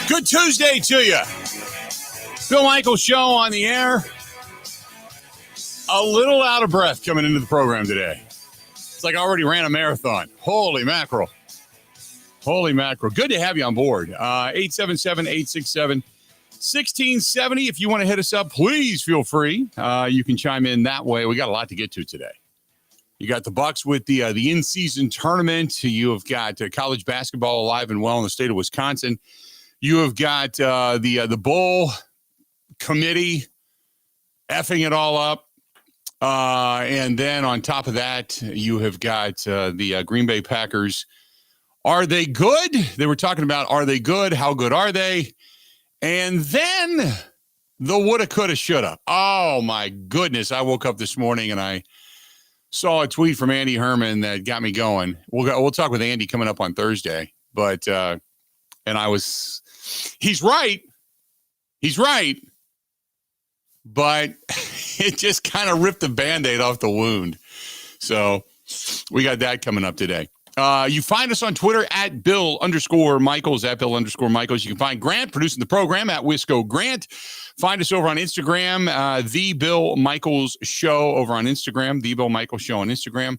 Good Tuesday to you. Bill Michaels Show on the air. A little out of breath coming into the program today. It's like I already ran a marathon. Holy mackerel. Holy mackerel. Good to have you on board. 877-867-1670. If you want to hit us up, please feel free. You can chime in that way. We got a lot to get to today. You got the Bucks with the in-season tournament. You have got college basketball alive and well in the state of Wisconsin. You have got the bowl committee effing it all up. And then on top of that, you have got the Green Bay Packers. Are they good? They were talking about, are they good? How good are they? And then the woulda, coulda, shoulda. Oh, my goodness. I woke up this morning and I saw a tweet from Andy Herman that got me going. We'll talk with Andy coming up on Thursday. But, and he's right. He's right. But it just kind of ripped the Band-Aid off the wound. So we got that coming up today. You find us on Twitter at Bill_Michaels, at Bill_Michaels. You can find Grant producing the program at Wisco Grant. Find us over on Instagram, The Bill Michaels Show over on Instagram, The Bill Michaels Show on Instagram.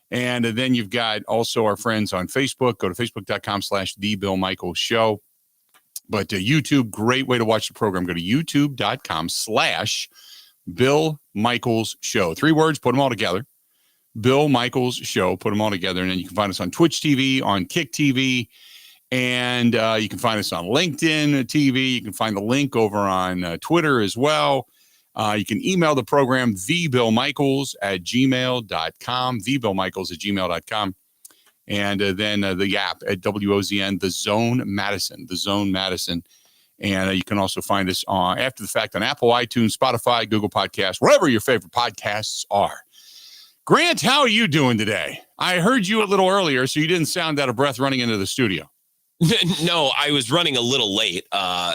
And then you've got also our friends on Facebook. Go to facebook.com/The Bill Michaels Show. But YouTube, great way to watch the program. Go to youtube.com/Bill Michaels Show. 3 words, put them all together. Bill Michaels Show, put them all together. And then you can find us on Twitch TV, on Kick TV, and you can find us on LinkedIn TV. You can find the link over on Twitter as well. You can email the program, thebillmichaels@gmail.com, thebillmichaels@gmail.com. And then the app at WOZN, The Zone Madison. And you can also find us on after the fact on Apple, iTunes, Spotify, Google Podcasts, wherever your favorite podcasts are. Grant, how are you doing today? I heard you a little earlier, so you didn't sound out of breath running into the studio. No, I was running a little late,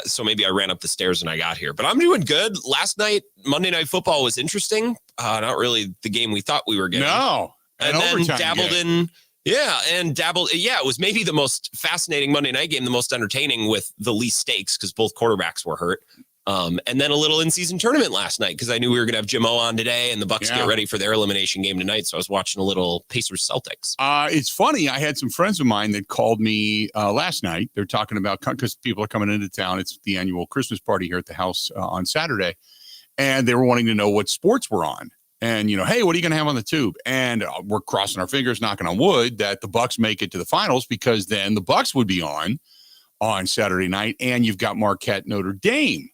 so maybe I ran up the stairs when I got here. But I'm doing good. Last night, Monday Night Football was interesting. Not really the game we thought we were getting. No. And then dabbled in... Yeah, it was maybe the most fascinating Monday night game, the most entertaining with the least stakes because both quarterbacks were hurt. And then a little in-season tournament last night because I knew we were going to have Jim O on today and the Bucks get ready for their elimination game tonight. So I was watching a little Pacers-Celtics. It's funny. I had some friends of mine that called me last night. They're talking about, because people are coming into town. It's the annual Christmas party here at the house on Saturday. And they were wanting to know what sports were on. And, hey, what are you going to have on the tube? And we're crossing our fingers, knocking on wood, that the Bucks make it to the finals because then the Bucks would be on Saturday night. And you've got Marquette Notre Dame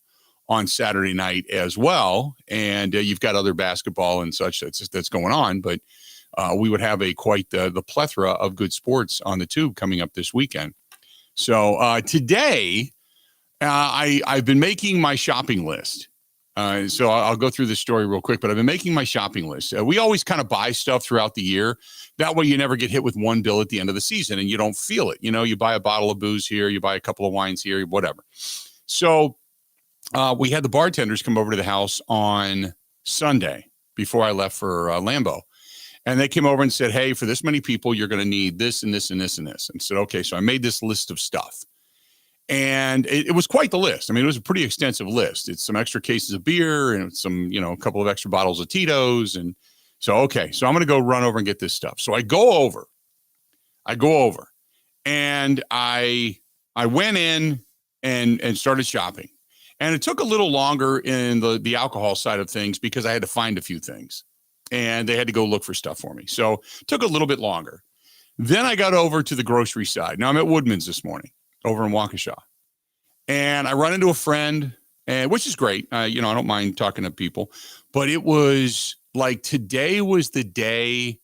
on Saturday night as well. And you've got other basketball and such that's going on. But we would have quite the plethora of good sports on the tube coming up this weekend. So today, I've been making my shopping list. So I'll go through this story real quick, but I've been making my shopping list. We always kind of buy stuff throughout the year. That way you never get hit with one bill at the end of the season and you don't feel it. You buy a bottle of booze here, you buy a couple of wines here, whatever. So we had the bartenders come over to the house on Sunday before I left for Lambeau. And they came over and said, hey, for this many people, you're going to need this and this and this and this. And said, okay, so I made this list of stuff. And it was quite the list. I mean, it was a pretty extensive list. It's some extra cases of beer and some, a couple of extra bottles of Tito's. And so, okay, so I'm going to go run over and get this stuff. So I go over and I went in and started shopping. And it took a little longer in the alcohol side of things because I had to find a few things and they had to go look for stuff for me. So it took a little bit longer. Then I got over to the grocery side. Now I'm at Woodman's this morning over in Waukesha. And I run into a friend, which is great. I don't mind talking to people, but it was like today was the day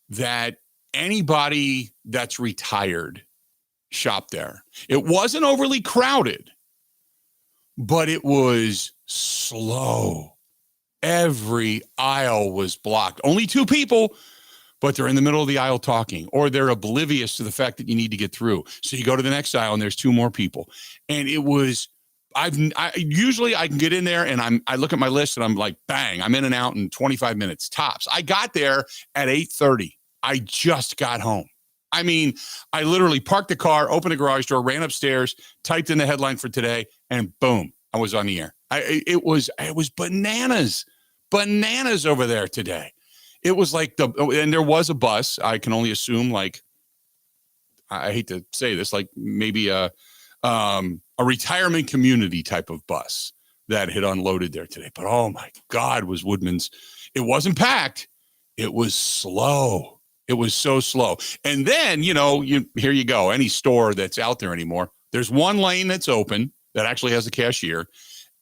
that anybody that's retired shopped there. It wasn't overly crowded, but it was slow. Every aisle was blocked. Only 2 people, but they're in the middle of the aisle talking, or they're oblivious to the fact that you need to get through. So you go to the next aisle and there's 2 more people. And it was, usually I can get in there and I look at my list and I'm like, bang, I'm in and out in 25 minutes tops. I got there at 8:30. I just got home. I mean, I literally parked the car, opened the garage door, ran upstairs, typed in the headline for today, and boom, I was on the air. It was bananas over there today. It was like and there was a bus. I can only assume, like, I hate to say this, like maybe a retirement community type of bus that had unloaded there today. But oh my God, was Woodman's. It wasn't packed. It was slow. It was so slow. And then, here you go. Any store that's out there anymore, there's one lane that's open that actually has a cashier,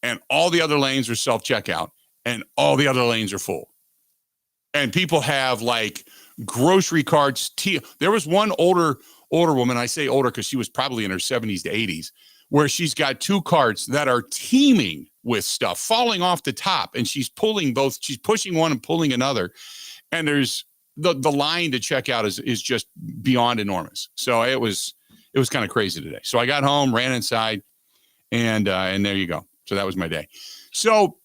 and all the other lanes are self-checkout, and all the other lanes are full. And people have like grocery carts. There was one older woman. I say older because she was probably in her 70s to 80s, where she's got 2 carts that are teeming with stuff falling off the top, and she's pulling both. She's pushing one and pulling another. And there's the line to check out is just beyond enormous. So it was kind of crazy today. So I got home, ran inside, and there you go. So that was my day. So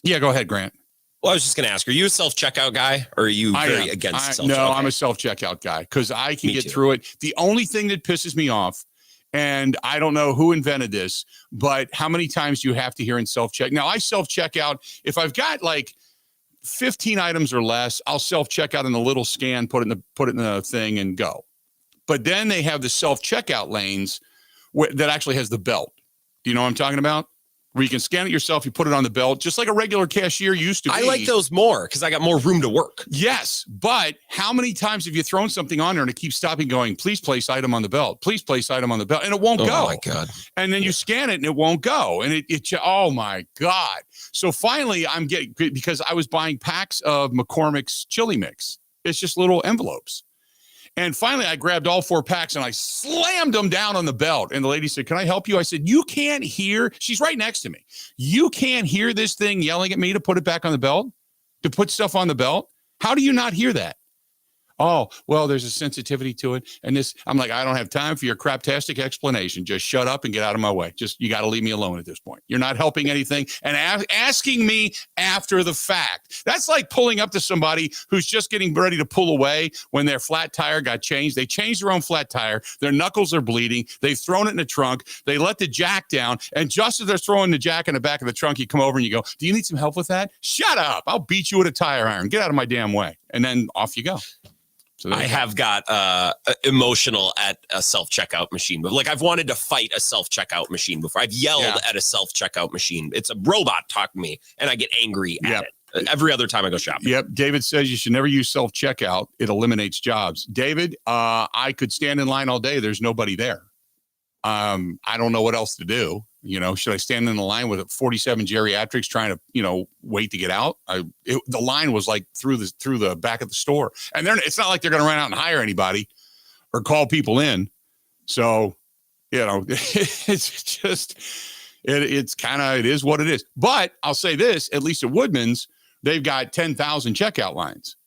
yeah, go ahead, Grant. Well, I was just going to ask, are you a self-checkout guy, or are you very against self-checkout? No, I'm a self-checkout guy because I can get through it. The only thing that pisses me off, and I don't know who invented this, but how many times do you have to hear in self-check? Now, I self-checkout if I've got like 15 items or less. I'll self-checkout in the little scan, put it in the thing, and go. But then they have the self-checkout lanes that actually has the belt. Do you know what I'm talking about? Where you can scan it yourself, you put it on the belt, just like a regular cashier used to be. I like those more because I got more room to work. Yes, but how many times have you thrown something on there and it keeps stopping going, please place item on the belt, please place item on the belt, and it won't go. Oh, my God. And then you scan it and it won't go. And oh, my God. So finally, I'm getting, because I was buying packs of McCormick's chili mix. It's just little envelopes. And finally, I grabbed all 4 packs and I slammed them down on the belt. And the lady said, can I help you? I said, you can't hear. She's right next to me. You can't hear this thing yelling at me to put it back on the belt, to put stuff on the belt. How do you not hear that? Oh, well, there's a sensitivity to it. And this, I'm like, I don't have time for your craptastic explanation. Just shut up and get out of my way. You got to leave me alone at this point. You're not helping anything. And asking me after the fact. That's like pulling up to somebody who's just getting ready to pull away when their flat tire got changed. They changed their own flat tire. Their knuckles are bleeding. They've thrown it in the trunk. They let the jack down. And just as they're throwing the jack in the back of the trunk, you come over and you go, do you need some help with that? Shut up. I'll beat you with a tire iron. Get out of my damn way. And then off you go. So I have got emotional at a self-checkout machine, but like I've wanted to fight a self-checkout machine before. I've yelled at a self-checkout machine. It's a robot talking to me, and I get angry at it every other time I go shopping. Yep. David says you should never use self-checkout. It eliminates jobs. David, I could stand in line all day. There's nobody there. I don't know what else to do. Should I stand in the line with 47 geriatrics trying to, wait to get out? The line was like through the back of the store, and it's not like they're going to run out and hire anybody or call people in. So, it's just, it is what it is. But I'll say this, at least at Woodman's, they've got 10,000 checkout lines.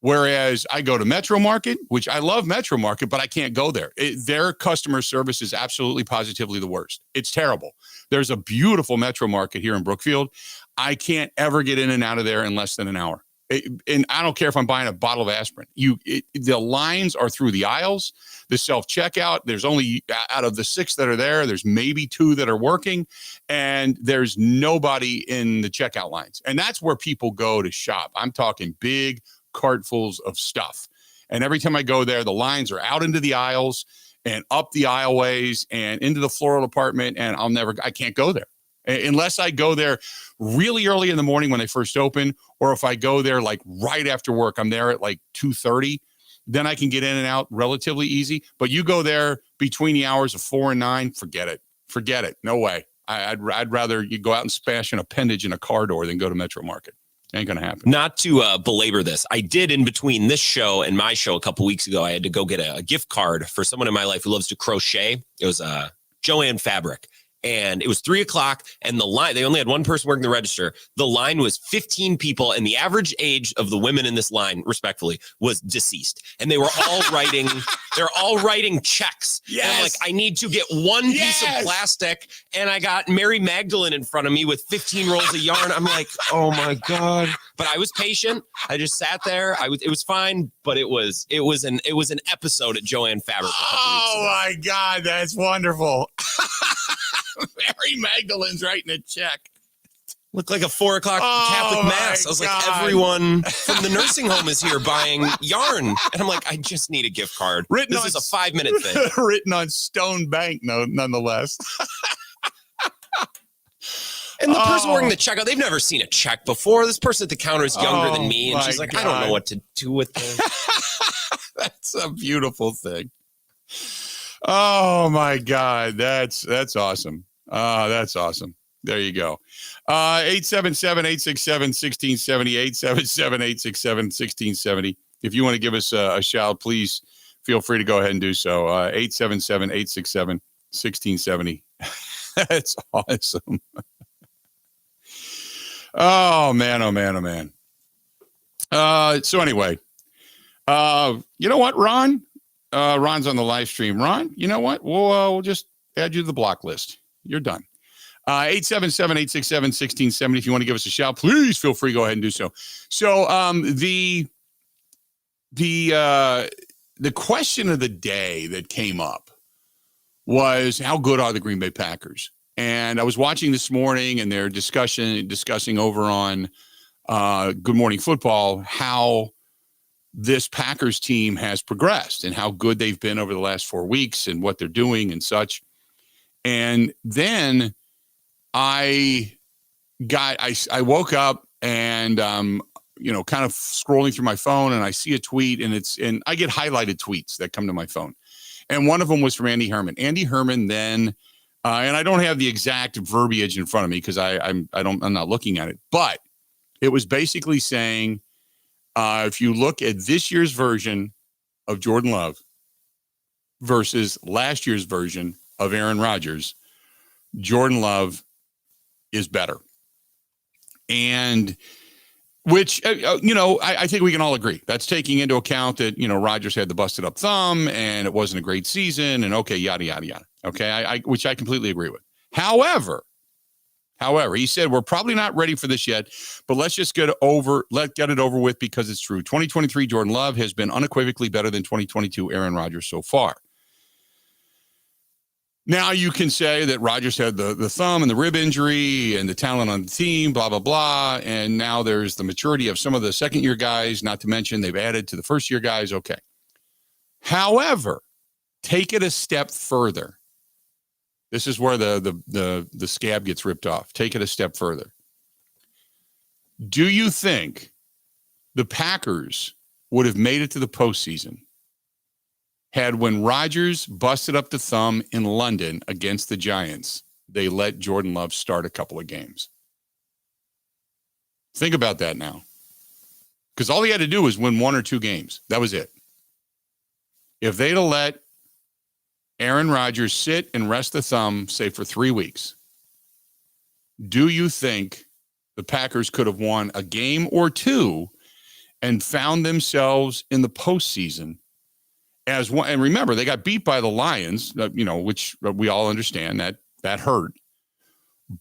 Whereas I go to Metro Market, which I love Metro Market, but I can't go there. Their customer service is absolutely positively the worst. It's terrible. There's a beautiful Metro Market here in Brookfield. I can't ever get in and out of there in less than an hour. And I don't care if I'm buying a bottle of aspirin. The lines are through the aisles, the self-checkout. There's only, out of the 6 that are there's maybe 2 that are working, and there's nobody in the checkout lines. And that's where people go to shop. I'm talking big cartfuls of stuff. And every time I go there, the lines are out into the aisles and up the aisleways and into the floral department. And I can't go there unless I go there really early in the morning when they first open, or if I go there like right after work. I'm there at like 2:30. Then I can get in and out relatively easy. But you go there between the hours of 4 and 9, forget it. No way. I'd rather you go out and smash an appendage in a car door than go to Metro Market. Ain't gonna happen. Not to belabor this, I did in between this show and my show a couple weeks ago. I had to go get a gift card for someone in my life who loves to crochet. It was Joanne Fabric, And it was 3:00, and the line, they only had one person working the register. The line was 15 people, and the average age of the women in this line, respectfully, was deceased. And they were all writing checks. Yes. And I'm like, I need to get one piece of plastic. And I got Mary Magdalene in front of me with 15 rolls of yarn. I'm like, oh my God. But I was patient. I just sat there. It was fine, but it was an episode at Joanne Fabric. Oh my God, that's wonderful. Mary Magdalene's writing a check. Looked like a 4:00 Catholic mass. I was like, everyone from the nursing home is here buying yarn. And I'm like, I just need a gift card. This is a 5-minute thing. Written on stone bank note, nonetheless. And the person working the checkout, they've never seen a check before. This person at the counter is younger than me. And she's like, I don't know what to do with this. That's a beautiful thing. Oh my God. That's awesome. That's awesome. There you go. 877-867-1670, 877-867-1670. If you want to give us a shout, please feel free to go ahead and do so. 877-867-1670. That's awesome. Oh man, oh man, oh man. So anyway, you know what, Ron? Ron's on the live stream. Ron, you know what? We'll just add you to the block list. You're done. 877-867-1670. If you want to give us a shout, please feel free to go ahead and do so. So the question of the day that came up was, how good are the Green Bay Packers? And I was watching this morning, and they're discussing over on Good Morning Football how this Packers team has progressed and how good they've been over the last 4 weeks and what they're doing and such. And then I woke up and kind of scrolling through my phone, and I see a tweet, and I get highlighted tweets that come to my phone. And one of them was from Andy Herman. Andy Herman then, and I don't have the exact verbiage in front of me because I'm not looking at it, but it was basically saying, if you look at this year's version of Jordan Love versus last year's version of Aaron Rodgers, Jordan Love is better. And which, I think we can all agree. That's taking into account that, Rodgers had the busted up thumb and it wasn't a great season and okay, yada, yada, yada. Okay. Which I completely agree with. However, he said, we're probably not ready for this yet, but let's just get it over with because it's true. 2023 Jordan Love has been unequivocally better than 2022 Aaron Rodgers so far. Now you can say that Rodgers had the thumb and the rib injury and the talent on the team, blah, blah, blah. And now there's the maturity of some of the second-year guys, not to mention they've added to the first-year guys. Okay. However, take it a step further. This is where the scab gets ripped off. Take it a step further. Do you think the Packers would have made it to the postseason had, when Rodgers busted up the thumb in London against the Giants, they let Jordan Love start a couple of games? Think about that now. Because all he had to do was win 1 or 2 games. That was it. If they'd have let Aaron Rodgers sit and rest the thumb, say, for 3 weeks, do you think the Packers could have won a game or 2 and found themselves in the postseason as one? And remember, they got beat by the Lions, which we all understand that hurt.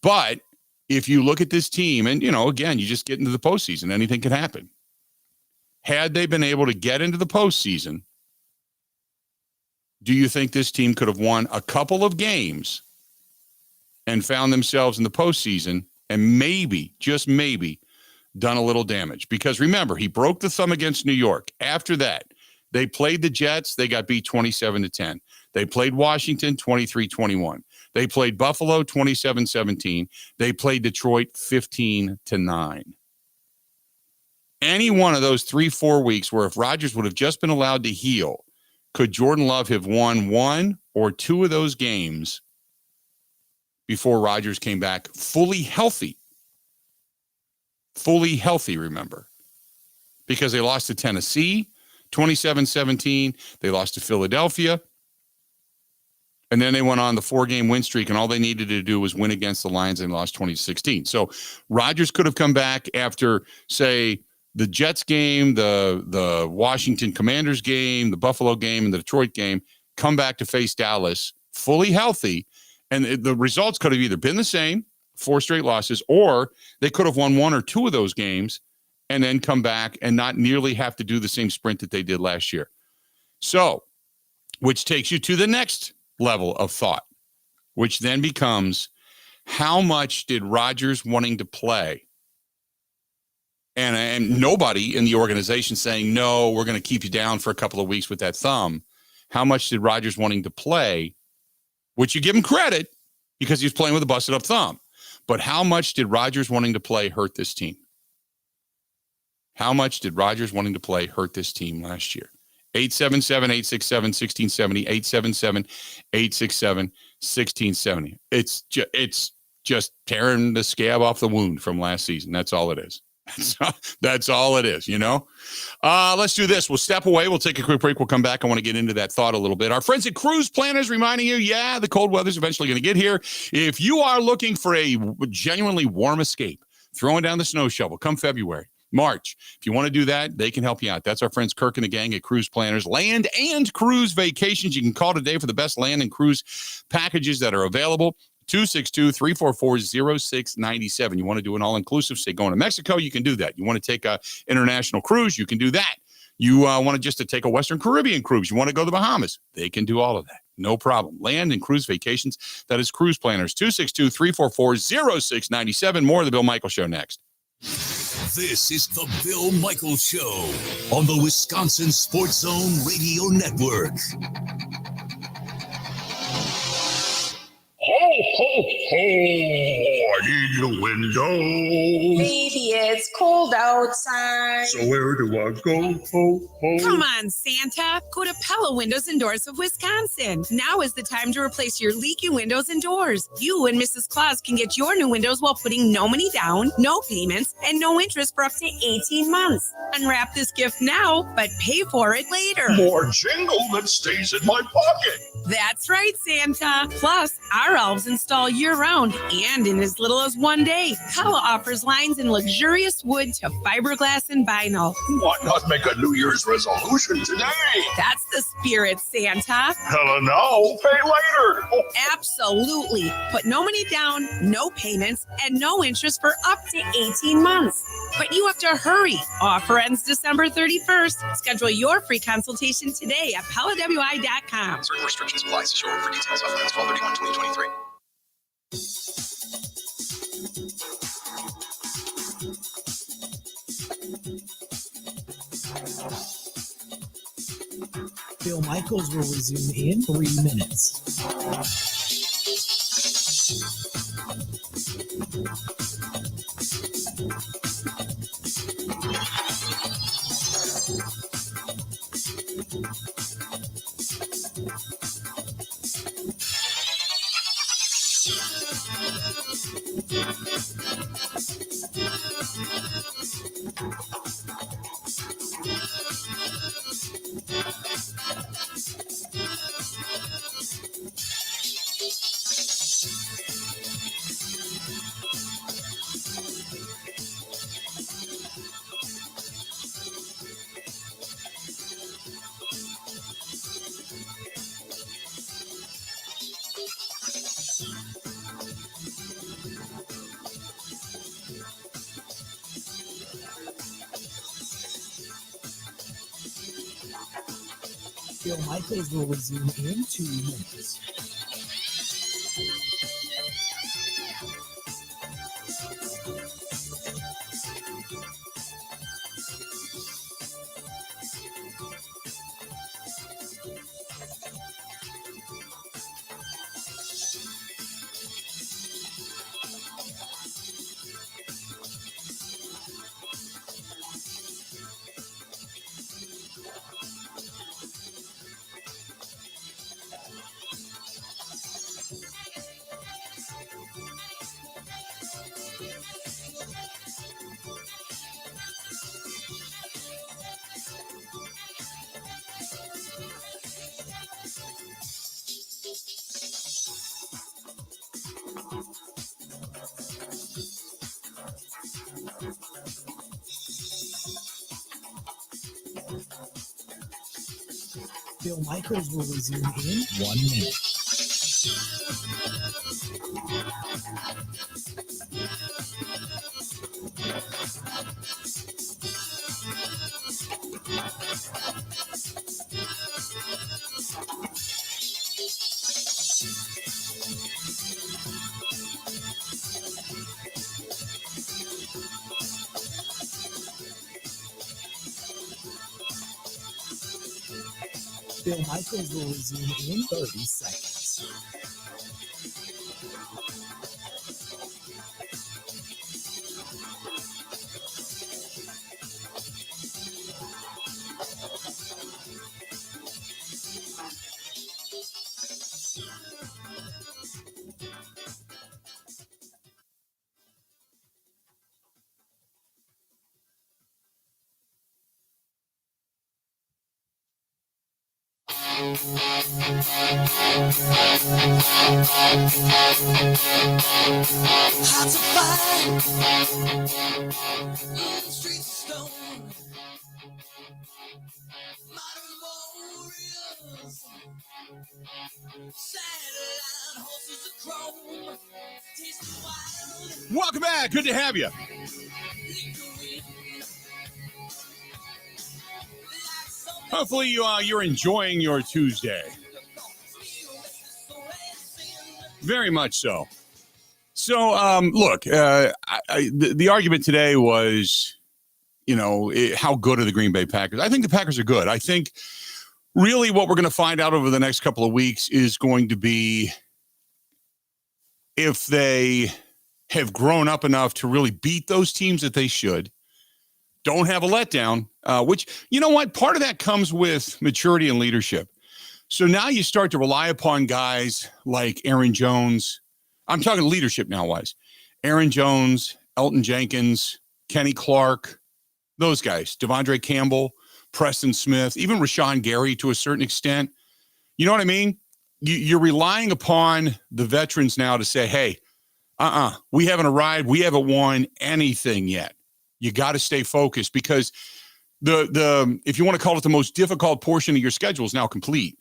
But if you look at this team and, again, you just get into the postseason, anything can happen. Had they been able to get into the postseason, do you think this team could have won a couple of games and found themselves in the postseason and maybe, just maybe, done a little damage? Because remember, he broke the thumb against New York. After that, they played the Jets. They got beat 27-10. They played Washington 23-21. They played Buffalo 27-17. They played Detroit 15-9. Any one of those 3-4 weeks where if Rodgers would have just been allowed to heal, could Jordan Love have won 1 or 2 of those games before Rodgers came back fully healthy? Fully healthy, remember. Because they lost to Tennessee 27-17. They lost to Philadelphia. And then they went on the 4-game win streak, and all they needed to do was win against the Lions and lost 2016. So Rodgers could have come back after, say, the Jets game, the Washington Commanders game, the Buffalo game, and the Detroit game, come back to face Dallas fully healthy. And the results could have either been the same, 4 straight losses, or they could have won 1 or 2 of those games and then come back and not nearly have to do the same sprint that they did last year. So, which takes you to the next level of thought, which then becomes, how much did Rodgers wanting to play, and nobody in the organization saying, no, we're going to keep you down for a couple of weeks with that thumb, how much did Rodgers wanting to play, which you give him credit because he's playing with a busted up thumb, but how much did Rodgers wanting to play hurt this team? How much did Rodgers wanting to play hurt this team last year? 877-867-1670, 877-867-1670. It's just tearing the scab off the wound from last season. That's all it is. That's all it is, you know? Let's do this. We'll step away. We'll take a quick break. We'll come back. I want to get into that thought a little bit. Our friends at Cruise Planners reminding you, the cold weather's eventually going to get here. If you are looking for a genuinely warm escape, throwing down the snow shovel come February, March, if you want to do that, they can help you out. That's our friends Kirk and the gang at Cruise Planners. Land and cruise vacations. You can call today for the best land and cruise packages that are available. 262-344-0697. You want to do an all-inclusive, say going to Mexico, you can do that. You want to take a international cruise, you can do that. You want to just to take a Western Caribbean cruise, you want to go to the Bahamas, they can do all of that. No problem. Land and cruise vacations, that is Cruise Planners. 262-344-0697. More of the Bill Michaels Show next. This is the Bill Michaels Show on the Wisconsin Sports Zone Radio Network. Ho, ho, ho, I need a window. Baby, it's cold outside. So where do I go? Ho, ho. Come on, Santa. Go to Pella Windows and Doors of Wisconsin. Now is the time to replace your leaky windows and doors. You and Mrs. Claus can get your new windows while putting no money down, no payments, and no interest for up to 18 months. Unwrap this gift now, but pay for it later. More jingle that stays in my pocket. That's right, Santa. Plus, our elves install year-round and in as little as 1 day. Pella offers lines in luxurious wood to fiberglass and vinyl. Why not make a New Year's resolution today? That's the spirit, Santa. Hella no, pay later. Absolutely. Put no money down, no payments, and no interest for up to 18 months. But you have to hurry. Offer ends December 31st. Schedule your free consultation today at PellaWI.com. Certain restrictions apply. See showroom for details. Offer ends 12/31/2023. Bill Michaels will resume in 3 minutes. Bill Michaels will resume in 2 minutes. Bill Michaels will resume in 1 minute. Bill Michaels will resume in 30 seconds. Hard to find streets of stone, modern warriors, satellite horses of chrome, taste wild. Welcome back. Good to have you. Hopefully you're enjoying your Tuesday. Very much so. So, look, the argument today was, how good are the Green Bay Packers? I think the Packers are good. I think really what we're going to find out over the next couple of weeks is going to be if they have grown up enough to really beat those teams that they should, don't have a letdown, which, you know what? Part of that comes with maturity and leadership. So now you start to rely upon guys like Aaron Jones. I'm talking leadership now wise. Aaron Jones, Elton Jenkins, Kenny Clark, those guys, Devondre Campbell, Preston Smith, even Rashawn Gary to a certain extent. You know what I mean? You're relying upon the veterans now to say, hey, we haven't arrived. We haven't won anything yet. You got to stay focused because the if you want to call it the most difficult portion of your schedule is now complete.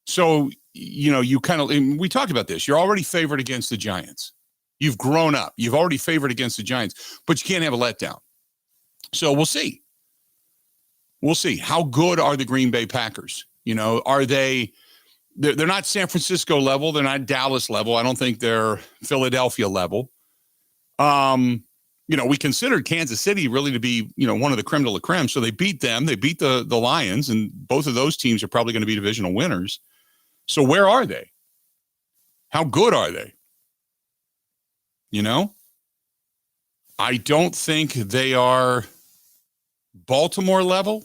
So, you kind of, we talked about this. You're already favored against the Giants. You've grown up. You've already favored against the Giants, but you can't have a letdown. So we'll see. We'll see. How good are the Green Bay Packers? Are they're not San Francisco level. They're not Dallas level. I don't think they're Philadelphia level. We considered Kansas City really to be, one of the creme de la creme. So they beat them. They beat the Lions, and both of those teams are probably going to be divisional winners. So where are they? How good are they? I don't think they are Baltimore level.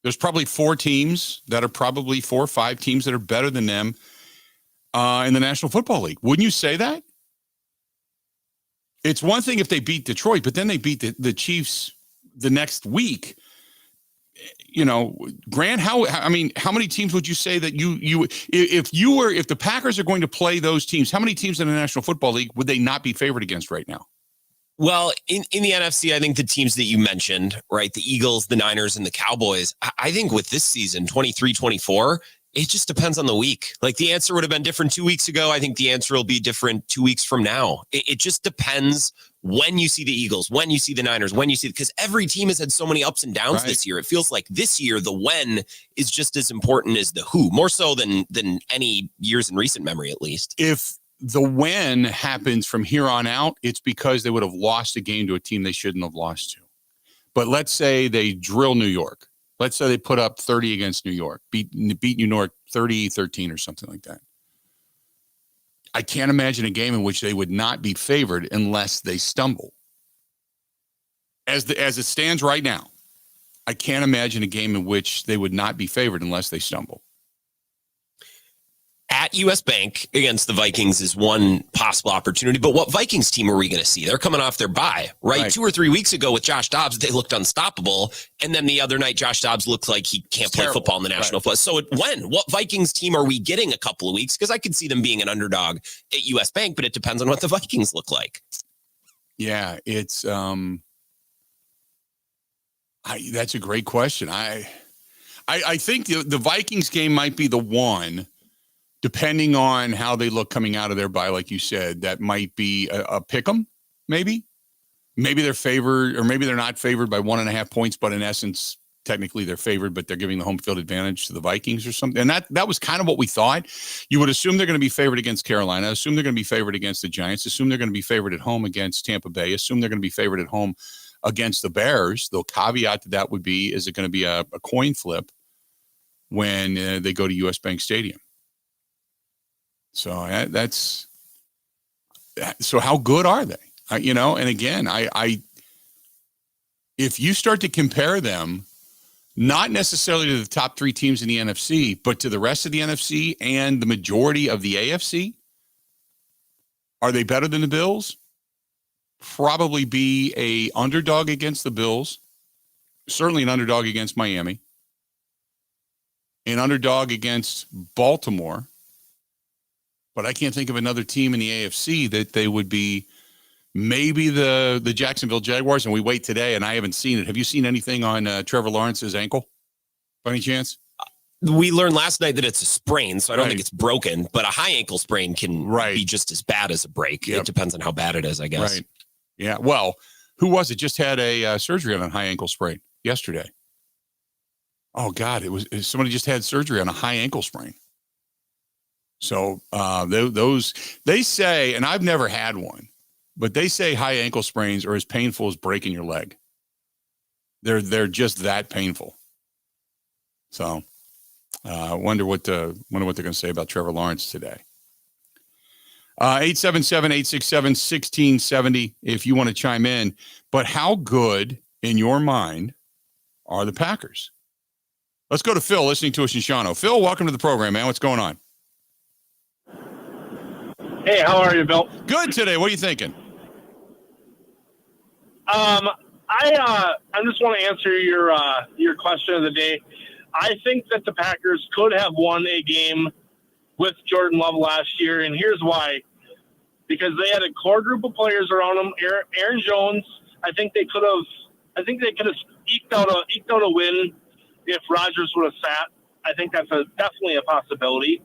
There's probably 4 or 5 teams that are better than them in the National Football League. Wouldn't you say that? It's one thing if they beat Detroit, but then they beat the Chiefs the next week. Grant, how many teams would you say that if the Packers are going to play those teams, how many teams in the National Football League would they not be favored against right now? Well, in the NFC, I think the teams that you mentioned, right, the Eagles, the Niners, and the Cowboys, I think with this season, 23-24, it just depends on the week. Like the answer would have been different 2 weeks ago. I think the answer will be different 2 weeks from now. It just depends when you see the Eagles, when you see the Niners, because every team has had so many ups and downs this year. It feels like this year, the when is just as important as the who, more so than any years in recent memory, at least. If the when happens from here on out, it's because they would have lost a game to a team they shouldn't have lost to. But let's say they drill New York. Let's say they put up 30 against New York, beat New York 30-13 or something like that. I can't imagine a game in which they would not be favored unless they stumble. As it stands right now, I can't imagine a game in which they would not be favored unless they stumble. At US Bank against the Vikings is one possible opportunity, but what Vikings team are we going to see? They're coming off their bye, right? 2 or 3 weeks ago with Josh Dobbs, they looked unstoppable. And then the other night, Josh Dobbs looked like he can't play football in the National Football. So what Vikings team are we getting a couple of weeks? Because I could see them being an underdog at US Bank, but it depends on what the Vikings look like. Yeah, it's that's a great question. I think the Vikings game might be the one, depending on how they look coming out of their bye, like you said, that might be a pick 'em, maybe. Maybe they're favored, or maybe they're not favored by 1.5 points, but in essence, technically they're favored, but they're giving the home field advantage to the Vikings or something. And that was kind of what we thought. You would assume they're going to be favored against Carolina, assume they're going to be favored against the Giants, assume they're going to be favored at home against Tampa Bay, assume they're going to be favored at home against the Bears. The caveat to that would be, is it going to be a coin flip when they go to US Bank Stadium? So so how good are they? And again, if you start to compare them, not necessarily to the top 3 teams in the NFC, but to the rest of the NFC and the majority of the AFC, are they better than the Bills? Probably be a underdog against the Bills, certainly an underdog against Miami, an underdog against Baltimore, but I can't think of another team in the AFC that they would be. Maybe the Jacksonville Jaguars, and we wait today, and I haven't seen it. Have you seen anything on Trevor Lawrence's ankle, by any chance? We learned last night that it's a sprain, so I don't think it's broken, but a high ankle sprain can be just as bad as a break. Yep. It depends on how bad it is, I guess. Right. Yeah. Well, who was it? Just had a surgery on a high ankle sprain yesterday. Oh, God. Somebody just had surgery on a high ankle sprain. So they say, and I've never had one, but they say high ankle sprains are as painful as breaking your leg. They're just that painful. So wonder what they're going to say about Trevor Lawrence today. 877-867-1670 if you want to chime in. But how good, in your mind, are the Packers? Let's go to Phil, listening to us in Shawano. Phil, welcome to the program, man. What's going on? Hey, how are you, Bill? Good today. What are you thinking? I just want to answer your question of the day. I think that the Packers could have won a game with Jordan Love last year, and here's why. Because they had a core group of players around them. Aaron Jones, I think they could have eked out a win if Rodgers would have sat. I think that's definitely a possibility.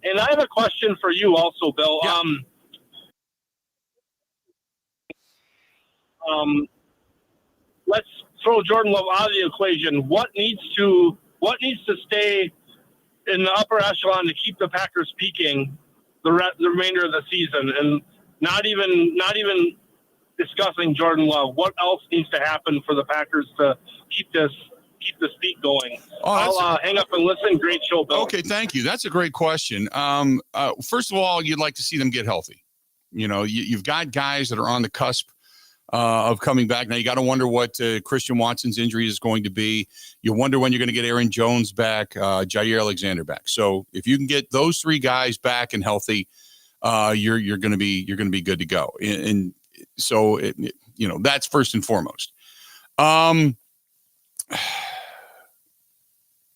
And I have a question for you also, Bill. Yeah. Let's throw Jordan Love out of the equation. What needs to stay in the upper echelon to keep the Packers peaking the remainder of the season? And not even discussing Jordan Love. What else needs to happen for the Packers to keep this peak going? I'll hang up and listen. Great show, Bill. Okay, thank you. That's a great question. First of all, you'd like to see them get healthy. You've got guys that are on the cusp of coming back. Now, you got to wonder what Christian Watson's injury is going to be. You wonder when you're going to get Aaron Jones back, Jair Alexander back. So if you can get those 3 guys back and healthy, you're going to be good to go. And so that's first and foremost.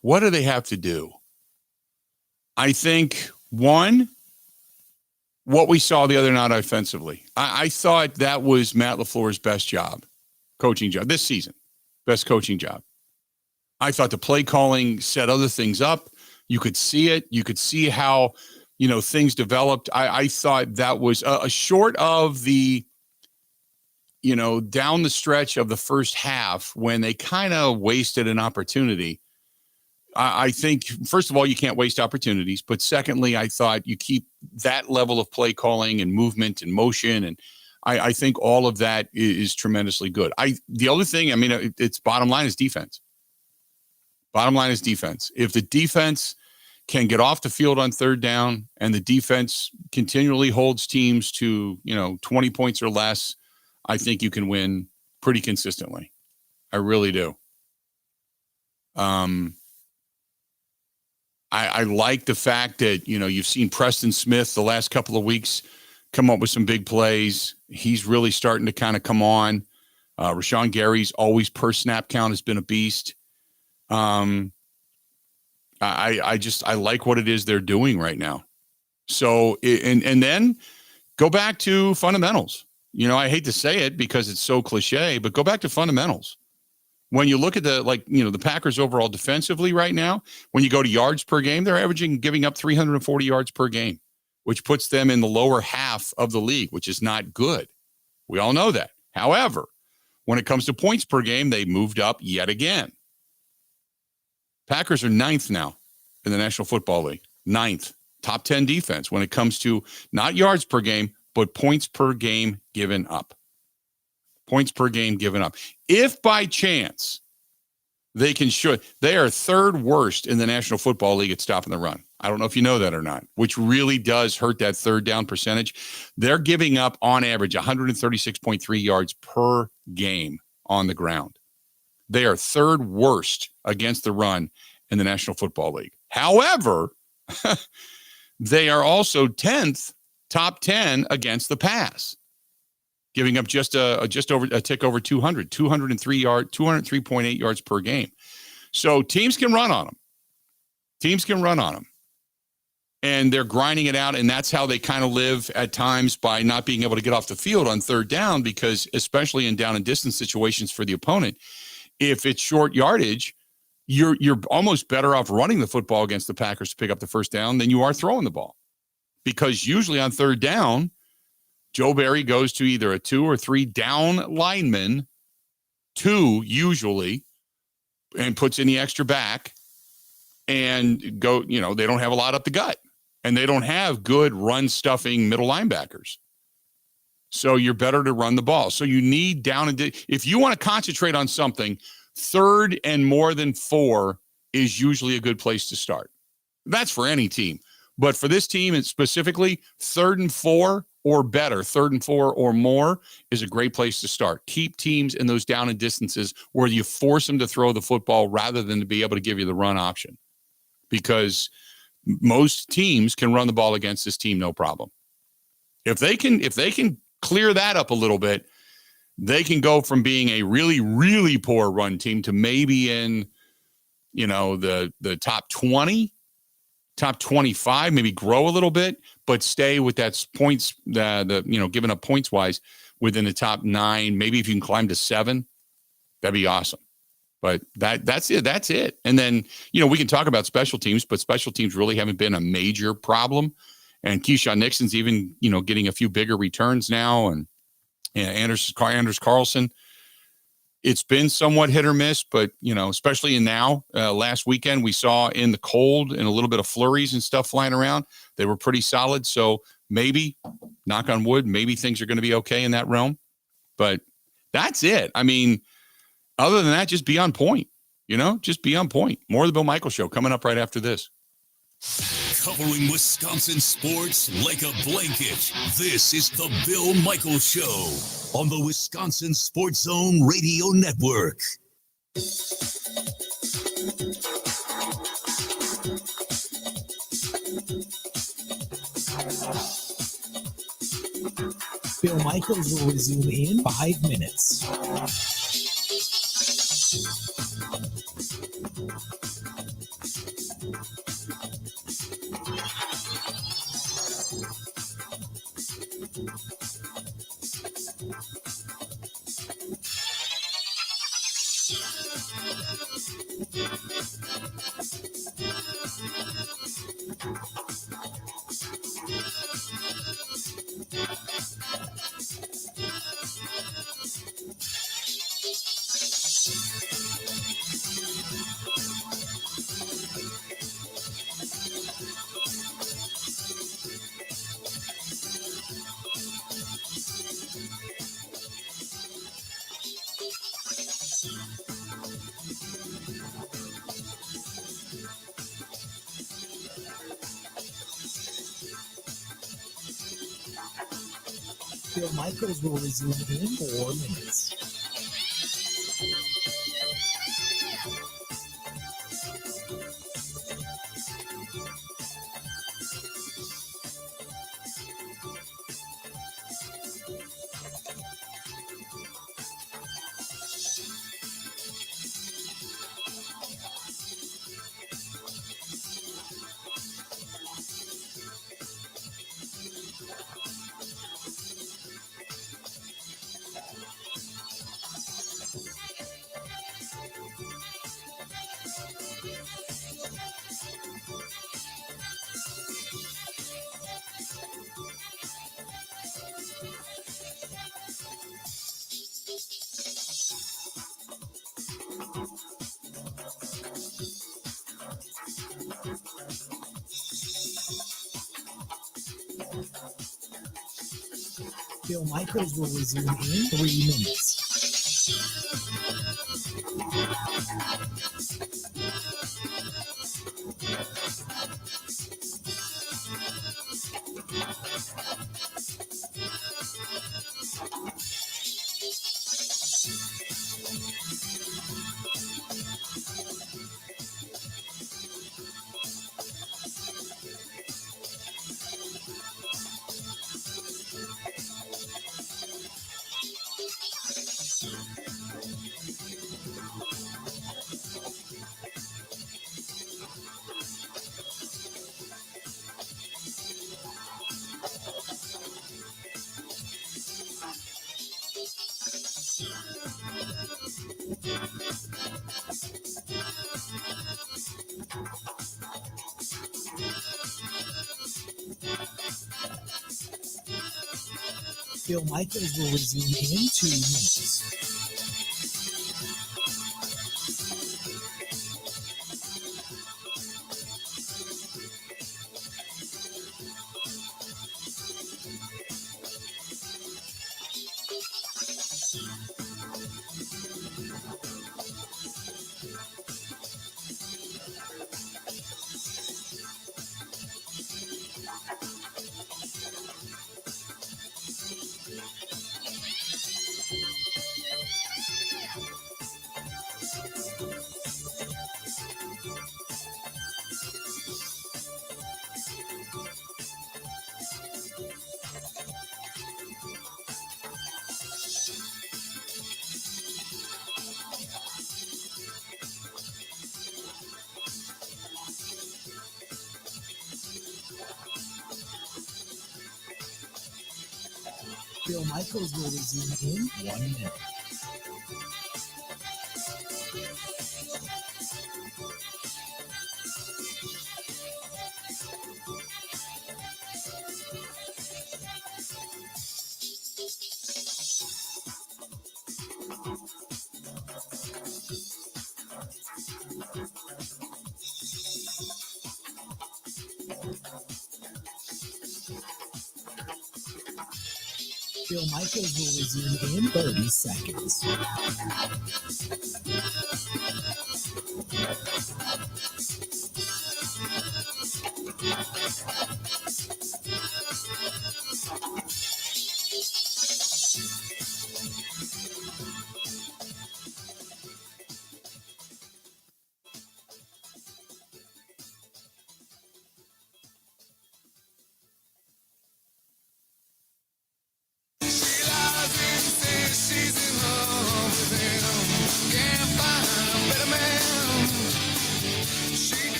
What do they have to do? I think, one, what we saw the other night offensively. I thought that was Matt LaFleur's best coaching job this season, best coaching job. I thought the play calling set other things up. You could see it. You could see how, things developed. I thought that was short of the, down the stretch of the first half when they kind of wasted an opportunity. I think, first of all, you can't waste opportunities. But secondly, I thought you keep that level of play calling and movement and motion. And I think all of that is tremendously good. The other thing, it's bottom line is defense. Bottom line is defense. If the defense can get off the field on third down and the defense continually holds teams to, 20 points or less, I think you can win pretty consistently. I really do. I like the fact that, you've seen Preston Smith the last couple of weeks come up with some big plays. He's really starting to kind of come on. Rashawn Gary's always per snap count has been a beast. I like what it is they're doing right now. So, and then go back to fundamentals. I hate to say it because it's so cliche, but go back to fundamentals. When you look at the Packers overall defensively right now, when you go to yards per game, they're giving up 340 yards per game, which puts them in the lower half of the league, which is not good. We all know that. However, when it comes to points per game, they moved up yet again. Packers are 9th now in the National Football League. 9th. Top 10 defense when it comes to not yards per game, but points per game given up. Points per game given up. If by chance they are 3rd worst in the National Football League at stopping the run. I don't know if you know that or not, which really does hurt that third down percentage. They're giving up on average 136.3 yards per game on the ground. They are 3rd worst against the run in the National Football League. However, they are also 10th, top 10 against the pass, giving up just a tick over 203.8 yards per game. So teams can run on them. And they're grinding it out, and that's how they kind of live at times by not being able to get off the field on third down, because especially in down and distance situations for the opponent, if it's short yardage, you're almost better off running the football against the Packers to pick up the first down than you are throwing the ball. Because usually on third down, Joe Barry goes to either a 2 or 3 down lineman, 2 usually, and puts in the extra back and go, they don't have a lot up the gut. And they don't have good run-stuffing middle linebackers. So you're better to run the ball. So you need if you want to concentrate on something, 3rd and more than 4 is usually a good place to start. That's for any team. But for this team, and specifically, 3rd and 4 or better, 3rd and 4 or more is a great place to start. Keep teams in those down and distances where you force them to throw the football rather than to be able to give you the run option. Because most teams can run the ball against this team, no problem. If they can clear that up a little bit, they can go from being a really, really poor run team to maybe in, the top 20, top 25, maybe grow a little bit, but stay with that points, giving up points wise within the top 9. Maybe if you can climb to 7, that'd be awesome. But that's it. That's it. And then, we can talk about special teams, but special teams really haven't been a major problem. And Keyshawn Nixon's even, getting a few bigger returns now. And Anders Carlson, it's been somewhat hit or miss, but, especially last weekend, we saw in the cold and a little bit of flurries and stuff flying around. They were pretty solid. So maybe, knock on wood, maybe things are going to be okay in that realm. But that's it. I mean, other than that, just be on point, just be on point. More of the Bill Michaels Show coming up right after this. Covering Wisconsin sports like a blanket. This is the Bill Michaels Show on the Wisconsin Sports Zone Radio Network. Bill Michaels will resume in 5 minutes. Bill Michaels will resume in 4 minutes. Bill Michaels will resume in 3 minutes. Bill Michaels will resume in 2 minutes. Bill Michaels will resume in 1 minute. Bill Michaels will resume in 30 seconds.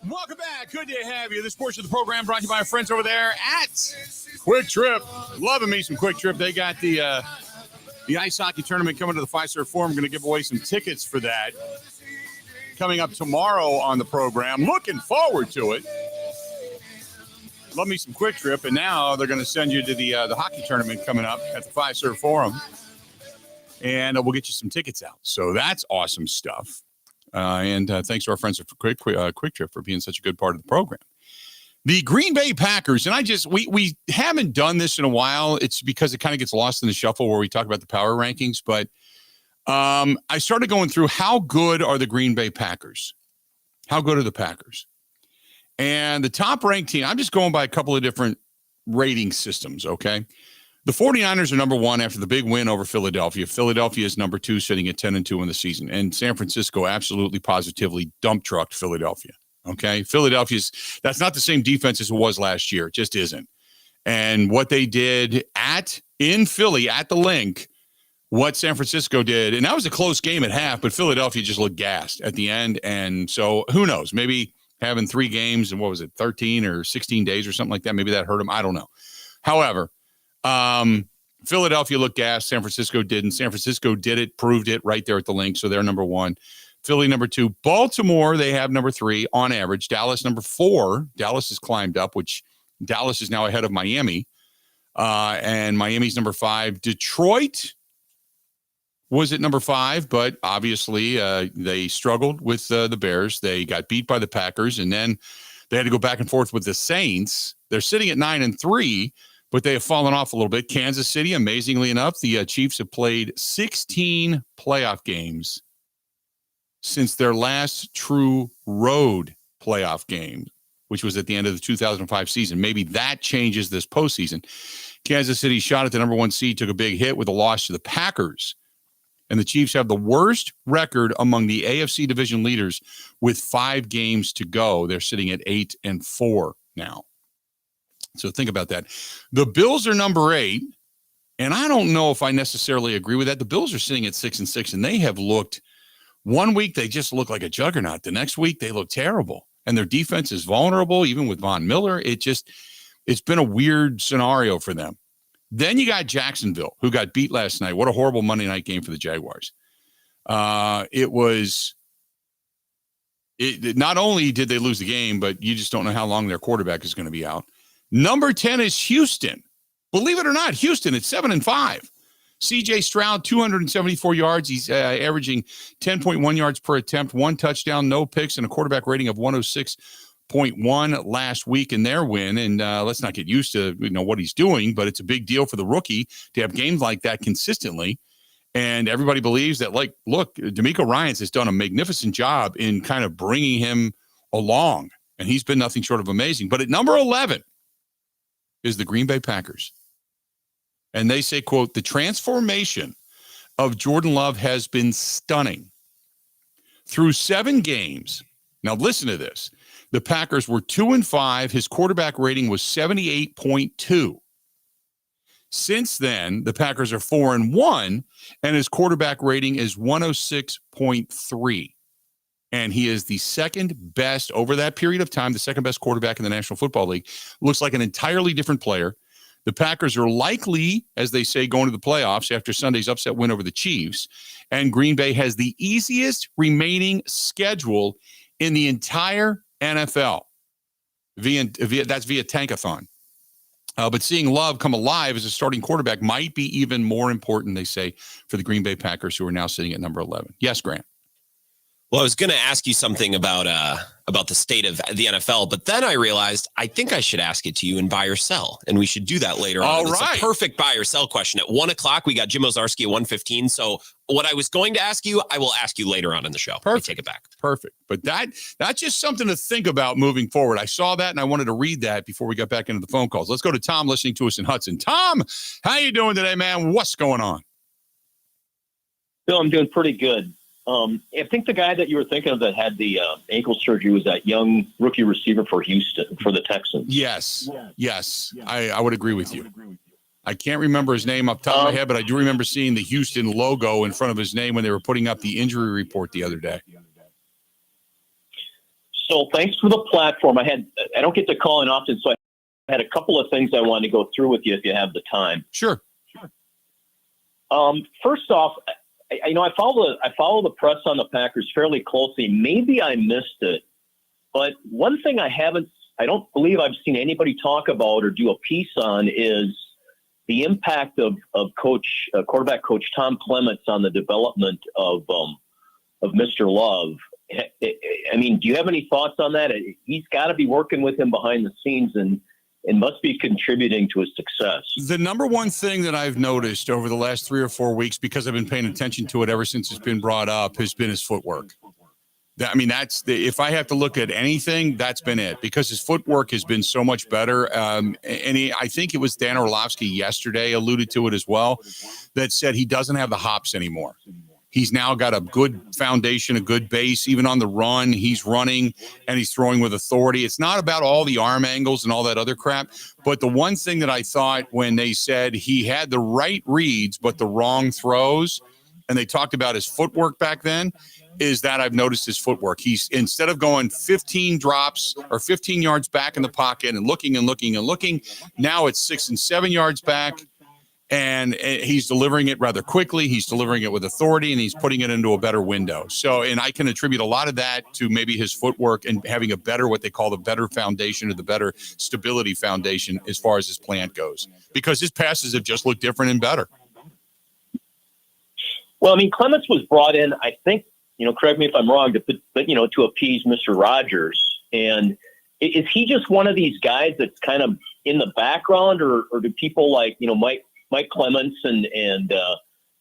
Welcome back. Good to have you. This portion of the program brought to you by our friends over there at Quick Trip. Loving me some Quick Trip. They got the ice hockey tournament coming to the Fiserv Forum. I'm going to give away some tickets for that coming up tomorrow on the program. Looking forward to it. Love me some Quick Trip. And now they're going to send you to the hockey tournament coming up at the Fiserv Forum. And we'll get you some tickets out. So that's awesome stuff. And thanks to our friends at Quick Trip for being such a good part of the program. The Green Bay Packers, and we haven't done this in a while. It's because it kind of gets lost in the shuffle where we talk about the power rankings. But I started going through how good are the Green Bay Packers? How good are the Packers? And the top ranked team, I'm just going by a couple of different rating systems, okay? The 49ers are number one after the big win over Philadelphia. Philadelphia is number two, sitting at 10-2 in the season. And San Francisco absolutely positively dump trucked Philadelphia. Okay. That's not the same defense as it was last year. It just isn't. And what they did in Philly at the Link, what San Francisco did, and that was a close game at half, but Philadelphia just looked gassed at the end. And so who knows, maybe having 3 games and 13 or 16 days or something like that. Maybe that hurt them. I don't know. However, Philadelphia looked gassed. San Francisco didn't. San Francisco did it, proved it right there at the Link. So they're number one. Philly, number 2. Baltimore, they have number 3 on average. Dallas, number 4. Dallas has climbed up, which Dallas is now ahead of Miami. And Miami's number 5. Detroit was at number 5, but obviously they struggled with the Bears. They got beat by the Packers. And then They had to go back and forth with the Saints. They're sitting at 9-3, but they have fallen off a little bit. Kansas City, amazingly enough, the Chiefs have played 16 playoff games since their last true road playoff game, which was at the end of the 2005 season. Maybe that changes this postseason. Kansas City shot at the number 1 seed, took a big hit with a loss to the Packers. And the Chiefs have the worst record among the AFC division leaders with 5 games to go. They're sitting at 8-4 now. So think about that. The Bills are number 8, and I don't know if I necessarily agree with that. The Bills are sitting at 6-6, and they have looked, one week they just look like a juggernaut. The next week they look terrible, and their defense is vulnerable, even with Von Miller. It's been a weird scenario for them. Then you got Jacksonville, who got beat last night. What a horrible Monday night game for the Jaguars. Not only did they lose the game, but you just don't know how long their quarterback is going to be out. Number 10 is Houston. Believe it or not, Houston at 7-5. C.J. Stroud, 274 yards. He's averaging 10.1 yards per attempt, 1 touchdown, no picks, and a quarterback rating of 106.1 last week in their win. And let's not get used to what he's doing, but it's a big deal for the rookie to have games like that consistently. And everybody believes that, look, D'Amico Ryans has done a magnificent job in kind of bringing him along, and he's been nothing short of amazing. But at number 11 is the Green Bay Packers. And they say, quote, the transformation of Jordan Love has been stunning. Through 7 games, now listen to this, the Packers were 2-5. His quarterback rating was 78.2. Since then, the Packers are 4-1, and his quarterback rating is 106.3. And he is the second best over that period of time, the second best quarterback in the National Football League. Looks like an entirely different player. The Packers are likely, as they say, going to the playoffs after Sunday's upset win over the Chiefs. And Green Bay has the easiest remaining schedule in the entire NFL. That's via Tankathon. But seeing Love come alive as a starting quarterback might be even more important, they say, for the Green Bay Packers, who are now sitting at number 11. Yes, Grant. Well, I was going to ask you something about the state of the NFL, but then I realized I think I should ask it to you in buy or sell, and we should do that later on. All It's right. a perfect buy or sell question. At 1:00, we got Jim Ozarski at 1:15. So what I was going to ask you, I will ask you later on in the show. Perfect. I take it back. Perfect. But that's just something to think about moving forward. I saw that, and I wanted to read that before we got back into the phone calls. Let's go to Tom listening to us in Hudson. Tom, how you doing today, man? What's going on? Bill, I'm doing pretty good. I think the guy that you were thinking of that had the ankle surgery was that young rookie receiver for Houston, for the Texans. Yes. I would agree with you. I can't remember his name off the top of my head, but I do remember seeing the Houston logo in front of his name when they were putting up the injury report the other day. So thanks for the platform. I don't get to call in often, so I had a couple of things I wanted to go through with you if you have the time. Sure. First off, I follow the press on the Packers fairly closely. Maybe I missed it, but one thing I don't believe I've seen anybody talk about or do a piece on is the impact of quarterback coach Tom Clements on the development of Mr. Love. I mean, do you have any thoughts on that? He's got to be working with him behind the scenes and must be contributing to his success. The number one thing that I've noticed over the last 3 or 4 weeks, because I've been paying attention to it ever since it's been brought up, has been his footwork. If I have to look at anything, that's been it, because his footwork has been so much better. I think it was Dan Orlovsky yesterday alluded to it as well, that said he doesn't have the hops anymore. He's now got a good foundation, a good base. Even on the run, he's running and he's throwing with authority. It's not about all the arm angles and all that other crap. But the one thing that I thought when they said he had the right reads but the wrong throws, and they talked about his footwork back then, is that I've noticed his footwork. He's, instead of going 15 drops or 15 yards back in the pocket and looking, now it's 6 and 7 yards back. And he's delivering it rather quickly. He's delivering it with authority, and he's putting it into a better window. So, and I can attribute a lot of that to maybe his footwork and having a better, what they call the better foundation, or the better stability foundation as far as his plant goes, because his passes have just looked different and better. Well, I mean, Clements was brought in, I think, correct me if I'm wrong, to appease Mr. Rogers. And Is he just one of these guys that's kind of in the background, or do people like, Mike Clements and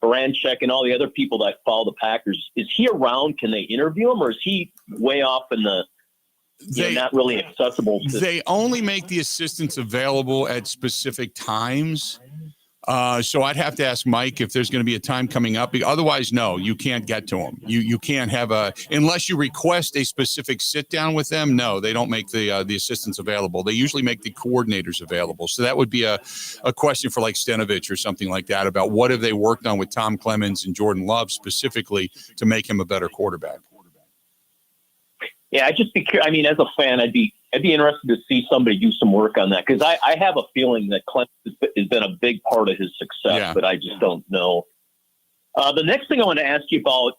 Baranchek and all the other people that follow the Packers, is he around? Can they interview him, or is he way off in the not really accessible? They only make the assistants available at specific times. So I'd have to ask Mike if there's going to be a time coming up. Otherwise, no, you can't get to them. You can't have unless you request a specific sit down with them. No, they don't make the assistants available. They usually make the coordinators available. So that would be a question for like Stenovich or something like that about what have they worked on with Tom Clemens and Jordan Love specifically to make him a better quarterback. Yeah, I'd just be curious. I mean, as a fan, I'd be interested to see somebody do some work on that, because I have a feeling that Clemens has been a big part of his success, but I just don't know. The next thing I want to ask you about,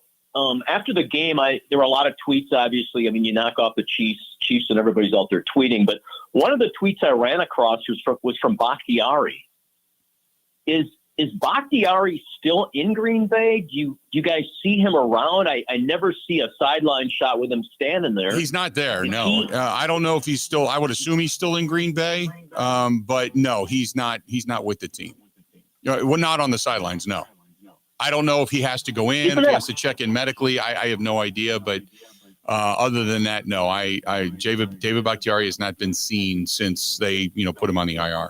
after the game, there were a lot of tweets, obviously. I mean, you knock off the Chiefs and everybody's out there tweeting, but one of the tweets I ran across was from Bakhtiari. Is Bakhtiari still in Green Bay? Do you guys see him around? I never see a sideline shot with him standing there. He's not there. No, I don't know if he's still. I would assume he's still in Green Bay, but no, he's not. He's not with the team. Well, not on the sidelines. No, I don't know if he has to go in, if he has to check in medically. I have no idea. But other than that, no. David Bakhtiari has not been seen since they put him on the IR.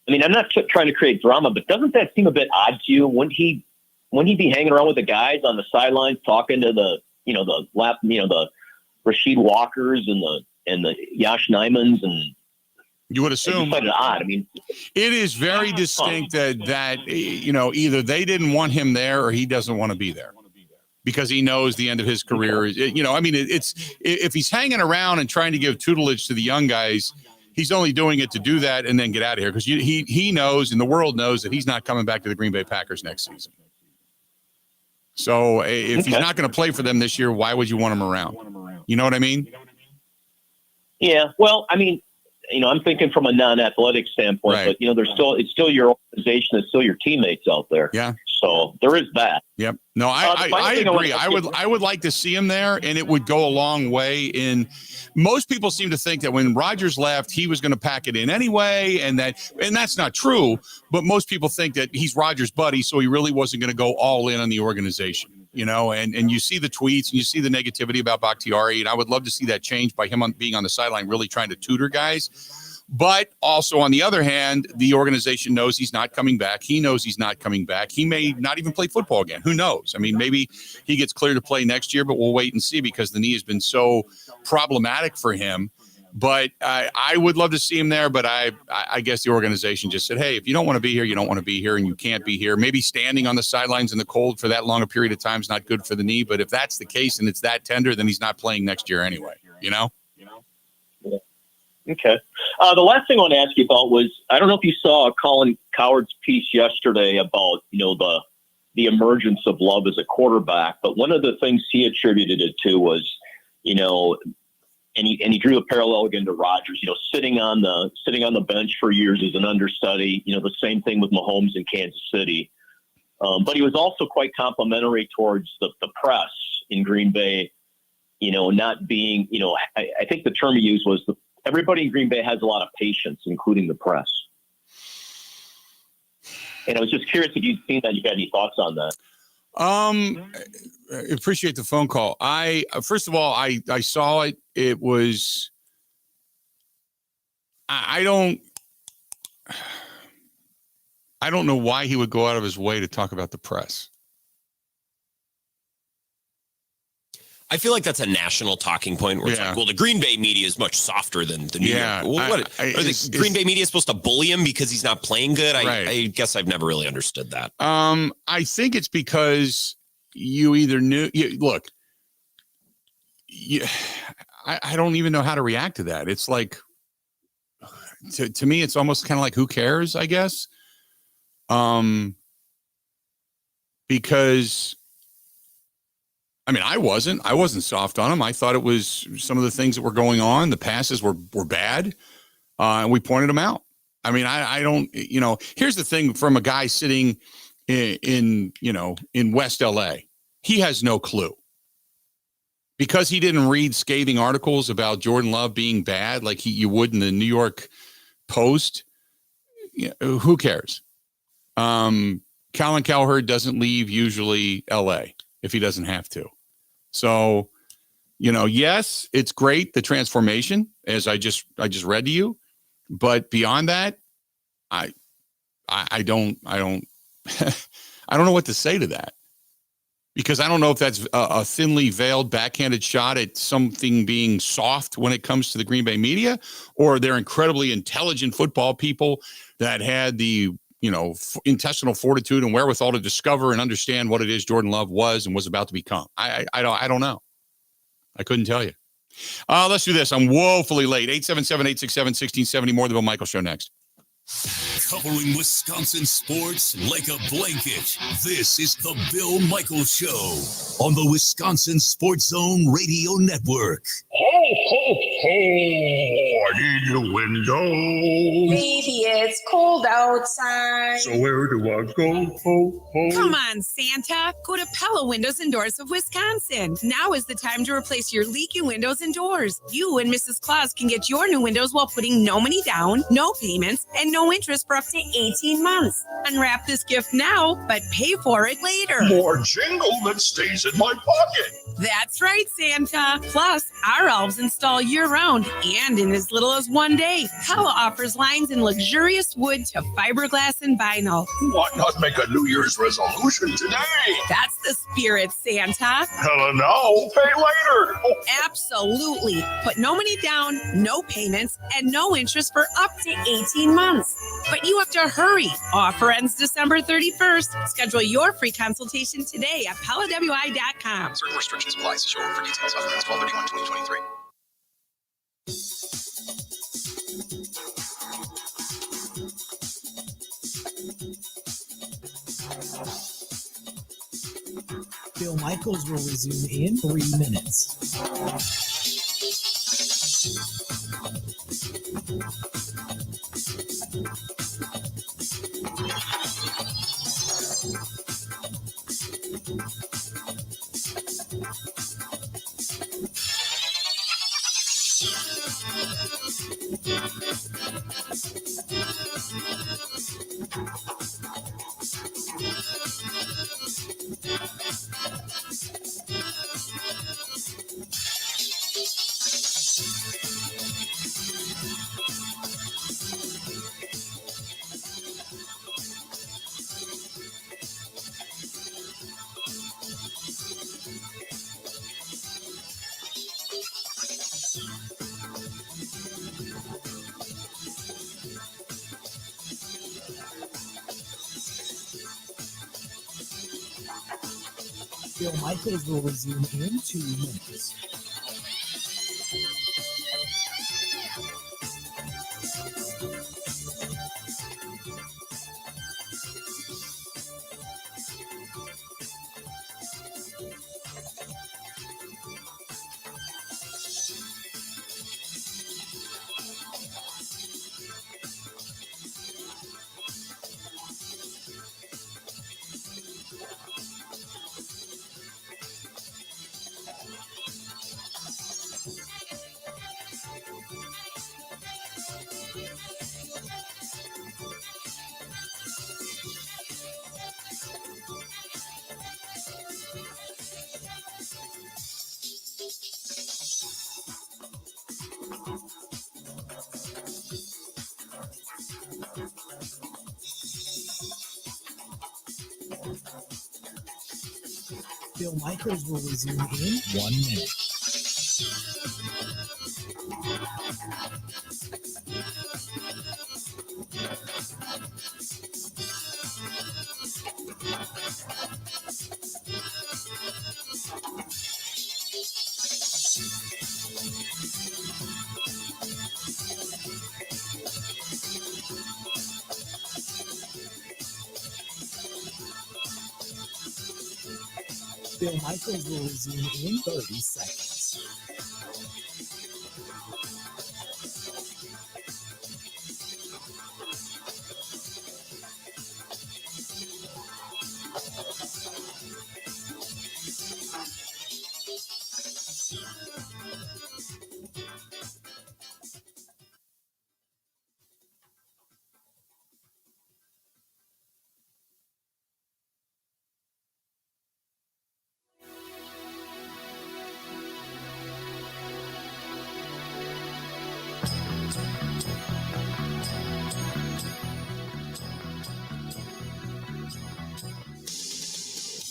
I mean, I'm not trying to create drama, but doesn't that seem a bit odd to you? Wouldn't he be hanging around with the guys on the sidelines, talking to the Rasheed Walkers and the Josh Nymans, and you would assume it's odd. I mean, it is very distinct that either they didn't want him there or he doesn't want to be there because he knows the end of his career is. It's if he's hanging around and trying to give tutelage to the young guys. He's only doing it to do that and then get out of here because he knows and the world knows that he's not coming back to the Green Bay Packers next season. So if he's not going to play for them this year, why would you want him around? You know what I mean? Yeah. Well, I mean, I'm thinking from a non-athletic standpoint, right. But it's still your organization, it's still your teammates out there. Yeah. So there is that. Yep. No, I agree. I would like to see him there, and it would go a long way in. Most people seem to think that when Rodgers left, he was going to pack it in anyway, and that's not true. But most people think that he's Rodgers' buddy, so he really wasn't going to go all in on the organization. And you see the tweets and you see the negativity about Bakhtiari, and I would love to see that change by him being on the sideline, really trying to tutor guys. But also, on the other hand, the organization knows he's not coming back. He knows he's not coming back. He may not even play football again. Who knows? I mean, maybe he gets cleared to play next year, but we'll wait and see because the knee has been so problematic for him. But I would love to see him there. But I guess the organization just said, hey, if you don't want to be here, you don't want to be here, and you can't be here. Maybe standing on the sidelines in the cold for that long a period of time is not good for the knee. But if that's the case and it's that tender, then he's not playing next year anyway, Yeah. Okay. The last thing I want to ask you about was, I don't know if you saw Colin Cowherd's piece yesterday about, the emergence of Love as a quarterback, but one of the things he attributed it to was, and he drew a parallel again to Rodgers, sitting on the bench for years as an understudy, the same thing with Mahomes in Kansas City. But he was also quite complimentary towards the press in Green Bay, not being, I think the term he used was everybody in Green Bay has a lot of patience, including the press. And I was just curious if you'd seen that. You got any thoughts on that? I appreciate the phone call. First of all, I saw it. It was, I don't know why he would go out of his way to talk about the press. I feel like that's a national talking point where it's like, well, the Green Bay media is much softer than the New York. Well, are the Green Bay media supposed to bully him because he's not playing good? I guess I've never really understood that. I think it's because you either knew. Look, I don't even know how to react to that. It's like, to me, it's almost kind of like, who cares, I guess? Because I mean, I wasn't soft on him. I thought it was some of the things that were going on. The passes were bad, and we pointed them out. I mean, I don't, here's the thing from a guy sitting in West LA, he has no clue. because he didn't read scathing articles about Jordan Love being bad like you would in the New York Post, who cares? Colin Cowherd doesn't leave usually LA if he doesn't have to. So, yes, it's great, the transformation, as I just read to you, but beyond that, I don't I don't know what to say to that, because I don't know if that's a thinly veiled backhanded shot at something being soft when it comes to the Green Bay media, or they're incredibly intelligent football people that had the intestinal fortitude and wherewithal to discover and understand what it is Jordan Love was and was about to become. I don't know. I couldn't tell you. Let's do this. I'm woefully late. 877-867-1670. More of the Bill Michael Show next. Covering Wisconsin sports like a blanket. This is the Bill Michael Show on the Wisconsin Sports Zone Radio Network. Ho, ho, ho! I need your window. Baby, it's cold outside. So where do I go? Ho, ho. Come on, Santa. Go to Pella Windows and Doors of Wisconsin. Now is the time to replace your leaky windows and doors. You and Mrs. Claus can get your new windows while putting no money down, no payments, and no interest for up to 18 months. Unwrap this gift now, but pay for it later. More jingle that stays in my pocket. That's right, Santa. Plus, our elves install year-round and in as little as 1 day. Pella offers lines in luxurious wood to fiberglass and vinyl. Why not make a New Year's resolution today? That's the spirit, Santa. Hella no, pay later. Oh. Absolutely. Put no money down, no payments, and no interest for up to 18 months. But you have to hurry. Offer ends December 31st. Schedule your free consultation today at PellaWI.com. Certain restrictions apply. See showroom for details. Offer ends 12/31/2023. Bill Michaels will resume in 3 minutes. Bill Michaels will resume in 2 minutes. Bill Michaels will resume in 1 minute. Bill Michaels will resume in 30 seconds.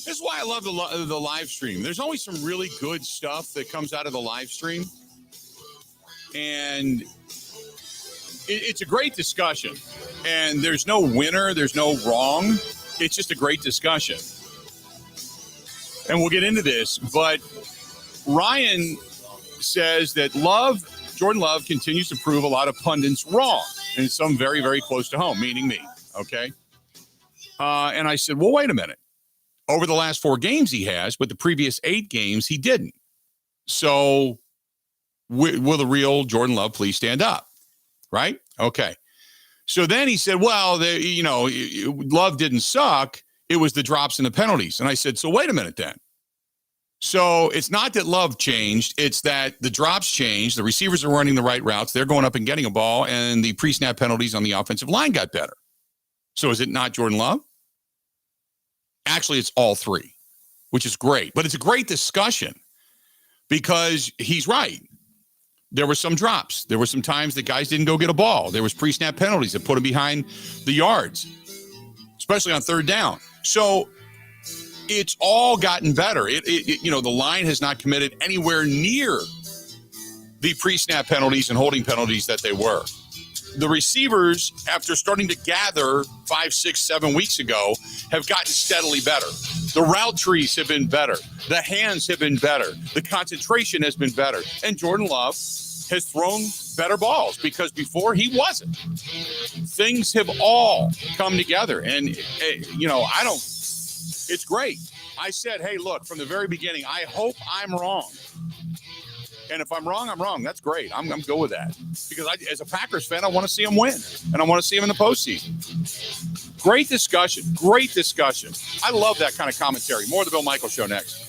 This is why I love the live stream. There's always some really good stuff that comes out of the live stream. And it's a great discussion. And there's no winner. There's no wrong. It's just a great discussion. And we'll get into this. But Ryan says that Jordan Love continues to prove a lot of pundits wrong. And some very, very close to home, meaning me. Okay. And I said, well, wait a minute. Over the last 4 games he has, but the previous 8 games he didn't. So will the real Jordan Love please stand up? Right? Okay. So then he said, well, Love didn't suck. It was the drops and the penalties. And I said, so wait a minute then. So it's not that Love changed. It's that the drops changed. The receivers are running the right routes. They're going up and getting a ball. And the pre-snap penalties on the offensive line got better. So is it not Jordan Love? Actually, it's all 3, which is great. But it's a great discussion because he's right. There were some drops. There were some times that guys didn't go get a ball. There was pre-snap penalties that put them behind the yards, especially on 3rd down. So it's all gotten better. The line has not committed anywhere near the pre-snap penalties and holding penalties that they were. The receivers, after starting to gather 5, 6, 7 weeks ago, have gotten steadily better. The route trees have been better. The hands have been better. The concentration has been better. And Jordan Love has thrown better balls because before he wasn't. Things have all come together. And, it's great. I said, hey, look, from the very beginning, I hope I'm wrong. And if I'm wrong, I'm wrong. That's great. I'm good with that. Because as a Packers fan, I want to see them win. And I want to see them in the postseason. Great discussion. Great discussion. I love that kind of commentary. More of the Bill Michaels Show next.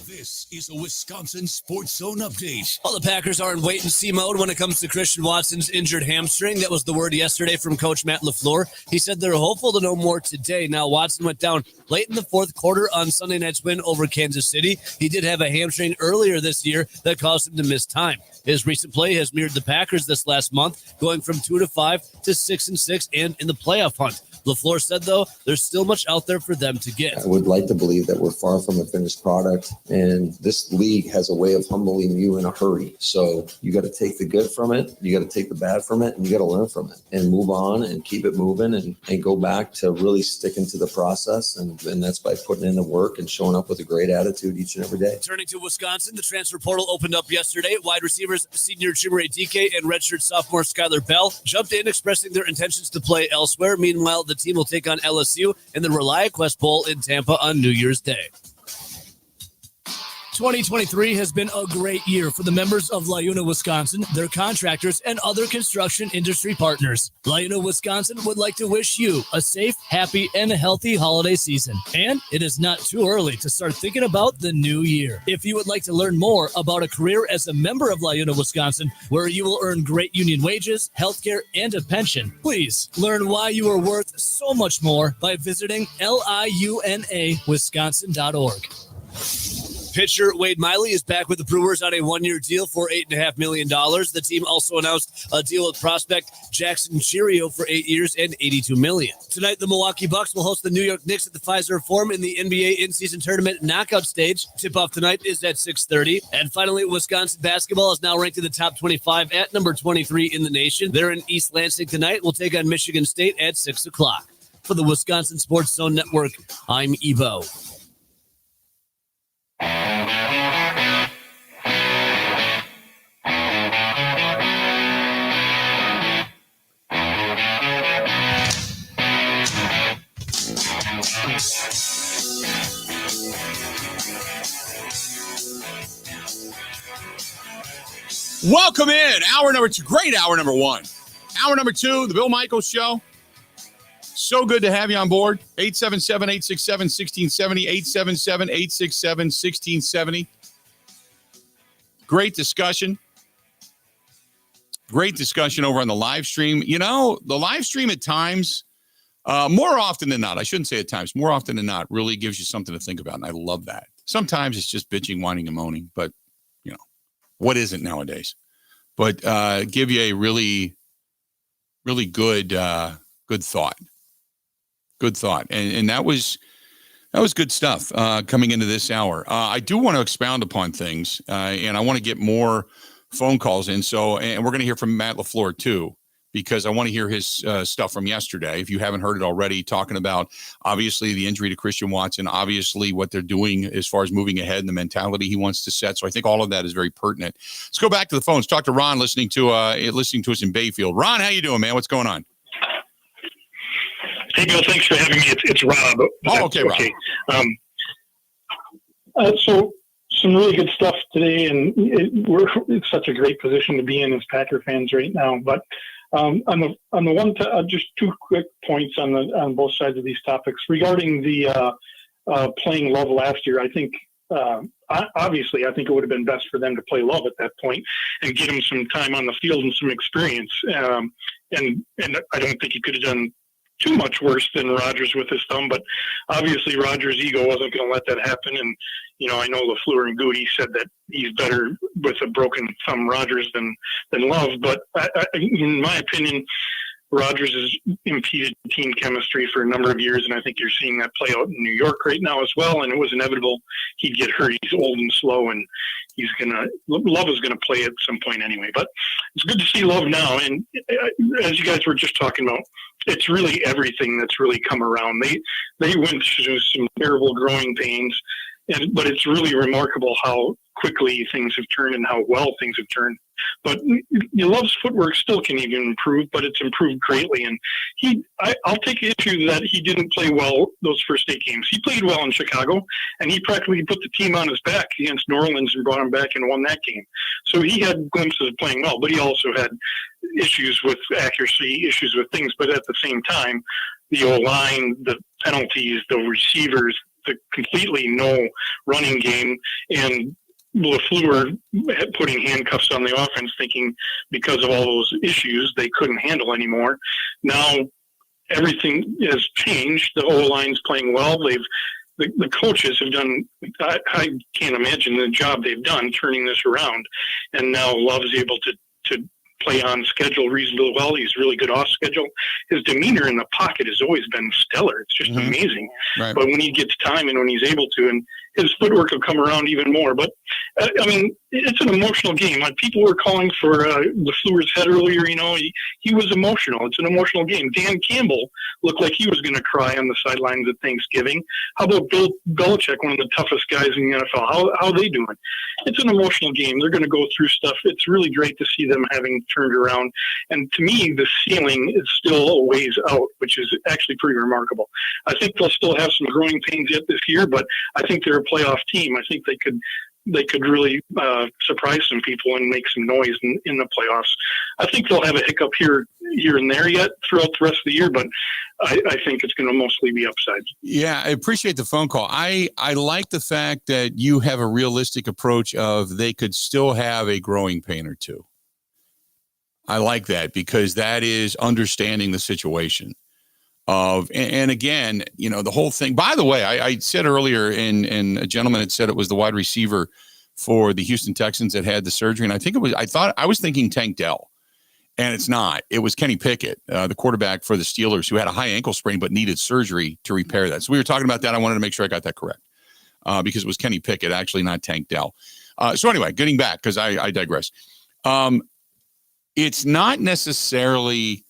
This is a Wisconsin Sports Zone update. Well, the Packers are in wait-and-see mode when it comes to Christian Watson's injured hamstring. That was the word yesterday from Coach Matt LaFleur. He said they're hopeful to know more today. Now, Watson went down late in the 4th quarter on Sunday night's win over Kansas City. He did have a hamstring earlier this year that caused him to miss time. His recent play has mirrored the Packers this last month, going from 2-5 to 6-6 and in the playoff hunt. LaFleur said, though, there's still much out there for them to get. I would like to believe that we're far from a finished product, and this league has a way of humbling you in a hurry. So you got to take the good from it, you got to take the bad from it, and you got to learn from it and move on and keep it moving and go back to really sticking to the process. And that's by putting in the work and showing up with a great attitude each and every day. Turning to Wisconsin, the transfer portal opened up yesterday. Wide receivers senior Jimmy DK and redshirt sophomore Skylar Bell jumped in expressing their intentions to play elsewhere. Meanwhile, the team will take on LSU in the ReliaQuest Bowl in Tampa on New Year's Day. 2023 has been a great year for the members of LiUNA Wisconsin, their contractors, and other construction industry partners. LiUNA Wisconsin would like to wish you a safe, happy, and healthy holiday season. And it is not too early to start thinking about the new year. If you would like to learn more about a career as a member of LiUNA Wisconsin, where you will earn great union wages, healthcare, and a pension, please learn why you are worth so much more by visiting liunawisconsin.org. Pitcher Wade Miley is back with the Brewers on a one-year deal for $8.5 million. The team also announced a deal with prospect Jackson Cheerio for 8 years and $82 million. Tonight, the Milwaukee Bucks will host the New York Knicks at the Fiserv Forum in the NBA in-season tournament knockout stage. Tip-off tonight is at 6:30. And finally, Wisconsin basketball is now ranked in the top 25 at number 23 in the nation. They're in East Lansing tonight. We'll take on Michigan State at 6 o'clock. For the Wisconsin Sports Zone Network, I'm Evo. Welcome in. Hour number 2. Great hour number 1. Hour number 2, the Bill Michaels Show. So good to have you on board. 877-867-1670. 877-867-1670. Great discussion. Great discussion over on the live stream. You know, the live stream at times, more often than not, I shouldn't say at times, more often than not, really gives you something to think about. And I love that. Sometimes it's just bitching, whining, and moaning. But, you know, what isn't nowadays? But give you a really, really good thought. Good thought. And that was good stuff coming into this hour. I do want to expound upon things, and I want to get more phone calls in. So, and we're going to hear from Matt LaFleur too, because I want to hear his stuff from yesterday. If you haven't heard it already, talking about obviously the injury to Christian Watson, obviously what they're doing as far as moving ahead and the mentality he wants to set. So I think all of that is very pertinent. Let's go back to the phones. Talk to Ron, listening to us in Bayfield. Ron, how you doing, man? What's going on? Hey, Bill, thanks for having me. It's Rob. Oh, okay, Rob. So some really good stuff today, and it's such a great position to be in as Packer fans right now. But on the one, just 2 quick points on both sides of these topics regarding the playing Love last year. I think obviously I think it would have been best for them to play Love at that point and get him some time on the field and some experience. And I don't think he could have done too much worse than Rodgers with his thumb, but obviously Rodgers' ego wasn't going to let that happen. And, you know, I know LaFleur and Goody said that he's better with a broken thumb Rodgers than Love, but in my opinion, Rodgers has impeded team chemistry for a number of years, and I think you're seeing that play out in New York right now as well, and it was inevitable he'd get hurt. He's old and slow, and Love is gonna play at some point anyway. But it's good to see Love now, and as you guys were just talking about, it's really everything that's really come around. They went through some terrible growing pains, but it's really remarkable how quickly things have turned and how well things have turned. But Love's footwork still can even improve, but it's improved greatly. And I'll take issue that he didn't play well those first 8 games. He played well in Chicago, and he practically put the team on his back against New Orleans and brought him back and won that game. So he had glimpses of playing well, but he also had issues with accuracy, issues with things. But at the same time, the O-line, the penalties, the receivers, the completely no running game, and LaFleur putting handcuffs on the offense, thinking because of all those issues they couldn't handle anymore. Now everything has changed. The O-line's playing well. The coaches have done, I can't imagine the job they've done turning this around. And now Love's able to play on schedule reasonably well. He's really good off schedule. His demeanor in the pocket has always been stellar. It's just amazing. Right. But when he gets time and when he's able to, and his footwork will come around even more. But I mean, it's an emotional game. Like people were calling for LaFleur's head earlier. You know, he was emotional. It's an emotional game. Dan Campbell looked like he was going to cry on the sidelines at Thanksgiving. How about Bill Belichick, one of the toughest guys in the NFL? How are they doing? It's an emotional game. They're going to go through stuff. It's really great to see them having turned around. And to me, the ceiling is still a ways out, which is actually pretty remarkable. I think they'll still have some growing pains yet this year, but I think they're a playoff team. I think they could really surprise some people and make some noise in the playoffs. I think they'll have a hiccup here and there yet throughout the rest of the year, but I think it's going to mostly be upside. Yeah, I appreciate the phone call. I like the fact that you have a realistic approach of they could still have a growing pain or two. I like that because that is understanding the situation. And again, you know, the whole thing, by the way, I said earlier and a gentleman had said it was the wide receiver for the Houston Texans that had the surgery. And I was thinking Tank Dell, and it's not. It was Kenny Pickett, the quarterback for the Steelers, who had a high ankle sprain, but needed surgery to repair that. So we were talking about that. I wanted to make sure I got that correct because it was Kenny Pickett, actually not Tank Dell. So anyway, getting back, because I digress. It's not necessarily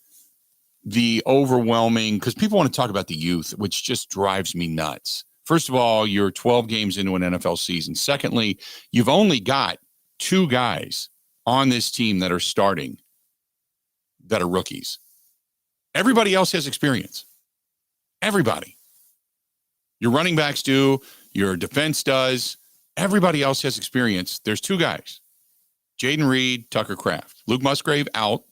the overwhelming, because people want to talk about the youth, which just drives me nuts. First of all, you're 12 games into an NFL season. Secondly, you've only got 2 guys on this team that are starting that are rookies. Everybody else has experience. Everybody. Your running backs do. Your defense does. Everybody else has experience. There's two guys, Jaden Reed, Tucker Kraft. Luke Musgrave out.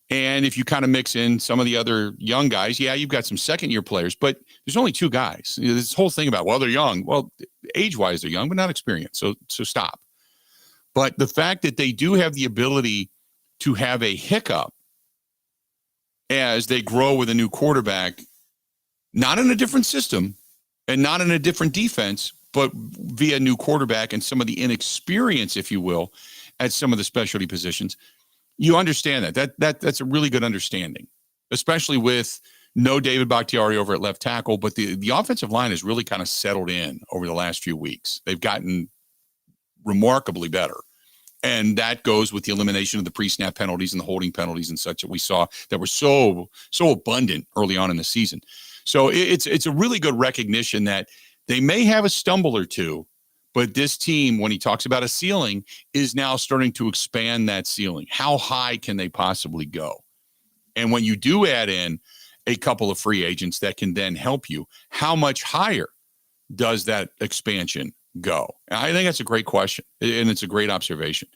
And if you kind of mix in some of the other young guys, yeah, you've got some second-year players, but there's only two guys. This whole thing about, well, they're young. Well, age-wise, they're young, but not experienced. So stop. But the fact that they do have the ability to have a hiccup as they grow with a new quarterback, not in a different system and not in a different defense, but via new quarterback and some of the inexperience, if you will, at some of the specialty positions, you understand that's a really good understanding, especially with no David Bakhtiari over at left tackle, but the offensive line has really kind of settled in over the last few weeks. They've gotten remarkably better. And that goes with the elimination of the pre-snap penalties and the holding penalties and such that we saw that were so abundant early on in the season. So it's a really good recognition that they may have a stumble or two, but this team, when he talks about a ceiling, is now starting to expand that ceiling. How high can they possibly go? And when you do add in a couple of free agents that can then help you, how much higher does that expansion go? And I think that's a great question, and it's a great observation.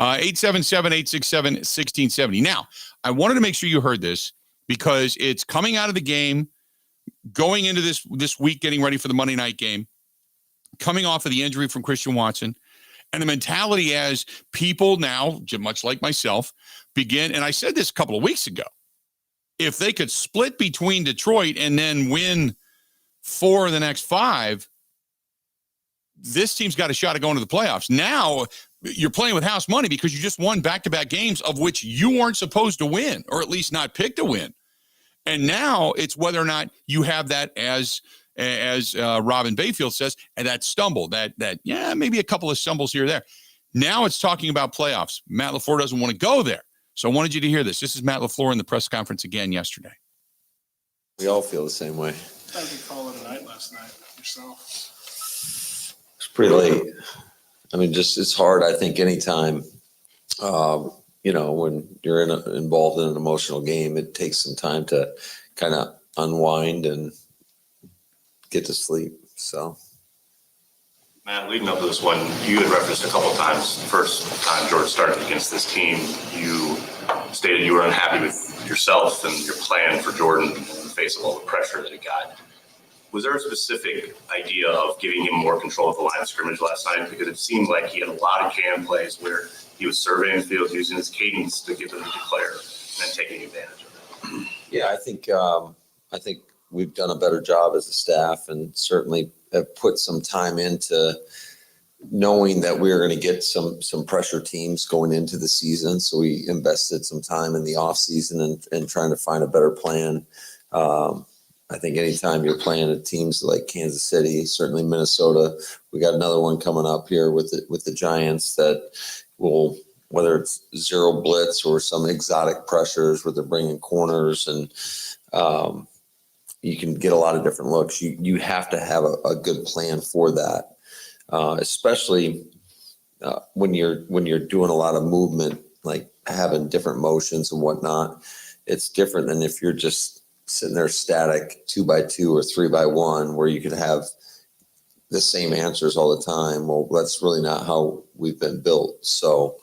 877-867-1670. Now, I wanted to make sure you heard this because it's coming out of the game, going into this week, getting ready for the Monday night game, coming off of the injury from Christian Watson, and the mentality as people now, much like myself, begin, and I said this a couple of weeks ago, if they could split between Detroit and then win 4 of the next 5, this team's got a shot at going to the playoffs. Now you're playing with house money because you just won back-to-back games of which you weren't supposed to win, or at least not picked to win. And now it's whether or not you have that as Robin Bayfield says, and that stumble, that maybe a couple of stumbles here or there. Now it's talking about playoffs. Matt LaFleur doesn't want to go there. So I wanted you to hear this. This is Matt LaFleur in the press conference again yesterday. We all feel the same way. How did you call it a night last night yourself? It's pretty late. I mean, it's hard, I think, anytime, when you're involved in an emotional game, it takes some time to kind of unwind and get to sleep. So, Matt, leading up to this one, you had referenced a couple of times, the first time George started against this team, you stated you were unhappy with yourself and your plan for Jordan in the face of all the pressure that he got. Was there a specific idea of giving him more control of the line of scrimmage last night? Because it seemed like he had a lot of can plays where he was surveying the field, using his cadence to get them to declare and then taking advantage of it. Yeah, I think we've done a better job as a staff and certainly have put some time into knowing that we were going to get some pressure teams going into the season. So we invested some time in the off season and trying to find a better plan. I think anytime you're playing at teams like Kansas City, certainly Minnesota, we got another one coming up here with the Giants that will, whether it's zero blitz or some exotic pressures where they're bringing corners and you can get a lot of different looks. You have to have a good plan for that, especially when you're doing a lot of movement, like having different motions and whatnot. It's different than if you're just sitting there static 2x2 or 3x1 where you could have the same answers all the time. Well, that's really not how we've been built. So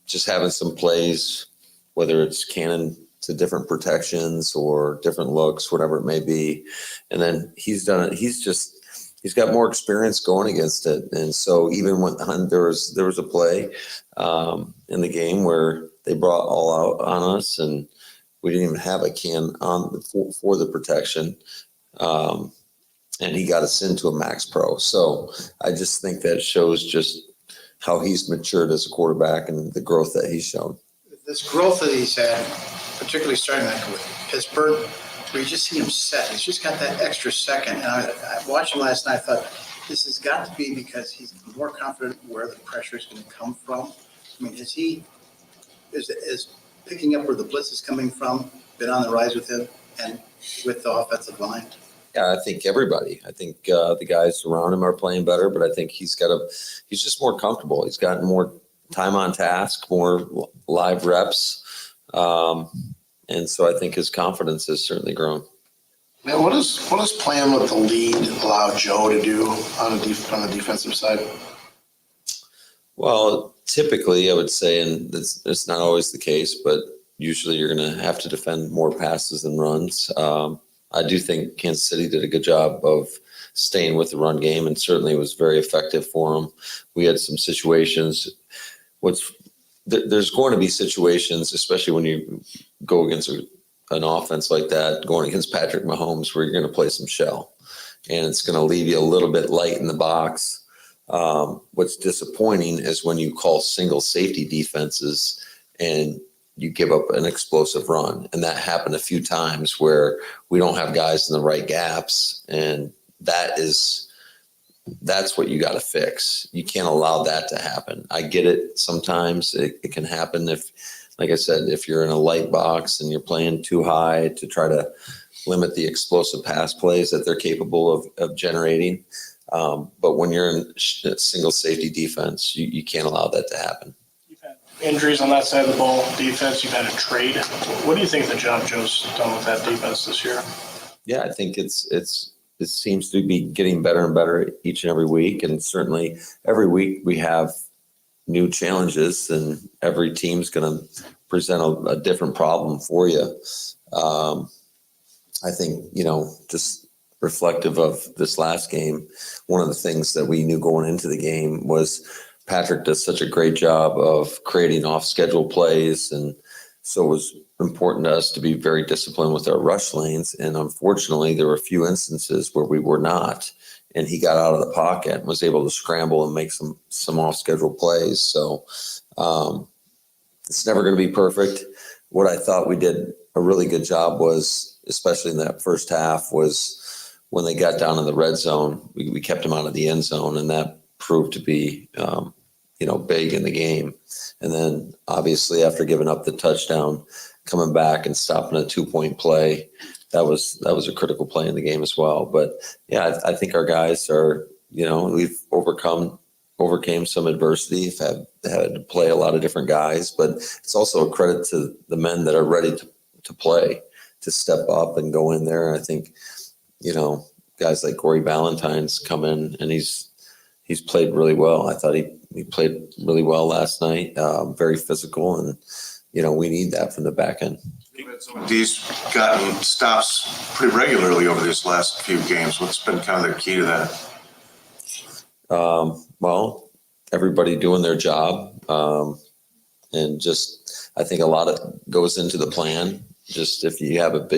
just having some plays, whether it's cannon to different protections or different looks, whatever it may be. And then he's done it. He's got more experience going against it. And so even when there was a play in the game where they brought all out on us and we didn't even have a can on for the protection. And he got us into a max pro. So I just think that shows just how he's matured as a quarterback and the growth that he's shown. This growth that he's had, particularly starting like with Pittsburgh, where you just see him set. He's just got that extra second. And I watched him last night. I thought this has got to be because he's more confident where the pressure is going to come from. I mean, is picking up where the blitz is coming from been on the rise with him and with the offensive line? Yeah, I think everybody. I think the guys around him are playing better, but I think he's just more comfortable. He's gotten more time on task, more live reps. And so I think his confidence has certainly grown. Man, what does playing with the lead allow Joe to do on the defensive side? Well, typically I would say, and it's not always the case, but usually you're going to have to defend more passes than runs. I do think Kansas City did a good job of staying with the run game, and certainly was very effective for them. We had some situations. There's going to be situations, especially when you go against an offense like that, going against Patrick Mahomes, where you're going to play some shell, and it's going to leave you a little bit light in the box. What's disappointing is when you call single safety defenses and you give up an explosive run. And that happened a few times where we don't have guys in the right gaps. And that's what you got to fix. You can't allow that to happen. I get it. Sometimes it can happen if, like I said, if you're in a light box and you're playing too high to try to limit the explosive pass plays that they're capable of generating. But when you're in single safety defense, you can't allow that to happen. Injuries on that side of the ball, defense, you've had a trade. What do you think the job Joe's done with that defense this year? Yeah, I think it seems to be getting better and better each and every week. And certainly every week we have new challenges, and every team's going to present a different problem for you. I think, just reflective of this last game, one of the things that we knew going into the game was Patrick does such a great job of creating off-schedule plays, and so it was important to us to be very disciplined with our rush lanes. And unfortunately, there were a few instances where we were not, and he got out of the pocket and was able to scramble and make some off-schedule plays. So it's never going to be perfect. What I thought we did a really good job was, especially in that first half, was when they got down in the red zone, we kept them out of the end zone, and that proved to be, big in the game. And then obviously after giving up the touchdown, coming back and stopping a 2-point play, that was a critical play in the game as well. But yeah, I think our guys are, we've overcame some adversity, had to play a lot of different guys, but it's also a credit to the men that are ready to play, to step up and go in there. I think, guys like Corey Ballantyne's come in and he's played really well. I thought he played really well last night, very physical, and, we need that from the back end. He's gotten stops pretty regularly over these last few games. What's been kind of the key to that? Well, everybody doing their job. And just, I think a lot of goes into the plan. Just if you have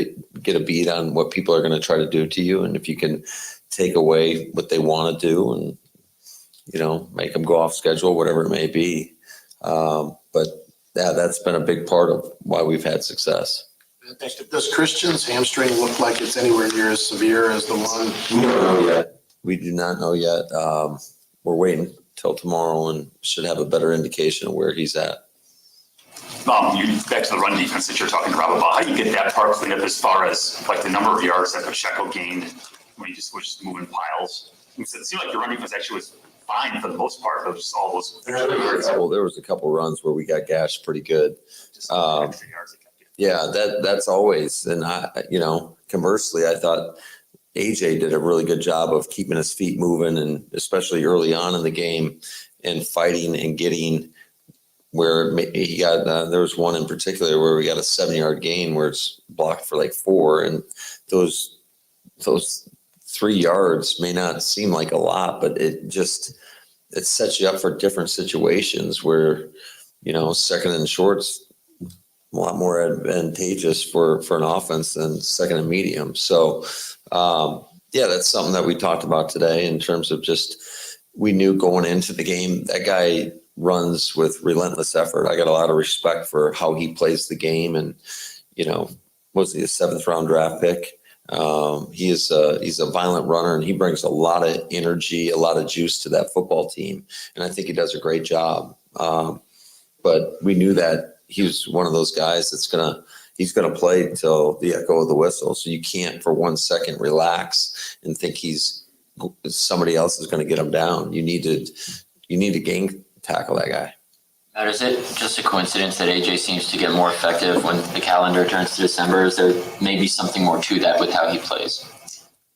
get a beat on what people are going to try to do to you, and if you can take away what they want to do and, make them go off schedule, whatever it may be. But yeah, that's been a big part of why we've had success. Does Christian's hamstring look like it's anywhere near as severe as the one? We don't know yet. We do not know yet. We're waiting till tomorrow and should have a better indication of where he's at. You back to the run defense that you're talking about how you get that part cleaned up as far as like the number of yards that Pacheco gained when he just was moving piles. It seemed like your run defense actually was fine for the most part. Of just all those. Well, there was a couple runs where we got gashed pretty good. Yeah, that's always, and conversely, I thought AJ did a really good job of keeping his feet moving, and especially early on in the game, and fighting and getting where he got. There was one in particular where we got a 7-yard gain where it's blocked for like 4, and those 3 yards may not seem like a lot, but it sets you up for different situations where, second and short's a lot more advantageous for an offense than second and medium. So, that's something that we talked about today in terms of just, we knew going into the game, that guy runs with relentless effort. I got a lot of respect for how he plays the game, and, was he a 7th round draft pick? He's a violent runner, and he brings a lot of energy, a lot of juice to that football team. And I think he does a great job. But we knew that he was one of those guys he's going to play till the echo of the whistle. So you can't for 1 second relax and think somebody else is going to get him down. You need to game tackle that guy. Matt, is it just a coincidence that AJ seems to get more effective when the calendar turns to December? Is there maybe something more to that with how he plays?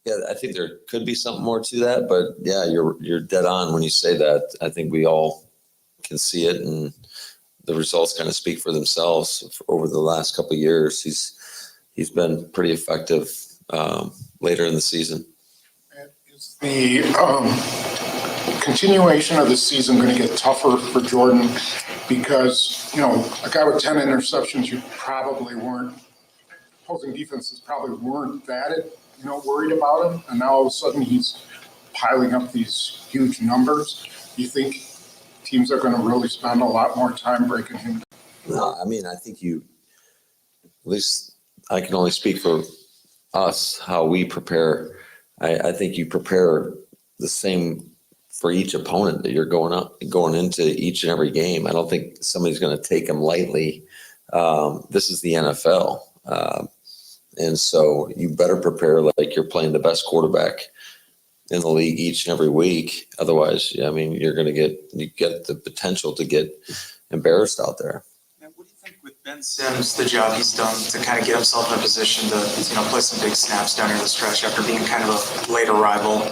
Yeah, I think there could be something more to that, but yeah, you're dead on when you say that. I think we all can see it, and the results kind of speak for themselves. Over the last couple of years, he's been pretty effective later in the season. Is the continuation of the season going to get tougher for Jordan? Because, a guy with 10 interceptions, you probably weren't, opposing defenses probably weren't that, worried about him. And now all of a sudden he's piling up these huge numbers. Do you think teams are going to really spend a lot more time breaking him down? No, I mean, I think at least I can only speak for us, how we prepare. I think you prepare the same for each opponent that you're going into each and every game. I don't think somebody's going to take them lightly. This is the NFL. And so you better prepare like you're playing the best quarterback in the league each and every week. Otherwise, you're going to get the potential to get embarrassed out there. What do you think with Ben Sims, the job he's done to kind of get himself in a position to, play some big snaps down here the stretch after being kind of a late arrival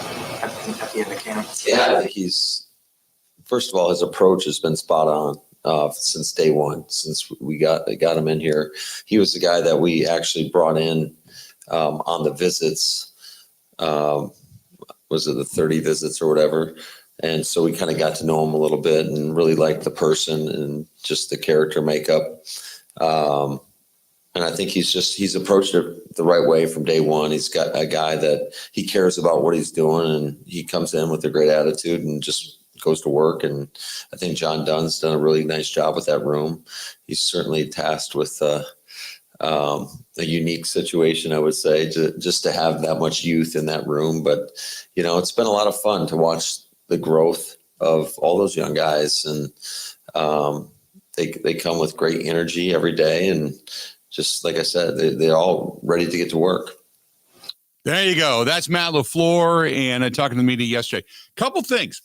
at the end of camp? Yeah, I think first of all, his approach has been spot on since day one, since we got him in here. He was the guy that we actually brought in on the visits. Was it the 30 visits or whatever? And so we kind of got to know him a little bit and really liked the person and just the character makeup. And I think he's approached it the right way from day one. He's got a guy that he cares about what he's doing, and he comes in with a great attitude and just goes to work. And I think John Dunn's done a really nice job with that room. He's certainly tasked with a unique situation, I would say, just to have that much youth in that room. But, it's been a lot of fun to watch the growth of all those young guys. And they come with great energy every day. And just like I said, they're all ready to get to work. There you go. That's Matt LaFleur and talking to the media yesterday. Couple things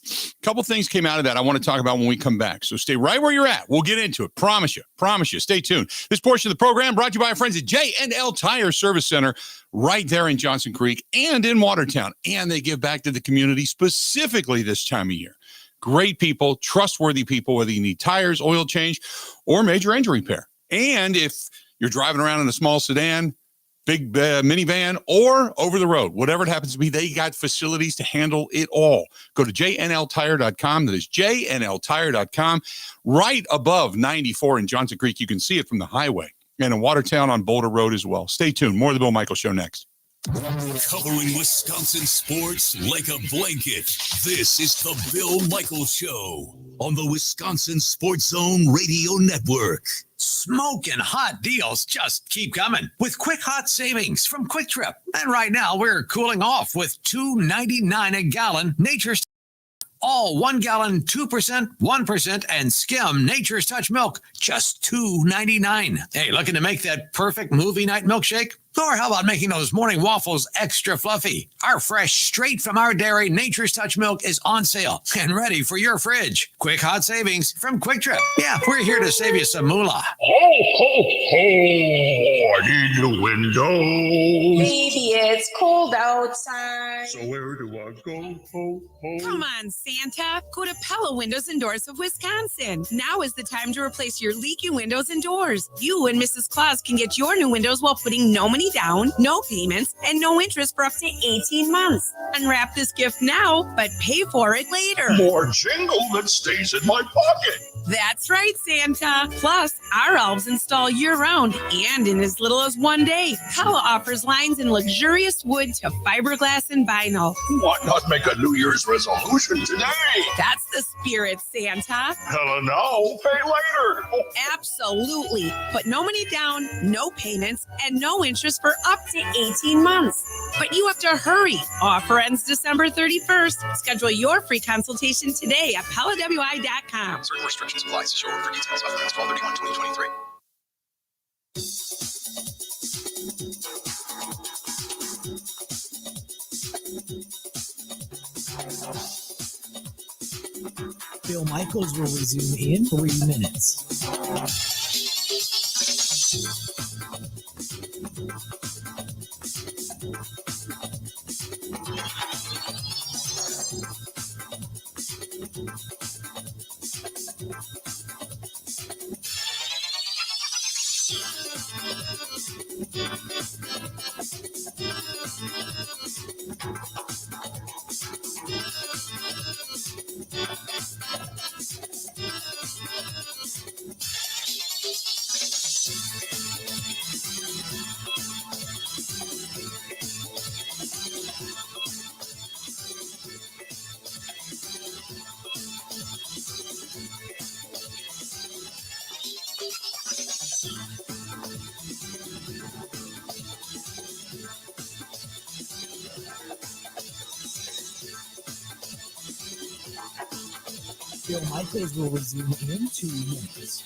came out of that I want to talk about when we come back. So stay right where you're at. We'll get into it. Promise you. Stay tuned. This portion of the program brought to you by our friends at J&L Tire Service Center right there in Johnson Creek and in Watertown. And they give back to the community specifically this time of year. Great people, trustworthy people, whether you need tires, oil change, or major engine repair. And if you're driving around in a small sedan, big minivan, or over the road, whatever it happens to be, they got facilities to handle it all. Go to jnltire.com. That is jnltire.com. Right above 94 in Johnson Creek. You can see it from the highway. And in Watertown on Boulder Road as well. Stay tuned. More of the Bill Michaels Show next. Covering Wisconsin sports like a blanket. This is the Bill Michaels Show on the Wisconsin Sports Zone Radio Network. Smoking hot deals just keep coming with quick hot savings from Quick Trip. And right now we're cooling off with $2.99 a gallon Nature's all 1 gallon, 2%, 1%, and skim Nature's Touch milk, just $2.99. Hey, looking to make that perfect movie night milkshake? Or how about making those morning waffles extra fluffy? Our fresh, straight from our dairy Nature's Touch milk is on sale and ready for your fridge. Quick hot savings from Quick Trip. Yeah, we're here to save you some moolah. Ho, ho, ho! I need new windows. Baby, it's cold outside. So where do I go? Ho, ho. Come on, Santa. Go to Pella Windows and Doors of Wisconsin. Now is the time to replace your leaky windows and doors. You and Mrs. Claus can get your new windows while putting no money down, no payments, and no interest for up to 18 months. Unwrap this gift now, but pay for it later. More jingle that stays in my pocket. That's right, Santa. Plus, our elves install year-round and in as little as 1 day. Pella offers lines in luxurious wood to fiberglass and vinyl. Why not make a New Year's resolution today? That's the spirit, Santa. Hella no, pay later. Absolutely. Put no money down, no payments, and no interest for up to 18 months. But you have to hurry. Offer ends December 31st. Schedule your free consultation today at PellaWI.com. Certain restrictions apply. See showroom for details. Offer ends 12/31/2023. Bill Michaels will resume in 3 minutes. Bill Michaels will resume in 2 minutes.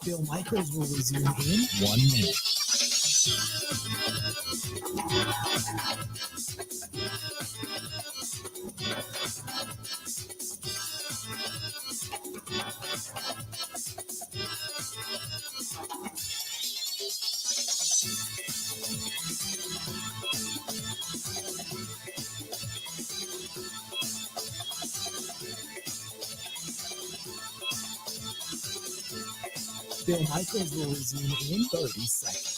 Bill Michaels will resume in 1 minute. Bill Michaels will resume in 30 seconds.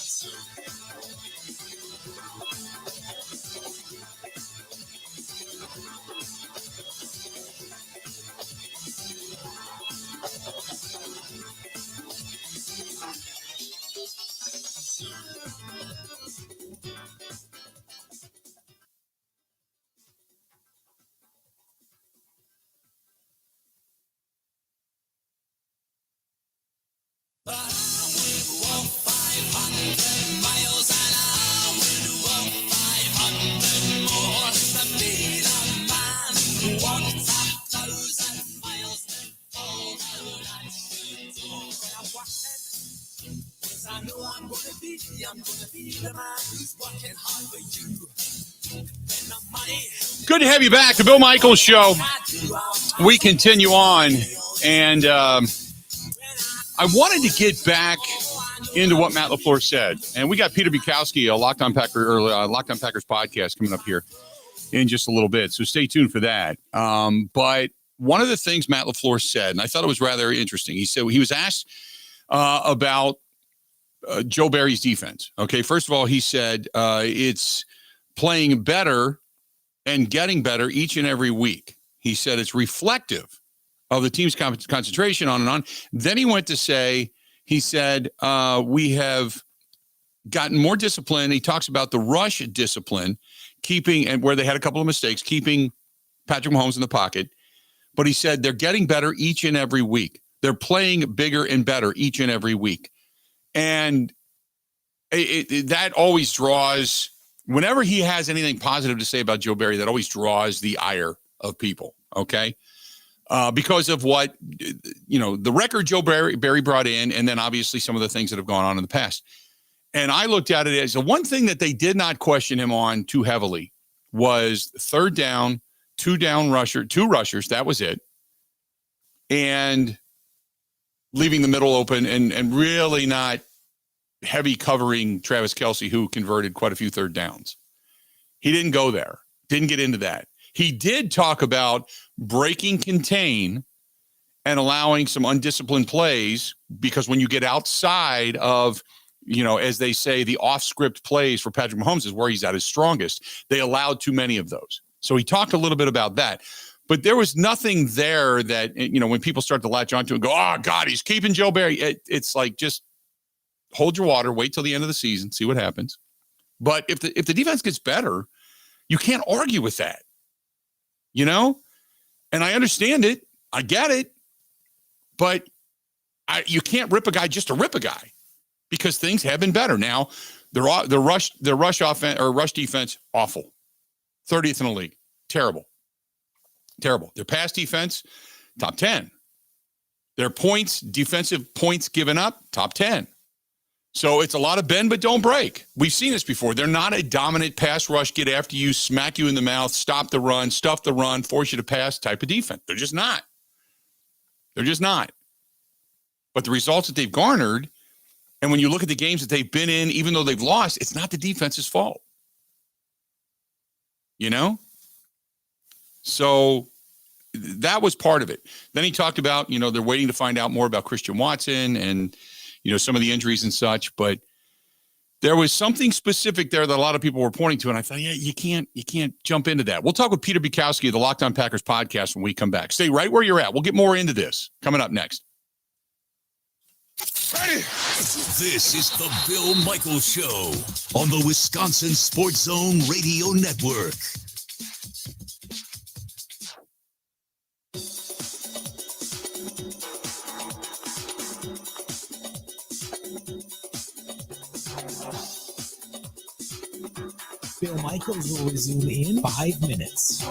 Good to have you back. The Bill Michaels Show. We continue on, and I wanted to get back into what Matt LaFleur said. And we got Peter Bukowski, a Locked On Packers podcast coming up here in just a little bit. So stay tuned for that. But one of the things Matt LaFleur said, and I thought it was rather interesting, he said he was asked about Joe Barry's defense. Okay, first of all, he said it's playing better and getting better each and every week. He said it's reflective of the team's concentration, on and on. Then he went to say, he said, we have gotten more discipline. He talks about the rush discipline, keeping, and where they had a couple of mistakes, keeping Patrick Mahomes in the pocket. But he said they're getting better each and every week. They're playing bigger and better each and every week. And that always draws, whenever he has anything positive to say about Joe Barry, that always draws the ire of people, okay? Because of what, the record Joe Barry brought in, and then obviously some of the things that have gone on in the past. And I looked at it as the one thing that they did not question him on too heavily was third down, two rushers, that was it. And leaving the middle open and really not heavy covering Travis Kelce, who converted quite a few third downs. He didn't go there, didn't get into that. He did talk about breaking contain and allowing some undisciplined plays, because when you get outside of, as they say, the off-script plays for Patrick Mahomes is where he's at his strongest. They allowed too many of those. So he talked a little bit about that. But there was nothing there that, when people start to latch onto and go, oh, God, he's keeping Joe Barry. It's like, just hold your water, wait till the end of the season, see what happens. But if the defense gets better, you can't argue with that, And I understand it. I get it. But you can't rip a guy just to rip a guy, because things have been better. Now, the rush offense or rush defense, awful. 30th in the league. Terrible. Their pass defense, top 10. Their defensive points given up, top 10. So it's a lot of bend but don't break. We've seen this before. They're not a dominant pass rush, get after you, smack you in the mouth, stop the run, stuff the run, force you to pass type of defense. They're just not. But the results that they've garnered, and when you look at the games that they've been in, even though they've lost, it's not the defense's fault. So that was part of it. Then he talked about, they're waiting to find out more about Christian Watson and, some of the injuries and such. But there was something specific there that a lot of people were pointing to. And I thought, yeah, you can't jump into that. We'll talk with Peter Bukowski of the Locked On Packers podcast when we come back. Stay right where you're at. We'll get more into this coming up next. This is the Bill Michaels Show on the Wisconsin Sports Zone Radio Network. Bill Michaels will resume in 5 minutes.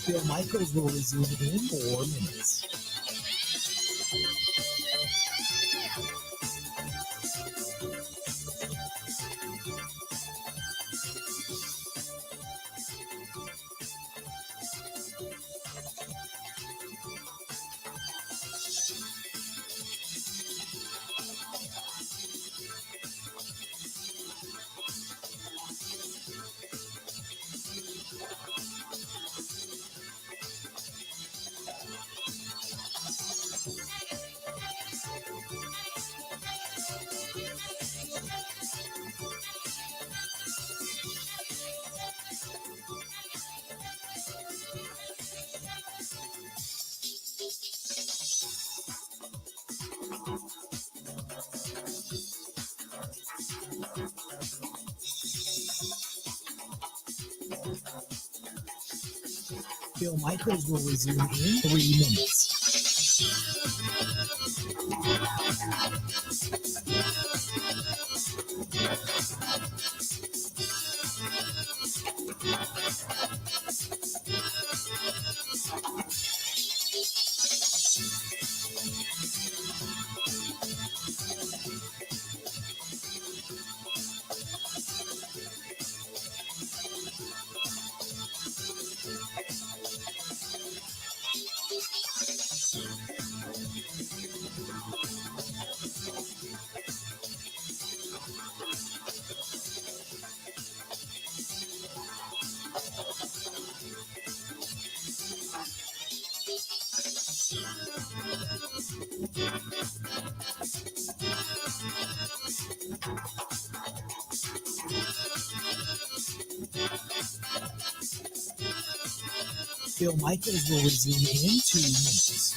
Bill Michaels will resume in 4 minutes. Bill Michaels will resume in 3 minutes. Bill Michaels will resume in 2 minutes.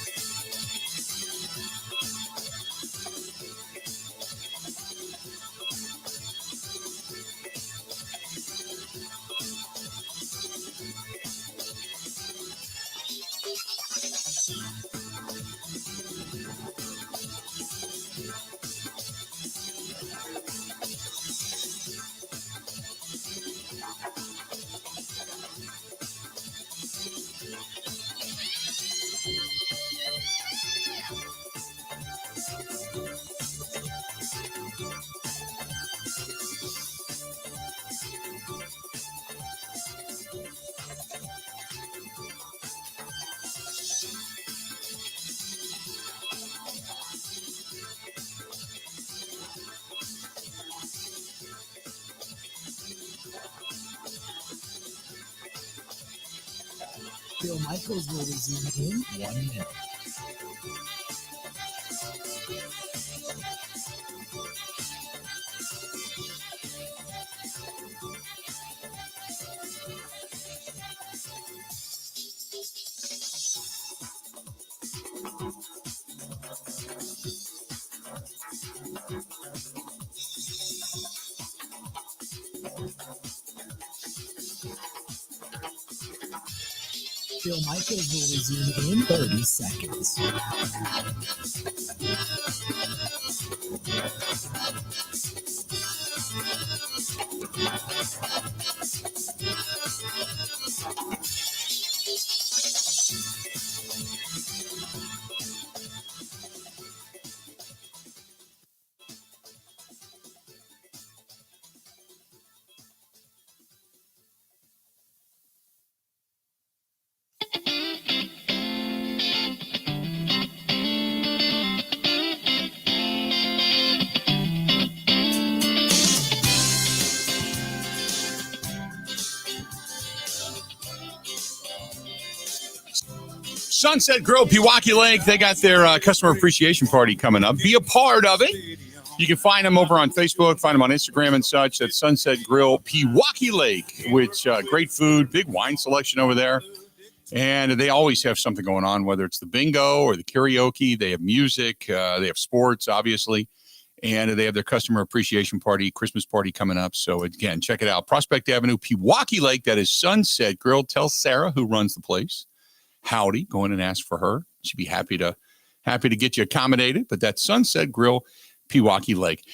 Bill Michaels will resume in 1 minute. Bill Michaels will resume in 30 seconds. Sunset Grill, Pewaukee Lake, they got their customer appreciation party coming up. Be a part of it. You can find them over on Facebook, find them on Instagram and such. At Sunset Grill, Pewaukee Lake, which great food, big wine selection over there. And they always have something going on, whether it's the bingo or the karaoke. They have music. They have sports, obviously. And they have their customer appreciation party, Christmas party coming up. So, again, check it out. Prospect Avenue, Pewaukee Lake. That is Sunset Grill. Tell Sarah, who runs the place, howdy. Go in and ask for her. She'd be happy to get you accommodated. But that's Sunset Grill, Pewaukee Lake.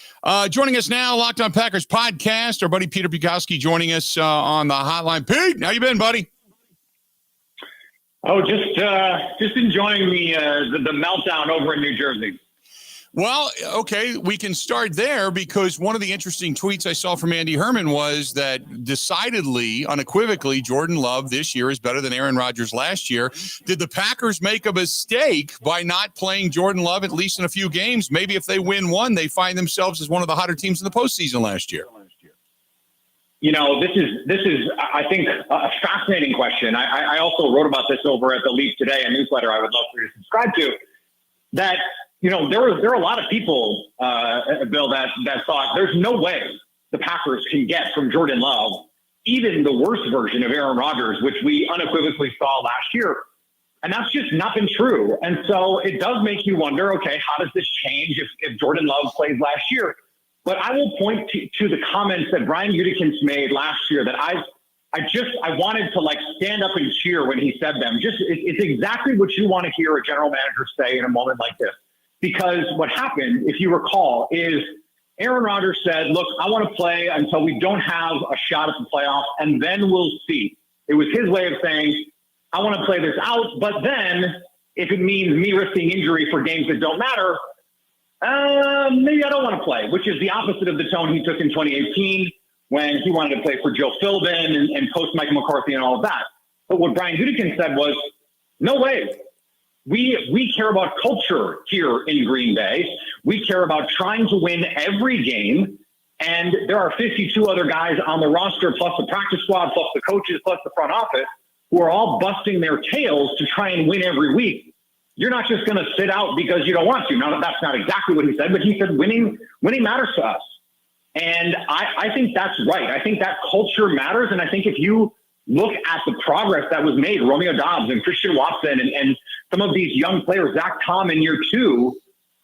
Joining us now, Locked On Packers podcast. Our buddy Peter Bowski joining us on the hotline. Pete, how you been, buddy? Oh, just enjoying the meltdown over in New Jersey. Well, okay, we can start there because one of the interesting tweets I saw from Andy Herman was that decidedly, unequivocally, Jordan Love this year is better than Aaron Rodgers last year. Did the Packers make a mistake by not playing Jordan Love at least in a few games? Maybe if they win one, they find themselves as one of the hotter teams in the postseason last year. You know, this is I think, a fascinating question. I also wrote about this over at the Leap Today, a newsletter I would love for you to subscribe to, that you know, there are a lot of people, Bill, that thought there's no way the Packers can get from Jordan Love even the worst version of Aaron Rodgers, which we unequivocally saw last year. And that's just not been true. And so it does make you wonder, okay, how does this change if Jordan Love plays last year? But I will point to the comments that Brian Gutekunst made last year that I wanted to like stand up and cheer when he said them. It's exactly what you want to hear a general manager say in a moment like this. Because what happened, if you recall, is Aaron Rodgers said, look, I want to play until we don't have a shot at the playoffs, and then we'll see. It was his way of saying, I want to play this out, but then if it means me risking injury for games that don't matter, maybe I don't want to play, which is the opposite of the tone he took in 2018 when he wanted to play for Joe Philbin and post Mike McCarthy and all of that. But what Brian Gutekunst said was, no way. We care about culture here in Green Bay. We care about trying to win every game. And there are 52 other guys on the roster, plus the practice squad, plus the coaches, plus the front office, who are all busting their tails to try and win every week. You're not just going to sit out because you don't want to. Now, that's not exactly what he said, but he said winning matters to us. And I think that's right. I think that culture matters. And I think if you look at the progress that was made, Romeo Doubs and Christian Watson and some of these young players, Zach Tom in year 2,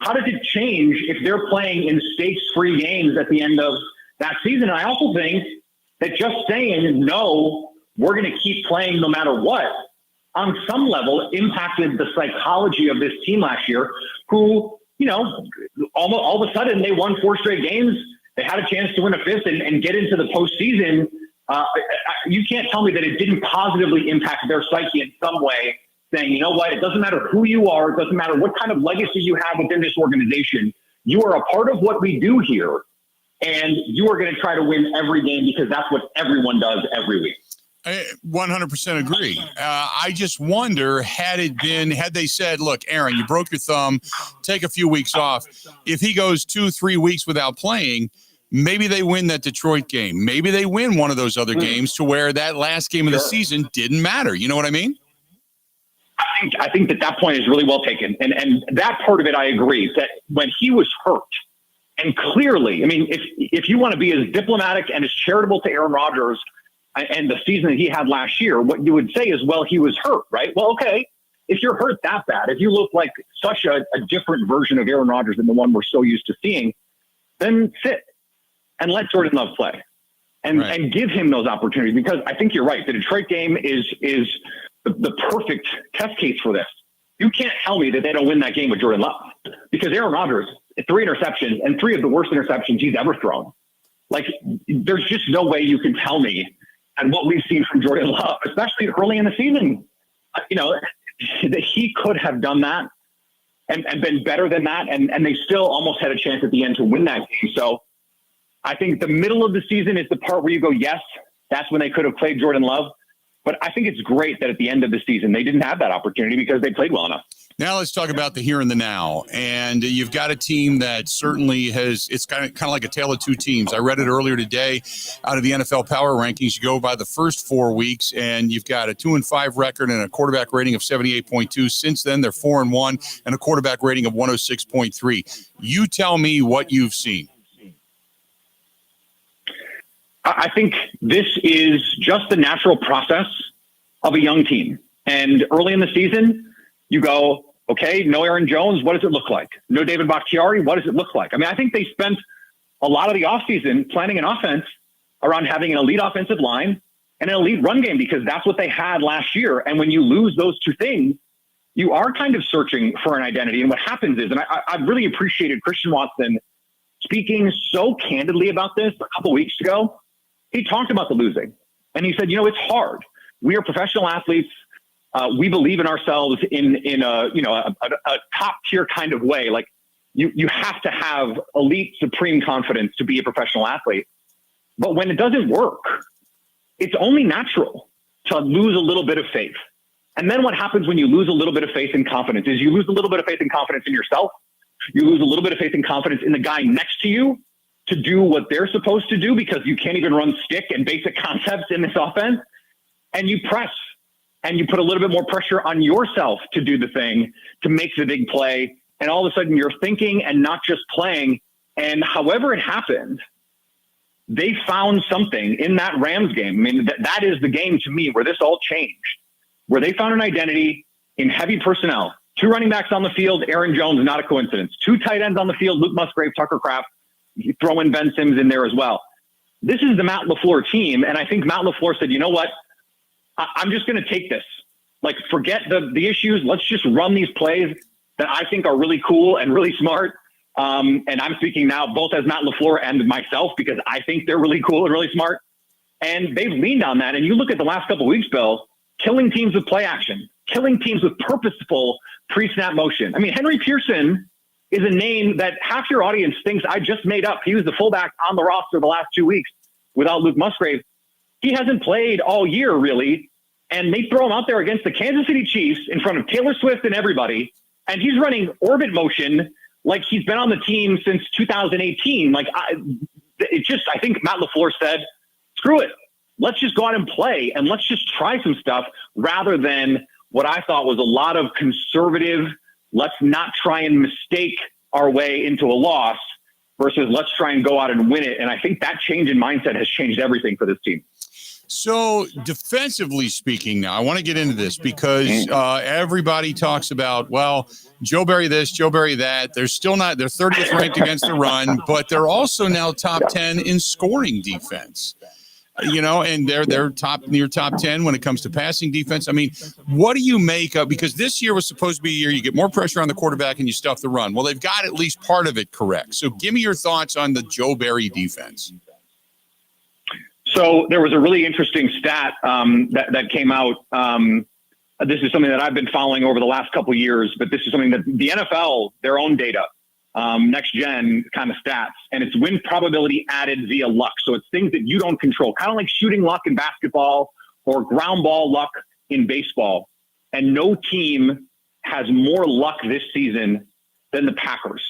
how does it change if they're playing in stakes-free games at the end of that season? And I also think that just saying, no, we're going to keep playing no matter what, on some level impacted the psychology of this team last year, who, you know, all of a sudden they won 4 straight games. They had a chance to win a 5th and get into the postseason. You can't tell me that it didn't positively impact their psyche in some way, saying, you know what, it doesn't matter who you are, it doesn't matter what kind of legacy you have within this organization. You are a part of what we do here, and you are going to try to win every game because that's what everyone does every week. I 100% agree. I just wonder, had they said, look, Aaron, you broke your thumb, take a few weeks off. If he goes 2-3 weeks without playing, maybe they win that Detroit game. Maybe they win one of those other games to where that last game of the season didn't matter. You know what I mean? I think that point is really well taken. And that part of it, I agree, that when he was hurt, and clearly, I mean, if you want to be as diplomatic and as charitable to Aaron Rodgers and the season that he had last year, what you would say is, well, he was hurt, right? Well, okay, if you're hurt that bad, if you look like such a different version of Aaron Rodgers than the one we're so used to seeing, then sit and let Jordan Love play and give him those opportunities. Because I think you're right. The Detroit game is the perfect test case for this. You can't tell me that they don't win that game with Jordan Love, because Aaron Rodgers, 3 interceptions and 3 of the worst interceptions he's ever thrown. Like, there's just no way you can tell me, and what we've seen from Jordan Love, especially early in the season, that he could have done that and been better than that. And they still almost had a chance at the end to win that game. So I think the middle of the season is the part where you go, yes, that's when they could have played Jordan Love. But I think it's great that at the end of the season, they didn't have that opportunity because they played well enough. Now let's talk about the here and the now. And you've got a team that certainly it's kind of like a tale of two teams. I read it earlier today out of the NFL Power Rankings. You go by the first 4 weeks, and you've got a 2-5 record and a quarterback rating of 78.2. Since then, they're 4-1 and a quarterback rating of 106.3. You tell me what you've seen. I think this is just the natural process of a young team. And early in the season, you go, okay, no Aaron Jones, what does it look like? No David Bakhtiari, what does it look like? I mean, I think they spent a lot of the offseason planning an offense around having an elite offensive line and an elite run game, because that's what they had last year. And when you lose those two things, you are kind of searching for an identity. And what happens is, and I really appreciated Christian Watson speaking so candidly about this a couple weeks ago. He talked about the losing, and he said, it's hard. We are professional athletes. We believe in ourselves in a top tier kind of way. Like you have to have elite, supreme confidence to be a professional athlete. But when it doesn't work, it's only natural to lose a little bit of faith. And then what happens when you lose a little bit of faith and confidence is you lose a little bit of faith and confidence in yourself. You lose a little bit of faith and confidence in the guy next to you to do what they're supposed to do, because you can't even run stick and basic concepts in this offense. And you press and you put a little bit more pressure on yourself to do the thing, to make the big play. And all of a sudden you're thinking and not just playing. And however it happened, they found something in that Rams game. I mean, that is the game to me where this all changed, where they found an identity in heavy personnel. 2 running backs on the field, Aaron Jones, not a coincidence. 2 tight ends on the field, Luke Musgrave, Tucker Kraft. You throw in Ben Sims in there as well. This is the Matt LaFleur team. And I think Matt LaFleur said, you know what? I'm just going to take this. Like, forget the issues. Let's just run these plays that I think are really cool and really smart. And I'm speaking now both as Matt LaFleur and myself, because I think they're really cool and really smart. And they've leaned on that. And you look at the last couple of weeks, Bill, killing teams with play action, killing teams with purposeful pre-snap motion. I mean, Henry Pearson is a name that half your audience thinks I just made up. He was the fullback on the roster the last 2 weeks without Luke Musgrave. He hasn't played all year, really. And they throw him out there against the Kansas City Chiefs in front of Taylor Swift and everybody. And he's running orbit motion like he's been on the team since 2018. Like, I think Matt LaFleur said, screw it. Let's just go out and play, and let's just try some stuff, rather than what I thought was a lot of conservative, let's not try and mistake our way into a loss, versus let's try and go out and win it. And I think that change in mindset has changed everything for this team. So defensively speaking, now I want to get into this, because everybody talks about, well, Joe Barry this, Joe Barry that. They're still not, they're 30th ranked against the run, but they're also now top 10 in scoring defense. And they're near top 10 when it comes to passing defense. I mean, what do you make of, because this year was supposed to be a year you get more pressure on the quarterback and you stuff the run. Well, they've got at least part of it correct. So give me your thoughts on the Joe Barry defense. So there was a really interesting stat that came out. This is something that I've been following over the last couple of years, but this is something that the NFL, their own data, next gen kind of stats, and it's win probability added via luck. So it's things that you don't control, kind of like shooting luck in basketball or ground ball luck in baseball. And no team has more luck this season than the Packers.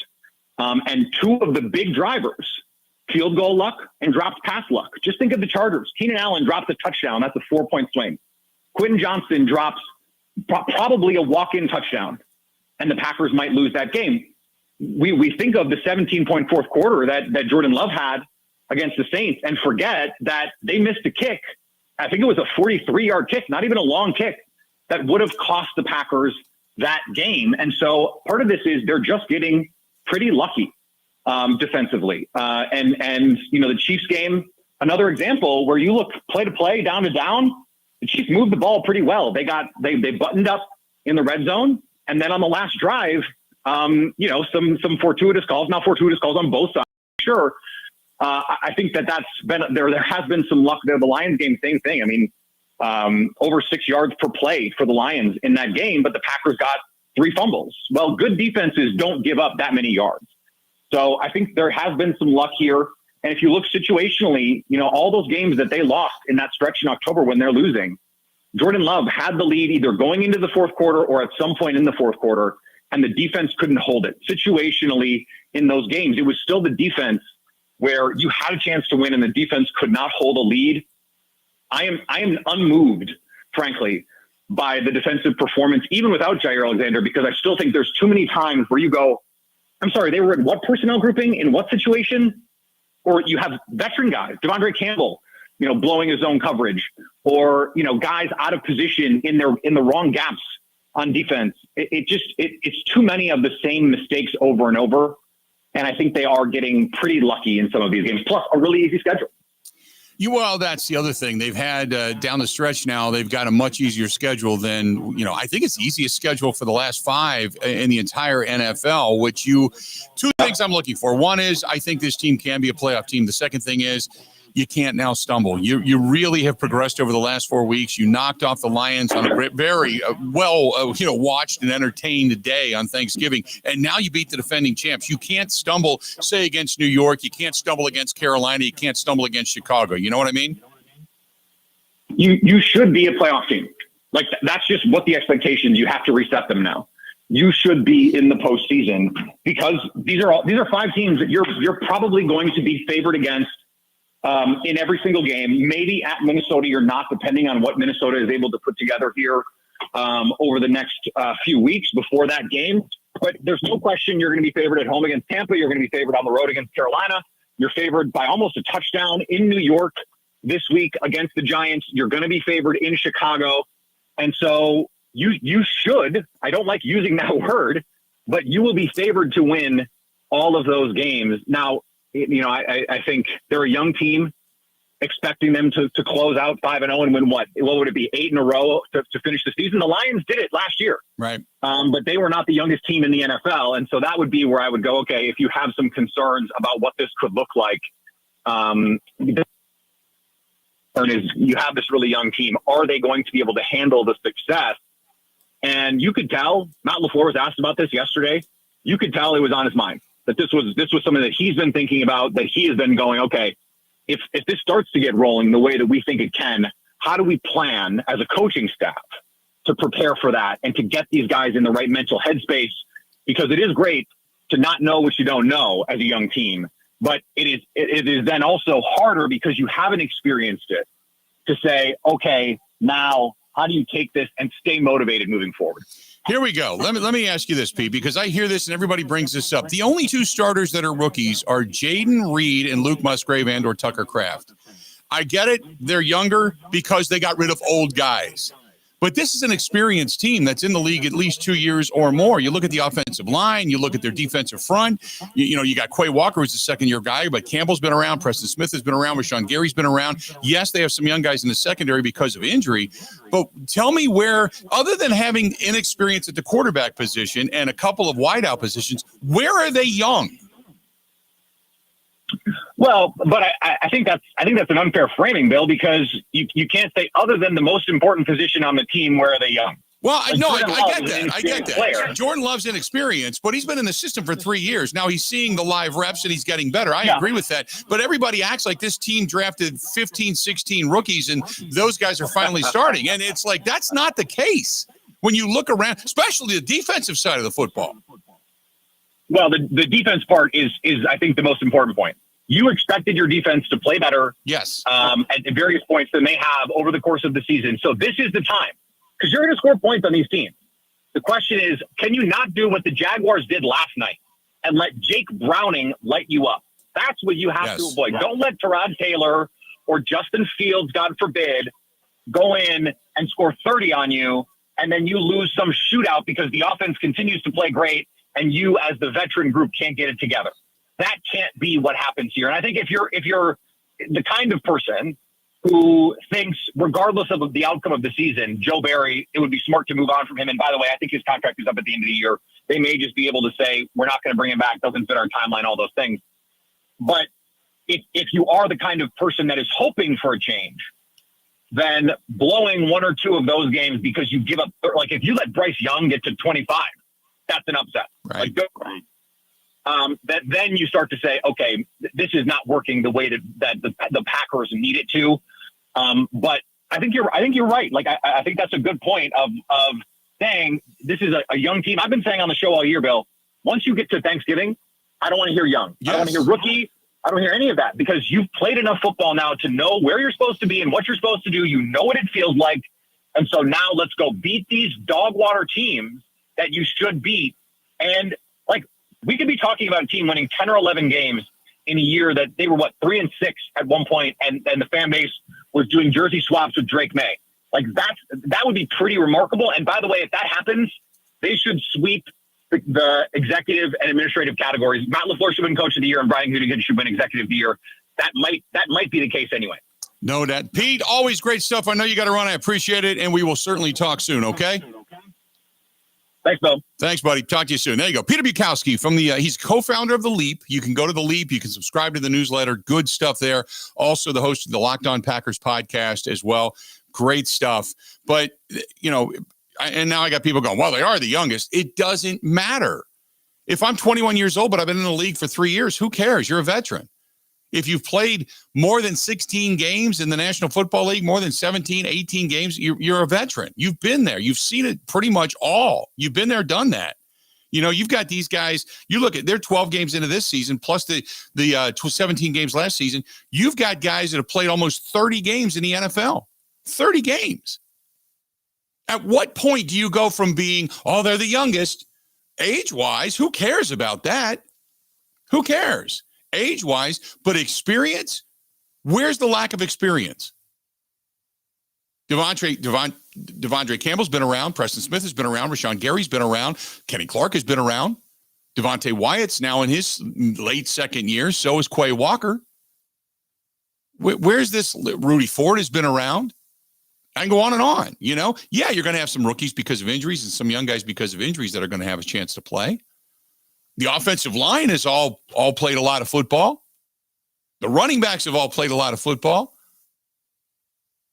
And 2 of the big drivers, field goal luck and dropped pass luck. Just think of the Chargers. Keenan Allen drops a touchdown. That's a 4-point swing. Quentin Johnston drops probably a walk-in touchdown, and the Packers might lose that game. We think of the 17-point fourth quarter that Jordan Love had against the Saints and forget that they missed a kick. I think it was a 43-yard kick, not even a long kick, that would have cost the Packers that game. And so part of this is they're just getting pretty lucky defensively. And the Chiefs game, another example where you look play to play, down to down, the Chiefs moved the ball pretty well. They buttoned up in the red zone. And then on the last drive, some fortuitous calls, not fortuitous calls on both sides, sure. I think that's been there. There has been some luck there. The Lions game, same thing. I mean, over 6 yards per play for the Lions in that game, but the Packers got 3 fumbles. Well, good defenses don't give up that many yards. So I think there has been some luck here. And if you look situationally, all those games that they lost in that stretch in October when they're losing, Jordan Love had the lead either going into the fourth quarter or at some point in the fourth quarter, and the defense couldn't hold it. Situationally in those games, it was still the defense where you had a chance to win and the defense could not hold a lead. I am unmoved, frankly, by the defensive performance, even without Jair Alexander, because I still think there's too many times where you go, I'm sorry, they were in what personnel grouping, in what situation? Or you have veteran guys, Devondre Campbell, blowing his own coverage, or, guys out of position in the wrong gaps on defense. It's too many of the same mistakes over and over. And I think they are getting pretty lucky in some of these games, plus a really easy schedule. Well, that's the other thing. They've had down the stretch now, they've got a much easier schedule than, I think it's the easiest schedule for the last 5 in the entire NFL, two things I'm looking for. One is I think this team can be a playoff team. The second thing is you can't now stumble. You really have progressed over the last 4 weeks. You knocked off the Lions on a very watched and entertained day on Thanksgiving, and now you beat the defending champs. You can't stumble, say, against New York. You can't stumble against Carolina. You can't stumble against Chicago. You know what I mean? You should be a playoff team. Like, that's just what the expectations. You have to reset them now. You should be in the postseason because these are 5 teams that you're probably going to be favored against. In every single game, maybe at Minnesota you're not, depending on what Minnesota is able to put together here over the next few weeks before that game. But there's no question you're going to be favored at home against Tampa. You're going to be favored on the road against Carolina. You're favored by almost a touchdown in New York this week against the Giants. You're going to be favored in Chicago. And so you should, I don't like using that word, but you will be favored to win all of those games. Now, I think they're a young team, expecting them to close out 5-0 and win what would it be, 8 in a row to finish the season. The Lions did it last year, right? But they were not the youngest team in the NFL, and so that would be where I would go. Okay, if you have some concerns about what this could look like, is you have this really young team. Are they going to be able to handle the success? And you could tell Matt LaFleur was asked about this yesterday. You could tell it was on his mind. That this was something that he's been thinking about, that he has been going, okay, if this starts to get rolling the way that we think it can, how do we plan as a coaching staff to prepare for that and to get these guys in the right mental headspace? Because it is great to not know what you don't know as a young team, but it is then also harder because you haven't experienced it to say, okay, now how do you take this and stay motivated moving forward? Here we go. Let me ask you this, Pete, because I hear this and everybody brings this up. The only 2 starters that are rookies are Jaden Reed and Luke Musgrave and/or Tucker Kraft. I get it. They're younger because they got rid of old guys. But this is an experienced team that's in the league at least 2 years or more. You look at the offensive line, you look at their defensive front. You got Quay Walker, who's a second-year guy, but Campbell's been around, Preston Smith has been around, Rashawn Gary's been around. Yes, they have some young guys in the secondary because of injury. But tell me where, other than having inexperience at the quarterback position and a couple of wideout positions, where are they young? Well, but I think that's an unfair framing, Bill, because you can't say other than the most important position on the team, where are they young? Well, I get that. Player. Jordan Love's inexperienced, but he's been in the system for 3 years. Now he's seeing the live reps and he's getting better. I agree with that. But everybody acts like this team drafted 15, 16 rookies and those guys are finally starting. And it's like, that's not the case when you look around, especially the defensive side of the football. Well, the defense part is I think the most important point. You expected your defense to play better, yes, at various points than they have over the course of the season. So this is the time because you're going to score points on these teams. The question is, can you not do what the Jaguars did last night and let Jake Browning light you up? That's what you have to avoid. Don't let Tyrod Taylor or Justin Fields, God forbid, go in and score 30 on you, and then you lose some shootout because the offense continues to play great and you as the veteran group can't get it together. That can't be what happens here. And I think if you're the kind of person who thinks, regardless of the outcome of the season, Joe Barry, it would be smart to move on from him. And by the way, I think his contract is up at the end of the year. They may just be able to say, we're not going to bring him back, doesn't fit our timeline, all those things. But if you are the kind of person that is hoping for a change, then blowing one or two of those games because you give up, like if you let Bryce Young get to 25, that's an upset. Right. Then you start to say, okay, this is not working the way that the Packers need it to. But I think you're right. Like I think that's a good point of saying this is a young team. I've been saying on the show all year, Bill, once you get to Thanksgiving, I don't want to hear young. Yes. I don't want to hear rookie. I don't hear any of that because you've played enough football now to know where you're supposed to be and what you're supposed to do. You know what it feels like. And so now let's go beat these dog water teams that you should beat. And like, we could be talking about a team winning 10 or 11 games in a year that they were 3-6 at one point, and the fan base was doing jersey swaps with Drake May. Like that would be pretty remarkable. And by the way, if that happens, they should sweep the executive and administrative categories. Matt LaFleur should win Coach of the Year, and Brian Gutekunst should win Executive of the Year. That might be the case anyway. No, that Pete, always great stuff. I know you got to run. I appreciate it, and we will certainly talk soon. Okay. Thanks, Bill. Thanks, buddy. Talk to you soon. There you go. Peter Bukowski from he's co-founder of The Leap. You can go to The Leap. You can subscribe to the newsletter. Good stuff there. Also the host of the Locked On Packers podcast as well. Great stuff. But, and now I got people going, well, they are the youngest. It doesn't matter. If I'm 21 years old, but I've been in the league for 3 years, who cares? You're a veteran. If you've played more than 16 games in the National Football League, more than 17, 18 games, you're a veteran. You've been there. You've seen it pretty much all. You've been there, done that. You've got these guys. You look at they're 12 games into this season, plus the 17 games last season. You've got guys that have played almost 30 games in the NFL. 30 games. At what point do you go from being, they're the youngest, age-wise, who cares about that? Who cares? Age-wise, but experience? Where's the lack of experience? Devondre Campbell's been around. Preston Smith has been around. Rashawn Gary's been around. Kenny Clark has been around. Devontae Wyatt's now in his late second year. So is Quay Walker. Where's this? Rudy Ford has been around. I can go on and on, Yeah, you're going to have some rookies because of injuries and some young guys because of injuries that are going to have a chance to play. The offensive line has all played a lot of football. The running backs have all played a lot of football.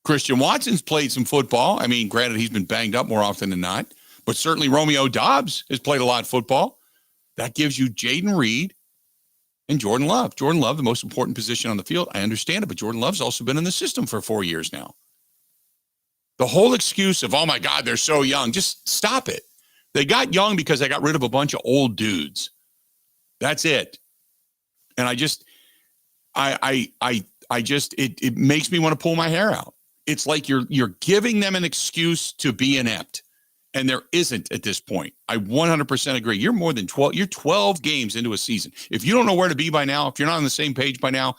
Christian Watson's played some football. I mean, granted, he's been banged up more often than not, but certainly Romeo Doubs has played a lot of football. That gives you Jaden Reed and Jordan Love. Jordan Love, the most important position on the field. I understand it, but Jordan Love's also been in the system for 4 years now. The whole excuse of, oh my God, they're so young, just stop it. They got young because they got rid of a bunch of old dudes. That's it. And it makes me want to pull my hair out. It's like you're giving them an excuse to be inept. And there isn't at this point. I 100% agree. You're more than 12. You're 12 games into a season. If you don't know where to be by now, if you're not on the same page by now,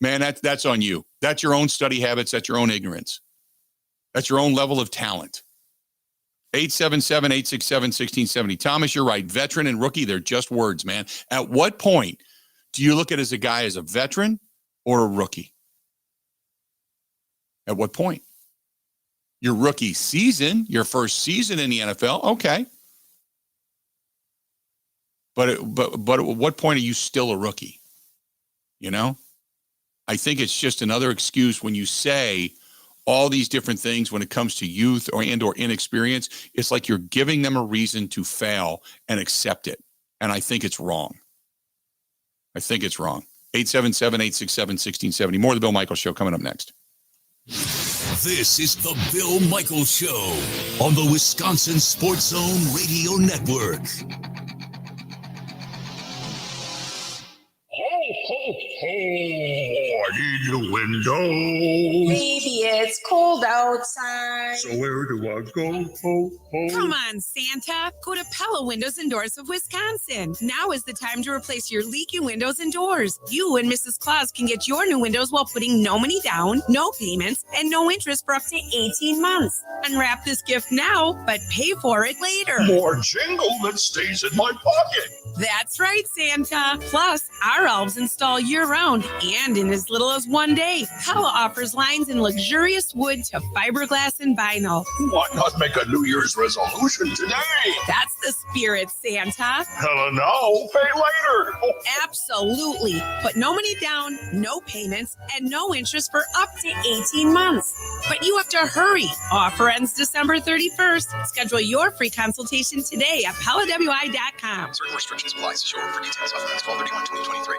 man, that's on you. That's your own study habits. That's your own ignorance. That's your own level of talent. 877-867-1670. Thomas, you're right. Veteran and rookie, they're just words, man. At what point do you look at a guy as a veteran or a rookie? At what point? Your rookie season, your first season in the NFL, okay. But at what point are you still a rookie? I think it's just another excuse when you say all these different things when it comes to youth or inexperience. It's like you're giving them a reason to fail and accept it. And I think it's wrong. 877-867-1670. More of the Bill Michaels Show coming up next. This is the Bill Michaels Show on the Wisconsin Sports Zone Radio Network. Ho, ho, ho. I need a window. Baby, it's cold outside. So where do I go? Come on, Santa. Go to Pella Windows and Doors of Wisconsin. Now is the time to replace your leaky windows and doors. You and Mrs. Claus can get your new windows while putting no money down, no payments, and no interest for up to 18 months. Unwrap this gift now, but pay for it later. More jingle that stays in my pocket. That's right, Santa. Plus, our elves install year-round and in as little as 1 day. Pella offers lines in luxurious wood to fiberglass and vinyl. Why not make a New Year's resolution today? That's the spirit, Santa. Hella no, pay later. Absolutely. But no money down, no payments, and no interest for up to 18 months. But you have to hurry. Offer ends December 31st. Schedule your free consultation today at PellaWI.com. Certain restrictions apply. See showroom for details. Offer ends 12/31/2023.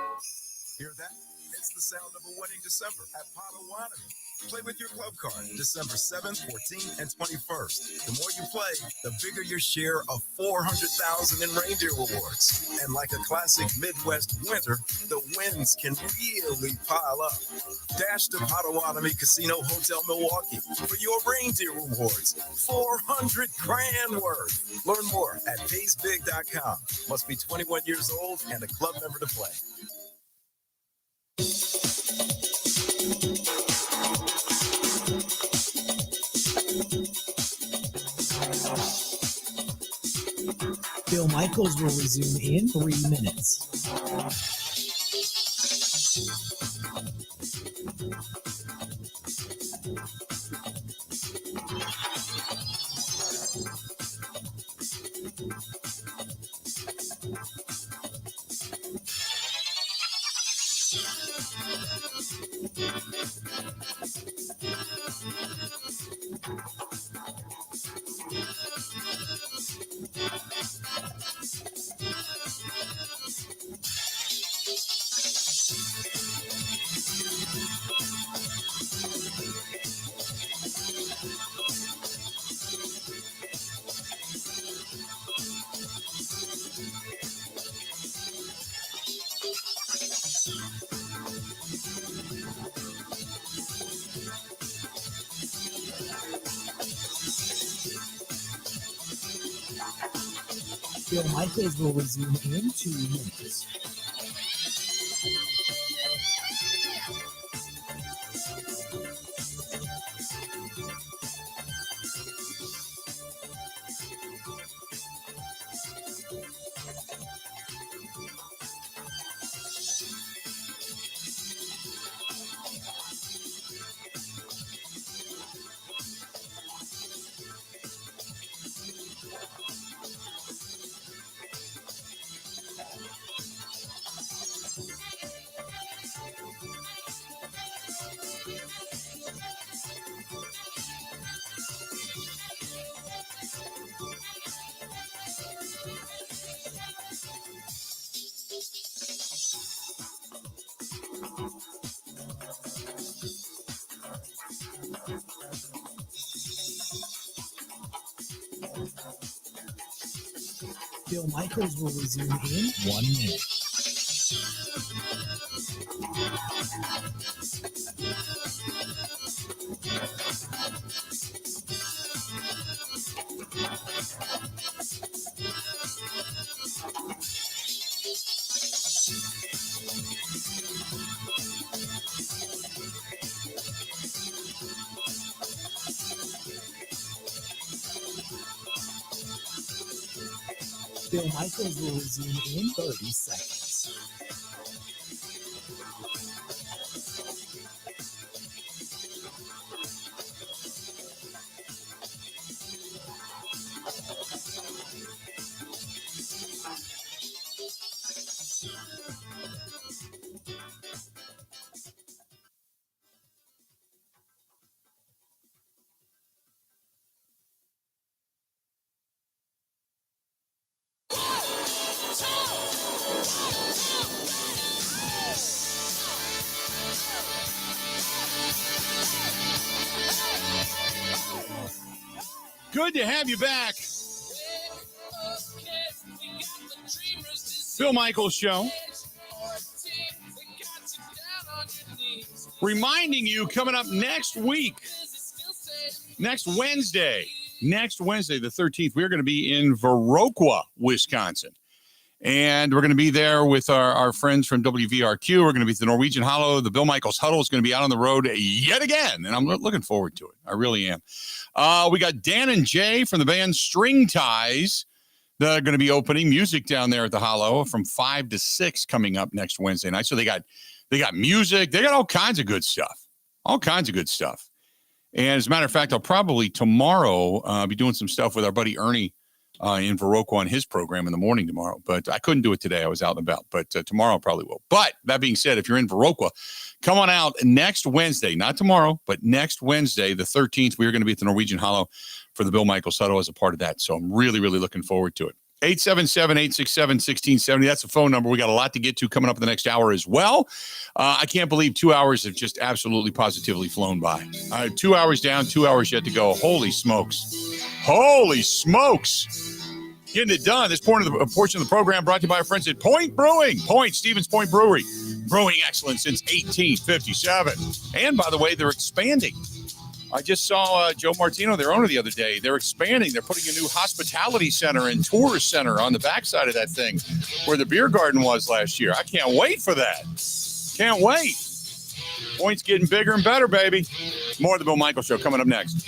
Hear that? It's the sound of a wedding December at Potawatomi. Play with your club card December 7th, 14th, and 21st. The more you play, the bigger your share of $400,000 in reindeer rewards. And like a classic Midwest winter, the wins can really pile up. Dash to Potawatomi Casino Hotel Milwaukee for your reindeer rewards. $400 grand worth. Learn more at paysbig.com. Must be 21 years old and a club member to play. Bill Michaels will resume in 3 minutes. Bill Michaels will resume in 2 minutes. Bill Michaels will resume in 1 minute. Bill Michaels will resume in 30 seconds. Good to have you back. Bill Michaels Show. Reminding you, coming up next week, next Wednesday, the 13th, we're going to be in Viroqua, Wisconsin. And we're going to be there with our friends from WVRQ. We're going to be at the Norwegian Hollow. The Bill Michaels Huddle is going to be out on the road yet again. And I'm looking forward to it. I really am. We got Dan and Jay from the band String Ties. They're going to be opening music down there at the Hollow from 5 to 6 coming up next Wednesday night. So they got music. They got all kinds of good stuff. And as a matter of fact, I'll probably tomorrow be doing some stuff with our buddy Ernie in Viroqua on his program in the morning tomorrow. But I couldn't do it today. I was out and about. But tomorrow I probably will. But that being said, if you're in Viroqua, come on out next Wednesday. Not tomorrow, but next Wednesday, the 13th. We are going to be at the Norwegian Hollow for the Bill Michaels Huddle as a part of that. So I'm really, really looking forward to it. 877-867-1670. That's the phone number. We got a lot to get to coming up in the next hour as well. I can't believe 2 hours have just absolutely positively flown by. 2 hours down, 2 hours yet to go. Holy smokes. Getting it done. This portion of the program brought to you by our friends at Point Brewing. Stevens Point Brewery. Brewing excellence since 1857. And by the way, they're expanding. I just saw Joe Martino, their owner, the other day. They're expanding. They're putting a new hospitality center and tourist center on the backside of that thing where the beer garden was last year. I can't wait for that. Can't wait. Point's getting bigger and better, baby. More of the Bill Michaels Show coming up next.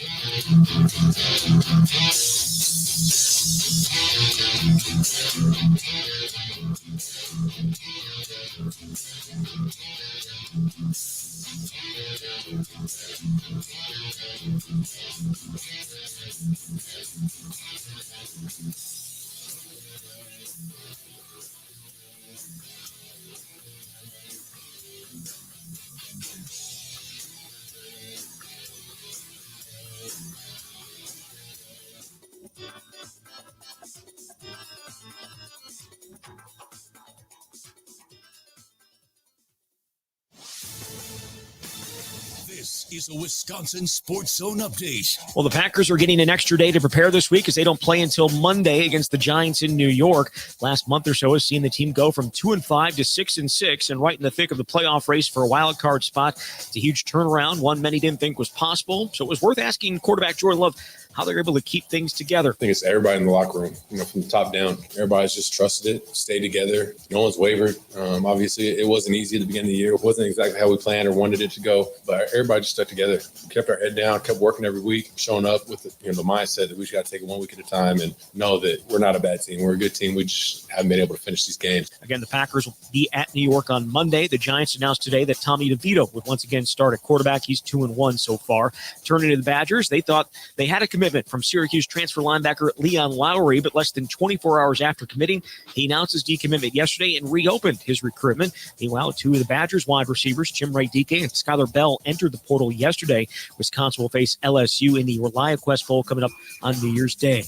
This is a Wisconsin Sports Zone update. Well, the Packers are getting an extra day to prepare this week as they don't play until Monday against the Giants in New York. Last month or so has seen the team go from 2-5 to 6-6 and right in the thick of the playoff race for a wild card spot. It's a huge turnaround, one many didn't think was possible. So it was worth asking quarterback Jordan Love how they're able to keep things together. I think it's everybody in the locker room, from the top down. Everybody's just trusted it, stayed together. No one's wavered. Obviously, it wasn't easy at the beginning of the year. It wasn't exactly how we planned or wanted it to go, but everybody just stuck together, kept our head down, kept working every week, showing up with the mindset that we just got to take it 1 week at a time and know that we're not a bad team. We're a good team. We just haven't been able to finish these games. Again, the Packers will be at New York on Monday. The Giants announced today that Tommy DeVito would once again start at quarterback. He's 2-1 so far. Turning to the Badgers, they thought they had a commitment from Syracuse transfer linebacker Leon Lowry, but less than 24 hours after committing, he announced his decommitment yesterday and reopened his recruitment. Meanwhile, two of the Badgers wide receivers, Jim Ray Dike and Skylar Bell, entered the portal yesterday. Wisconsin will face LSU in the ReliaQuest Bowl coming up on New Year's Day.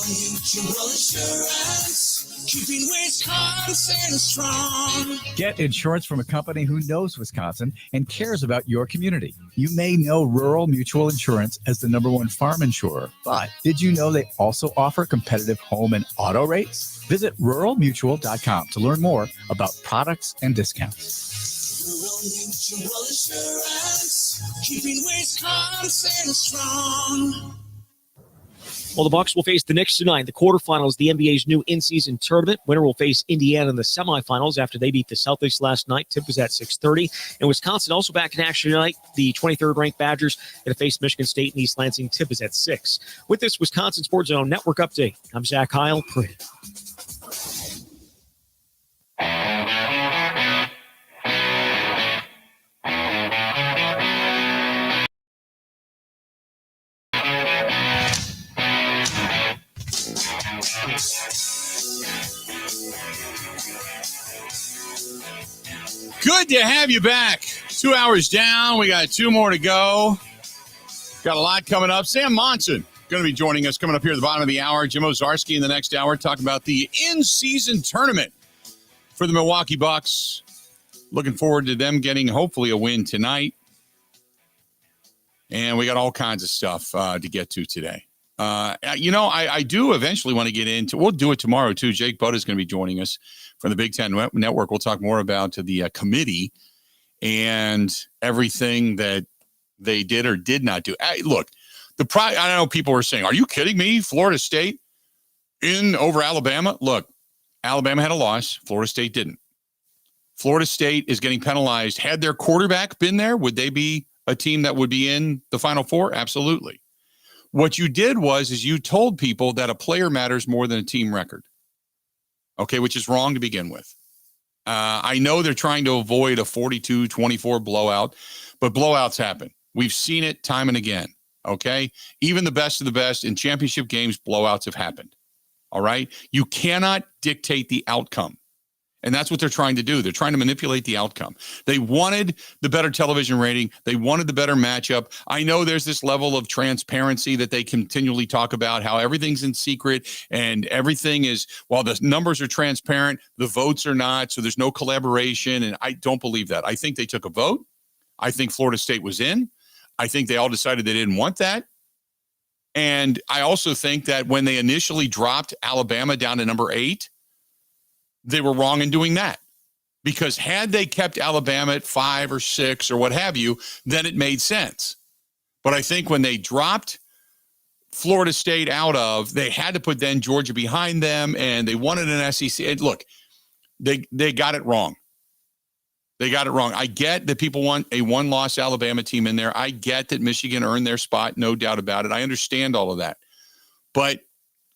Mutual Insurance, keeping Wisconsin strong. Get insurance from a company who knows Wisconsin and cares about your community. You may know Rural Mutual Insurance as the #1 farm insurer, but did you know they also offer competitive home and auto rates? Visit ruralmutual.com to learn more about products and discounts. Rural Mutual Insurance, keeping Wisconsin strong. Well, the Bucks will face the Knicks tonight. The quarterfinals, the NBA's new in-season tournament. Winner will face Indiana in the semifinals after they beat the Celtics last night. Tip was at 6:30. And Wisconsin also back in action tonight. The 23rd-ranked Badgers going to face Michigan State in East Lansing. Tip is at 6. With this Wisconsin Sports Zone Network update, I'm Zach Heil. Good to have you back. 2 hours down. We got 2 more to go. Got a lot coming up. Sam Monson going to be joining us coming up here at the bottom of the hour. Jim Ozarski in the next hour talking about the in-season tournament for the Milwaukee Bucks. Looking forward to them getting hopefully a win tonight. And we got all kinds of stuff to get to today. I do eventually want to get into, we'll do it tomorrow too. Jake Budd is going to be joining us from the Big Ten Network. We'll talk more about the committee and everything that they did or did not do. Look, I know people were saying, are you kidding me? Florida State in over Alabama? Look, Alabama had a loss. Florida State didn't. Florida State is getting penalized. Had their quarterback been there, would they be a team that would be in the Final Four? Absolutely. What you did is you told people that a player matters more than a team record. Okay, which is wrong to begin with. I know they're trying to avoid a 42-24 blowout, but blowouts happen. We've seen it time and again. Okay, even the best of the best in championship games, blowouts have happened. All right, you cannot dictate the outcome. And that's what they're trying to do. They're trying to manipulate the outcome. They wanted the better television rating. They wanted the better matchup. I know there's this level of transparency that they continually talk about, how everything's in secret and everything is, while the numbers are transparent, the votes are not. So there's no collaboration. And I don't believe that. I think they took a vote. I think Florida State was in. I think they all decided they didn't want that. And I also think that when they initially dropped Alabama down to number 8, they were wrong in doing that, because had they kept Alabama at 5 or 6 or what have you, then it made sense. But I think when they dropped Florida State they had to put then Georgia behind them, and they wanted an SEC. And look, they got it wrong. They got it wrong. I get that people want a one-loss Alabama team in there. I get that Michigan earned their spot, no doubt about it. I understand all of that. But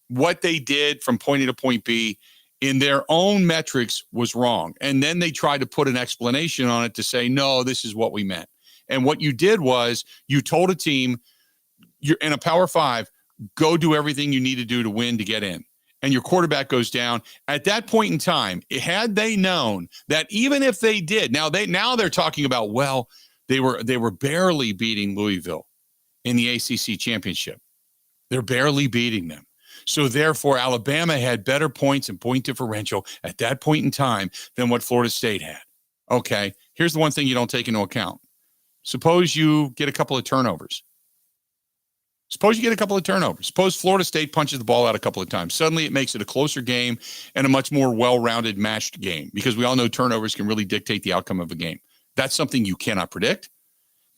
what they did from point A to point B in their own metrics was wrong. And then they tried to put an explanation on it to say, no, this is what we meant. And what you did was you told a team, you're in a Power 5, go do everything you need to do to win to get in. And your quarterback goes down. At that point in time, had they known that even if they did, now they're talking about, well, they were barely beating Louisville in the ACC championship. They're barely beating them. So therefore, Alabama had better points and point differential at that point in time than what Florida State had. Okay, here's the one thing you don't take into account. Suppose you get a couple of turnovers. Suppose Florida State punches the ball out a couple of times. Suddenly it makes it a closer game and a much more well-rounded, matched game, because we all know turnovers can really dictate the outcome of a game. That's something you cannot predict.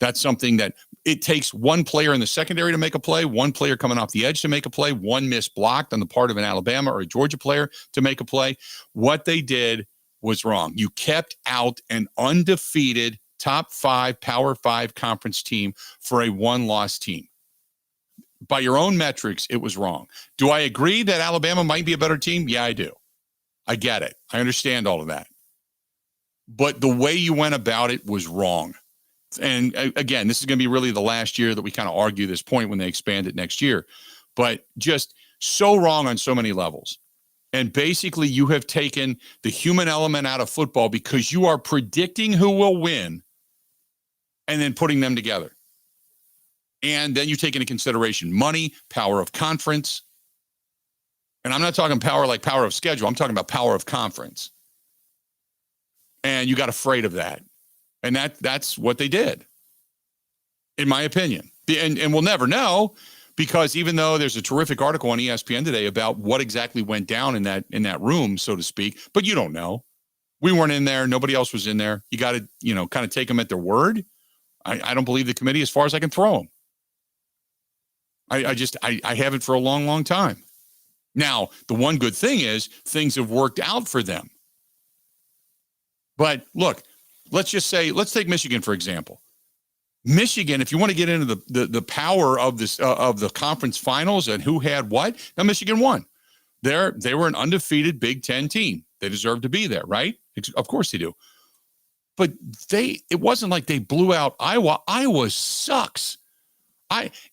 That's something that it takes one player in the secondary to make a play, one player coming off the edge to make a play, one miss blocked on the part of an Alabama or a Georgia player to make a play. What they did was wrong. You kept out an undefeated top 5 Power 5 conference team for a one-loss team. By your own metrics, it was wrong. Do I agree that Alabama might be a better team? Yeah, I do. I get it. I understand all of that. But the way you went about it was wrong. And again, this is going to be really the last year that we kind of argue this point when they expand it next year. But just so wrong on so many levels. And basically, you have taken the human element out of football because you are predicting who will win and then putting them together. And then you take into consideration money, power of conference. And I'm not talking power like power of schedule. I'm talking about power of conference. And you got afraid of that. And that's what they did, in my opinion. And we'll never know, because even though there's a terrific article on ESPN today about what exactly went down in that room, so to speak, but you don't know. We weren't in there. Nobody else was in there. You got to, kind of take them at their word. I don't believe the committee as far as I can throw them. I haven't for a long, long time. Now, the one good thing is things have worked out for them. But look, let's take Michigan, for example. Michigan, if you want to get into the power of this of the conference finals and who had what, now Michigan won. They were an undefeated Big Ten team. They deserve to be there, right? Of course they do. But it wasn't like they blew out Iowa. Iowa sucks.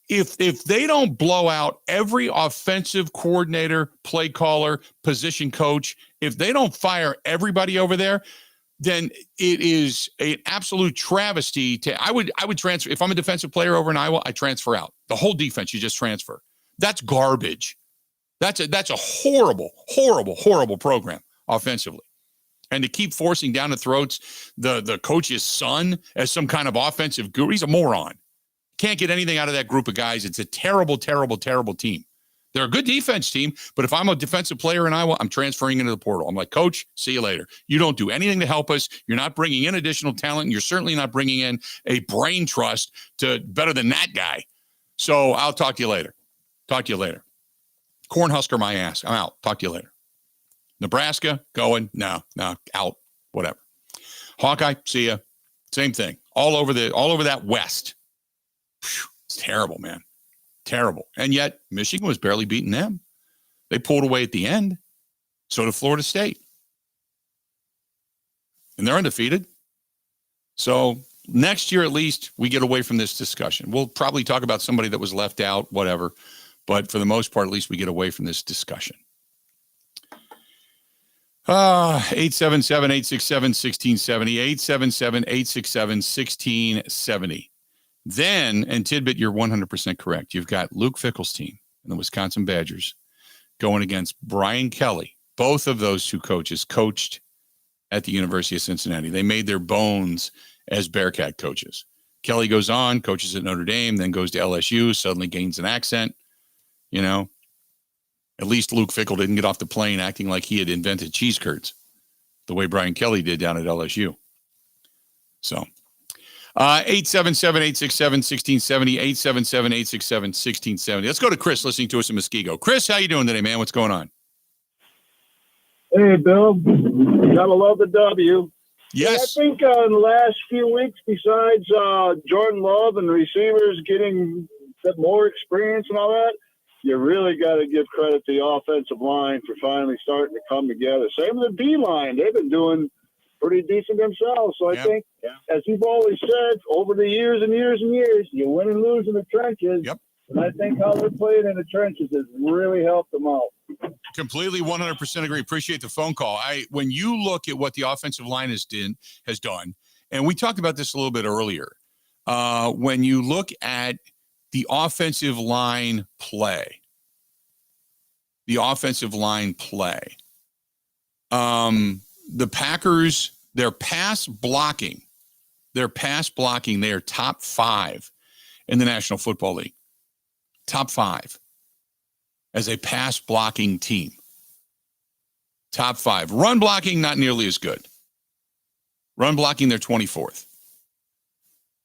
If they don't blow out every offensive coordinator, play caller, position coach, if they don't fire everybody over there, then it is an absolute travesty. I would transfer. If I'm a defensive player over in Iowa, I transfer out. The whole defense, you just transfer. That's garbage. That's a horrible, horrible, horrible program offensively. And to keep forcing down the throats the coach's son as some kind of offensive guru, he's a moron. Can't get anything out of that group of guys. It's a terrible, terrible, terrible team. They're a good defense team, but if I'm a defensive player in Iowa, I'm transferring into the portal. I'm like, coach, see you later. You don't do anything to help us. You're not bringing in additional talent. And you're certainly not bringing in a brain trust to better than that guy. So I'll talk to you later. Cornhusker my ass. I'm out. Talk to you later. Nebraska, going? No, out. Whatever. Hawkeye, see ya. Same thing. All over that West. Whew, it's terrible, man. Terrible. And yet, Michigan was barely beating them. They pulled away at the end. So did Florida State. And they're undefeated. So next year, at least, we get away from this discussion. We'll probably talk about somebody that was left out, whatever. But for the most part, at least we get away from this discussion. 877-867-1670. 877-867-1670. Then, and Tidbit, you're 100% correct. You've got Luke Fickell's team and the Wisconsin Badgers going against Brian Kelly. Both of those two coaches coached at the University of Cincinnati. They made their bones as Bearcat coaches. Kelly goes on, coaches at Notre Dame, then goes to LSU, suddenly gains an accent. You know, at least Luke Fickell didn't get off the plane acting like he had invented cheese curds the way Brian Kelly did down at LSU. So 877-867-1670, 877-867-1670. Let's go to Chris listening to us in Muskego. Chris, how you doing today, man? What's going on? Hey, Bill. Gotta love the W. Yes. I think in the last few weeks, besides Jordan Love and receivers getting more experience and all that, you really got to give credit to the offensive line for finally starting to come together. Same with the D line. They've been doing pretty decent themselves. So I think, as you've always said, over the years and years and years, you win and lose in the trenches. Yep. And I think how they're playing in the trenches has really helped them out. Completely 100% agree. Appreciate the phone call. When you look at what the offensive line has done, and we talked about this a little bit earlier, when you look at the offensive line play, the Packers, their pass blocking, they are top 5 in the National Football League. Top 5 as a pass blocking team. Top 5. Run blocking, not nearly as good. Run blocking, they're 24th.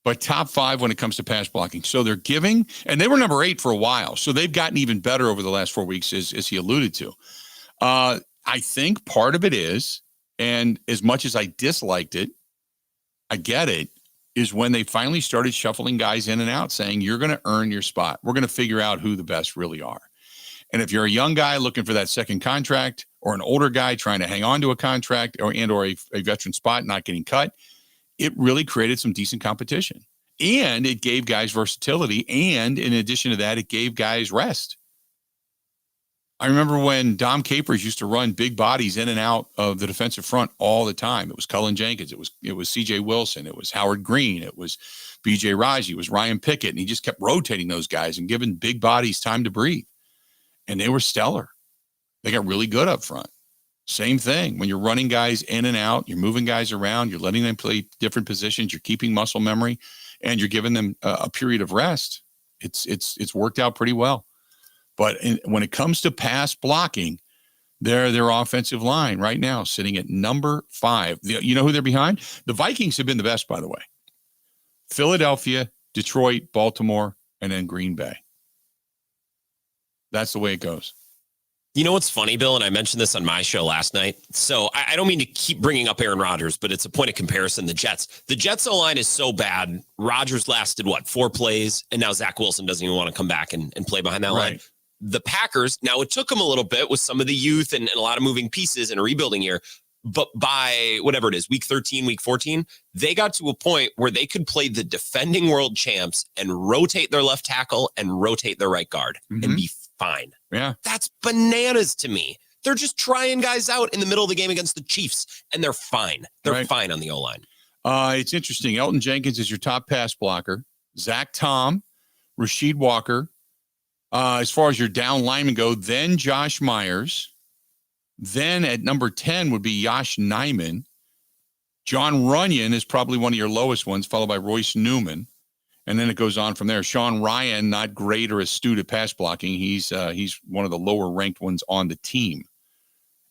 But top 5 when it comes to pass blocking. So they're giving, and they were number 8 for a while. So they've gotten even better over the last 4 weeks, as he alluded to. I think part of it is, and as much as I disliked it, I get it, is when they finally started shuffling guys in and out, saying, you're going to earn your spot. We're going to figure out who the best really are. And if you're a young guy looking for that second contract, or an older guy trying to hang on to a contract or a veteran spot not getting cut, it really created some decent competition. And it gave guys versatility. And in addition to that, it gave guys rest. I remember when Dom Capers used to run big bodies in and out of the defensive front all the time. It was Cullen Jenkins. It was C.J. Wilson. It was Howard Green. It was B.J. Raji. It was Ryan Pickett. And he just kept rotating those guys and giving big bodies time to breathe. And they were stellar. They got really good up front. Same thing. When you're running guys in and out, you're moving guys around, you're letting them play different positions, you're keeping muscle memory, and you're giving them a period of rest. It's worked out pretty well. But when it comes to pass blocking, their offensive line right now sitting at number 5. You know who they're behind? The Vikings have been the best, by the way. Philadelphia, Detroit, Baltimore, and then Green Bay. That's the way it goes. You know what's funny, Bill? And I mentioned this on my show last night. So I don't mean to keep bringing up Aaron Rodgers, but it's a point of comparison. The Jets O-line is so bad. Rodgers lasted, 4 plays? And now Zach Wilson doesn't even want to come back and play behind that line. The Packers, now it took them a little bit with some of the youth and a lot of moving pieces in a rebuilding year. But by whatever it is, week 13, week 14, they got to a point where they could play the defending world champs and rotate their left tackle and rotate their right guard and be fine. Yeah. That's bananas to me. They're just trying guys out in the middle of the game against the Chiefs, and they're fine. They're fine on the O-line. It's interesting. Elton Jenkins is your top pass blocker. Zach Tom, Rasheed Walker. As far as your down linemen go, then Josh Myers. Then at number 10 would be Yosh Nijman. John Runyon is probably one of your lowest ones, followed by Royce Newman. And then it goes on from there. Sean Ryan, not great or astute at pass blocking. He's one of the lower ranked ones on the team.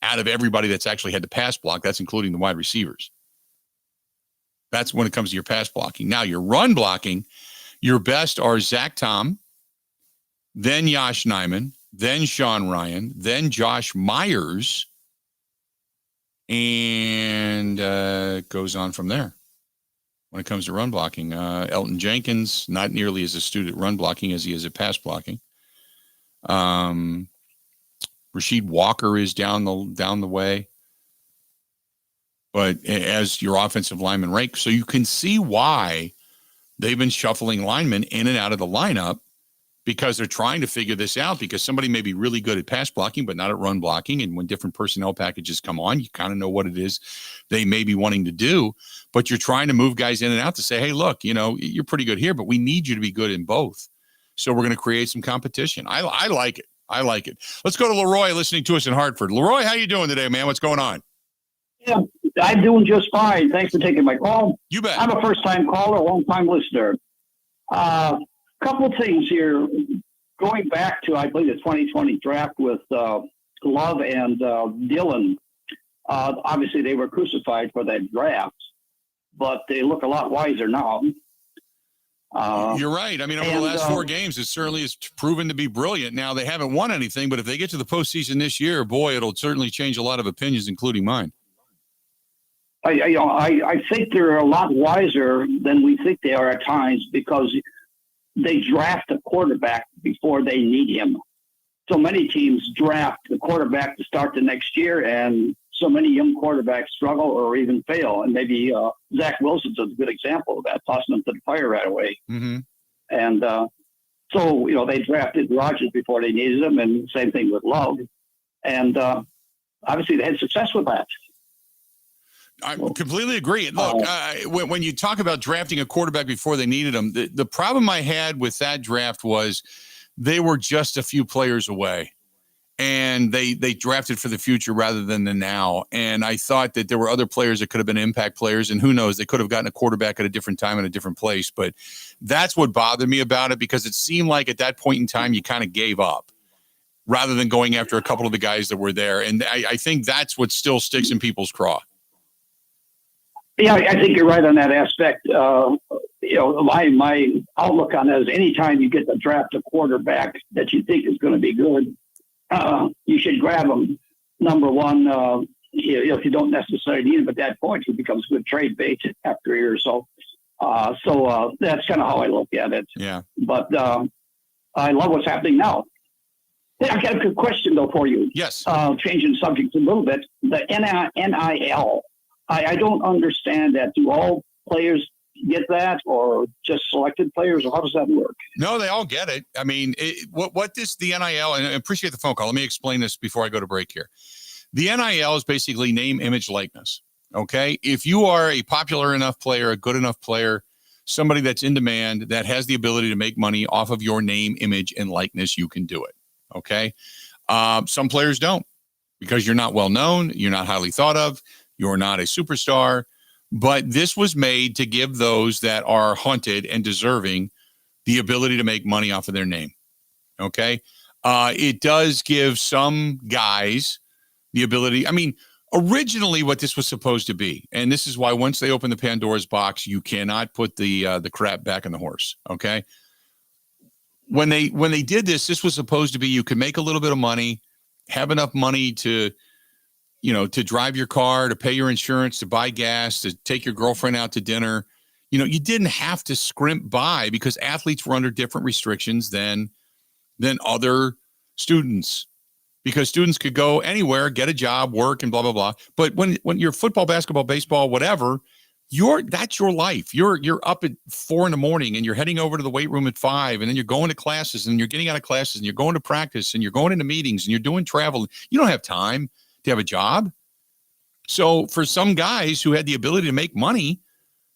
Out of everybody that's actually had to pass block, that's including the wide receivers. That's when it comes to your pass blocking. Now, your run blocking, your best are Zach Tom, then Yosh Nijman, then Sean Ryan, then Josh Myers, and it goes on from there. When it comes to run blocking, Elton Jenkins, not nearly as astute at run blocking as he is at pass blocking. Rasheed Walker is down the way. But as your offensive lineman rank, so you can see why they've been shuffling linemen in and out of the lineup, because they're trying to figure this out, because somebody may be really good at pass blocking, but not at run blocking. And when different personnel packages come on, you kind of know what it is they may be wanting to do, but you're trying to move guys in and out to say, hey, look, you're pretty good here, but we need you to be good in both. So we're going to create some competition. I like it. I like it. Let's go to Leroy listening to us in Hartford. Leroy, how you doing today, man? What's going on? Yeah, I'm doing just fine. Thanks for taking my call. You bet. I'm a first-time caller, long-time listener. Couple of things here. Going back to, I believe, the 2020 draft with Love and Dillon, obviously they were crucified for that draft, but they look a lot wiser now. You're right. I mean, over the last 4 games, it certainly has proven to be brilliant. Now, they haven't won anything, but if they get to the postseason this year, boy, it'll certainly change a lot of opinions, including mine. I think they're a lot wiser than we think they are at times, because they draft a quarterback before they need him. So many teams draft the quarterback to start the next year, and so many young quarterbacks struggle or even fail. And maybe Zach Wilson's a good example of that, tossing them to the fire right away. Mm-hmm. And so, they drafted Rodgers before they needed him, and same thing with Love. And obviously they had success with that. I completely agree. Look, when you talk about drafting a quarterback before they needed him, the problem I had with that draft was they were just a few players away, and they drafted for the future rather than the now. And I thought that there were other players that could have been impact players, and who knows, they could have gotten a quarterback at a different time in a different place. But that's what bothered me about it, because it seemed like at that point in time you kind of gave up rather than going after a couple of the guys that were there. And I think that's what still sticks in people's craw. Yeah, I think you're right on that aspect. My outlook on that is anytime you get to draft a quarterback that you think is going to be good, you should grab him. Number one, if you don't necessarily need him at that point, he becomes good trade bait after a year or so. So that's kind of how I look at it. Yeah. But I love what's happening now. Hey, I got a good question, though, for you. Yes. Changing subjects a little bit. The NIL. I don't understand that. Do all players get that, or just selected players, or how does that work? No, they all get it. I mean, what this, the NIL, and I appreciate the phone call. Let me explain this before I go to break here. The NIL is basically name, image, likeness. Okay. If you are a popular enough player, a good enough player, somebody that's in demand, that has the ability to make money off of your name, image, and likeness, you can do it. Okay. Some players don't, because you're not well known. You're not highly thought of. You're not a superstar, but this was made to give those that are hunted and deserving the ability to make money off of their name. Okay. It does give some guys the ability. I mean, originally what this was supposed to be, and this is why once they open the Pandora's box, you cannot put the crap back in the horse. Okay. When they did this, this was supposed to be, you could make a little bit of money, have enough money to drive your car, to pay your insurance, to buy gas, to take your girlfriend out to dinner. You didn't have to scrimp by, because athletes were under different restrictions than other students, because students could go anywhere, get a job, work, and blah, blah, blah. But when you're football, basketball, baseball, whatever, that's your life. You're up at 4 a.m. and you're heading over to the weight room at 5, and then you're going to classes, and you're getting out of classes, and you're going to practice, and you're going into meetings, and you're doing travel. You don't have time to have a job. So for some guys who had the ability to make money,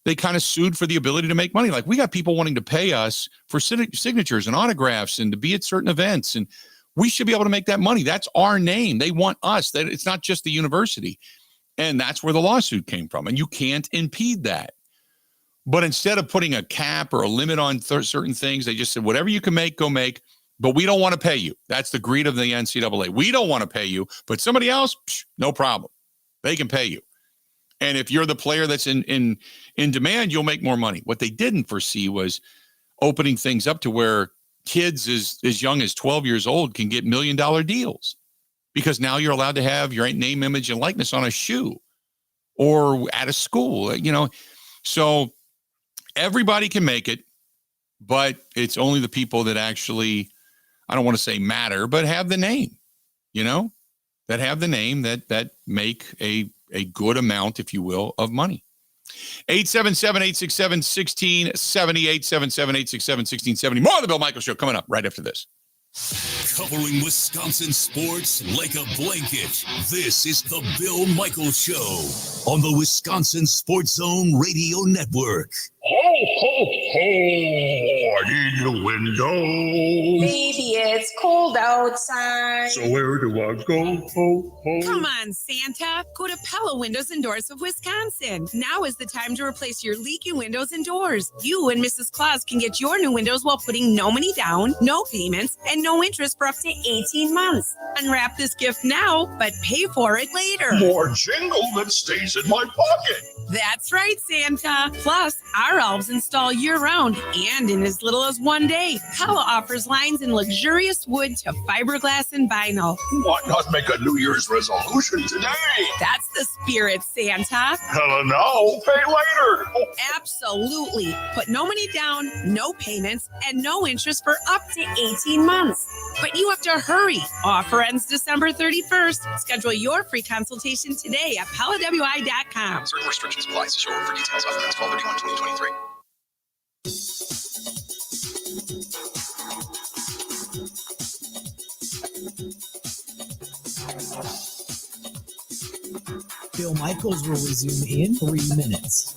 they kind of sued for the ability to make money. Like, we got people wanting to pay us for signatures and autographs and to be at certain events, and we should be able to make that money. That's our name. They want us. That it's not just the university. And that's where the lawsuit came from. And you can't impede that. But instead of putting a cap or a limit on certain things, they just said, whatever you can make, go make. But we don't want to pay you. That's the greed of the NCAA. We don't want to pay you, but somebody else, no problem. They can pay you. And if you're the player that's in demand, you'll make more money. What they didn't foresee was opening things up to where kids as young as 12 years old can get $1 million deals, because now you're allowed to have your name, image, and likeness on a shoe or at a school, So everybody can make it, but it's only the people that actually, I don't want to say matter, but have the name, that have the name that make a good amount, if you will, of money. 877-867-1670, 877-867-1670. More of the Bill Michaels Show coming up right after this. Covering Wisconsin sports like a blanket. This is the Bill Michaels Show on the Wisconsin Sports Zone Radio Network. Ho, ho, ho, I need a window. Baby, it's cold outside. So where do I go? Ho, ho. Come on, Santa. Go to Pella Windows and Doors of Wisconsin. Now is the time to replace your leaky windows and doors. You and Mrs. Claus can get your new windows while putting no money down, no payments, and no interest for up to 18 months. Unwrap this gift now, but pay for it later. More jingle that stays in my pocket. That's right, Santa. Plus, our elves install year-round and in as little as 1 day. Pella offers lines in luxurious wood to fiberglass and vinyl. Why not make a New Year's resolution today? That's the spirit, Santa. Pella now, pay later. Oh. Absolutely. Put no money down, no payments, and no interest for up to 18 months. But you have to hurry. Offer ends December 31st. Schedule your free consultation today at PellaWI.com. Certain restrictions apply. See showroom for details. Offer ends 12/31/2023. Bill Michaels will resume in 3 minutes.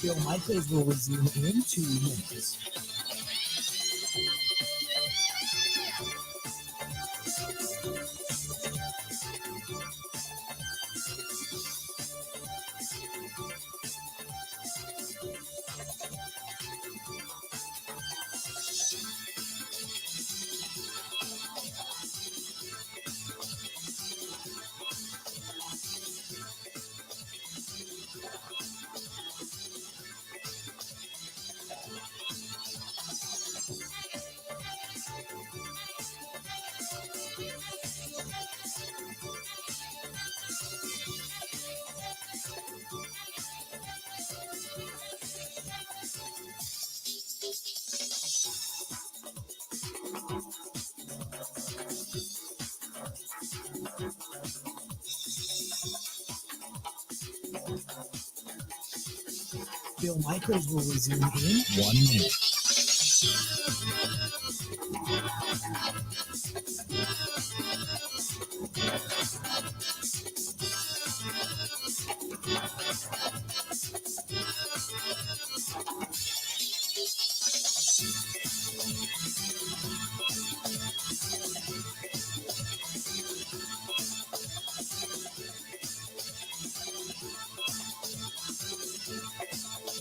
Bill Michaels will resume in 2 minutes. Bill Michaels will resume in 1 minute.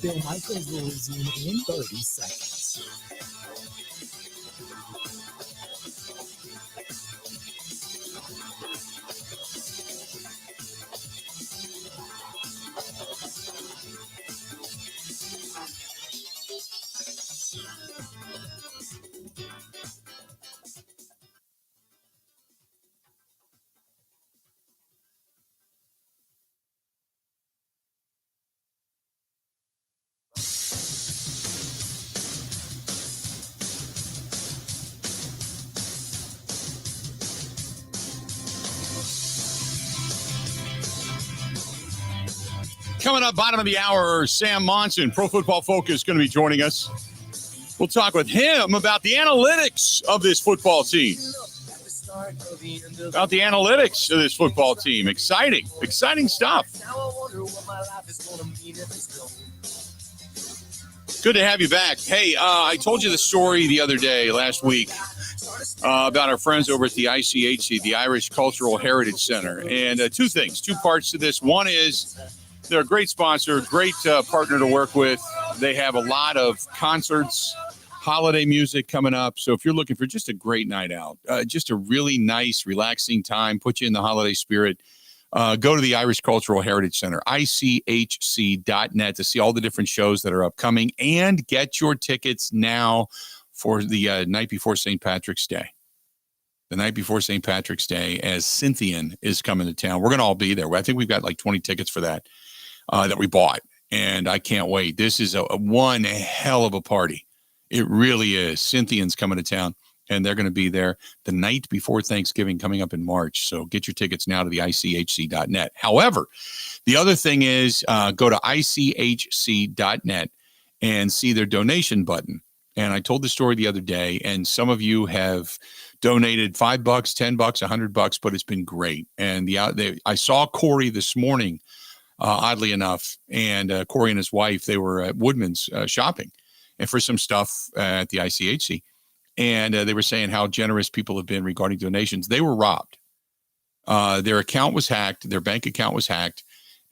Bill Michaels will resume in 30 seconds. coming up, bottom of the hour, Sam Monson, Pro Football Focus, going to be joining us. We'll talk with him about the analytics of this football team. About the analytics of this football team. Exciting stuff. Good to have you back. Hey, I told you the story the other day, last week, about our friends over at the ICHC, the Irish Cultural Heritage Center. And two parts to this. One is they're a great sponsor, great partner to work with. They have a lot of concerts, holiday music coming up. So if you're looking for just a great night out, just a really nice, relaxing time, put you in the holiday spirit, go to the Irish Cultural Heritage Center, ICHC.net, to see all the different shows that are upcoming, and get your tickets now for the night before St. Patrick's Day. The night before St. Patrick's Day, as Cynthian is coming to town. We're going to all be there. I think we've got like 20 tickets for that we bought, and I can't wait. This is a one hell of a party. It really is. Cynthian's coming to town, and they're going to be there the night before Thanksgiving coming up in March. So get your tickets now to the ICHC.net. However, the other thing is go to ICHC.net and see their donation button. And I told the story the other day, and some of you have donated $5, $10, $100, but it's been great. And I saw Corey this morning, oddly enough, and Corey and his wife, they were at Woodman's shopping and for some stuff at the ICHC. And they were saying how generous people have been regarding donations. They were robbed. Their account was hacked. Their bank account was hacked.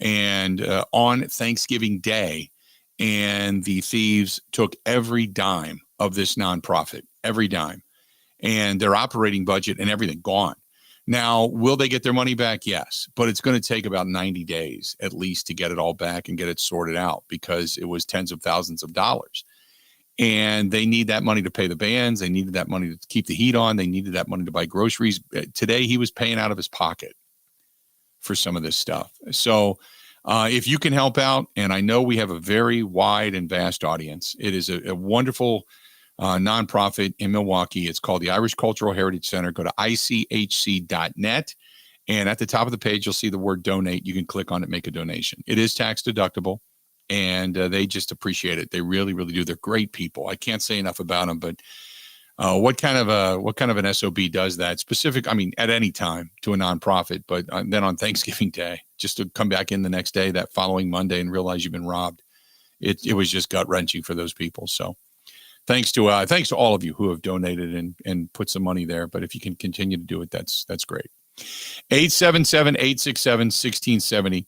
And on Thanksgiving Day, and the thieves took every dime of this nonprofit, every dime, and their operating budget and everything gone. Now, will they get their money back? Yes, but it's going to take about 90 days at least to get it all back and get it sorted out, because it was tens of thousands of dollars. And they need that money to pay the bands. They needed that money to keep the heat on. They needed that money to buy groceries. Today, he was paying out of his pocket for some of this stuff. So if you can help out, and I know we have a very wide and vast audience. It is a wonderful nonprofit in Milwaukee. It's called the Irish Cultural Heritage Center. Go to ICHC.net. And at the top of the page, you'll see the word donate. You can click on it, make a donation. It is tax deductible. And they just appreciate it. They really, really do. They're great people. I can't say enough about them. But what kind of an SOB does that at any time to a nonprofit, but then on Thanksgiving Day, just to come back in the next day, that following Monday, and realize you've been robbed? It was just gut wrenching for those people. So thanks to all of you who have donated and put some money there. But if you can continue to do it, that's great. 877-867-1670.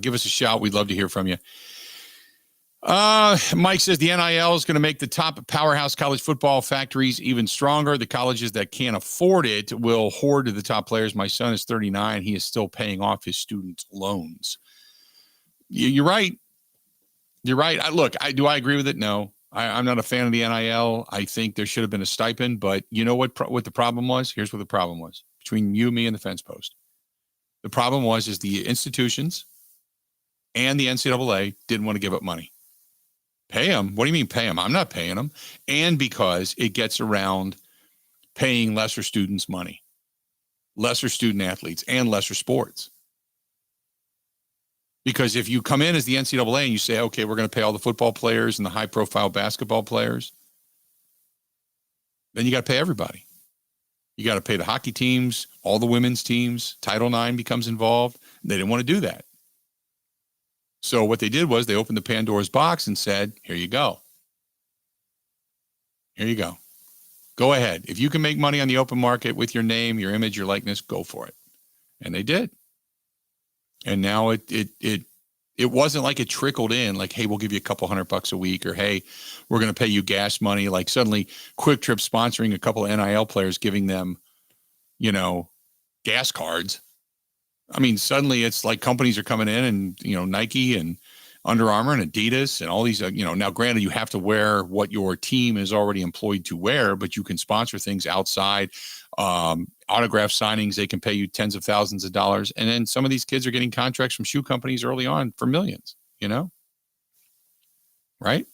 Give us a shout. We'd love to hear from you. Mike says the NIL is going to make the top powerhouse college football factories even stronger. The colleges that can't afford it will hoard the top players. My son is 39. He is still paying off his student loans. You're right. You're right. Do I agree with it? No. I'm not a fan of the NIL. I think there should have been a stipend, but you know what the problem was? Here's what the problem was between you, me, and the fence post. The problem is the institutions and the NCAA didn't want to give up money. Pay them? What do you mean pay them? I'm not paying them. And because it gets around paying lesser students money, lesser student athletes, and lesser sports. Because if you come in as the NCAA and you say, okay, we're going to pay all the football players and the high-profile basketball players, then you got to pay everybody. You got to pay the hockey teams, all the women's teams. Title IX becomes involved. They didn't want to do that. So what they did was they opened the Pandora's box and said, here you go. Here you go. Go ahead. If you can make money on the open market with your name, your image, your likeness, go for it. And they did. And now it wasn't like it trickled in like, hey, we'll give you a couple $100 a week, or hey, we're going to pay you gas money. Like suddenly Quick Trip sponsoring a couple of NIL players, giving them, gas cards. I mean, suddenly it's like companies are coming in and, Nike and Under Armour and Adidas and all these, now granted you have to wear what your team is already employed to wear, but you can sponsor things outside, autograph signings. They can pay you tens of thousands of dollars. And then some of these kids are getting contracts from shoe companies early on for millions, right?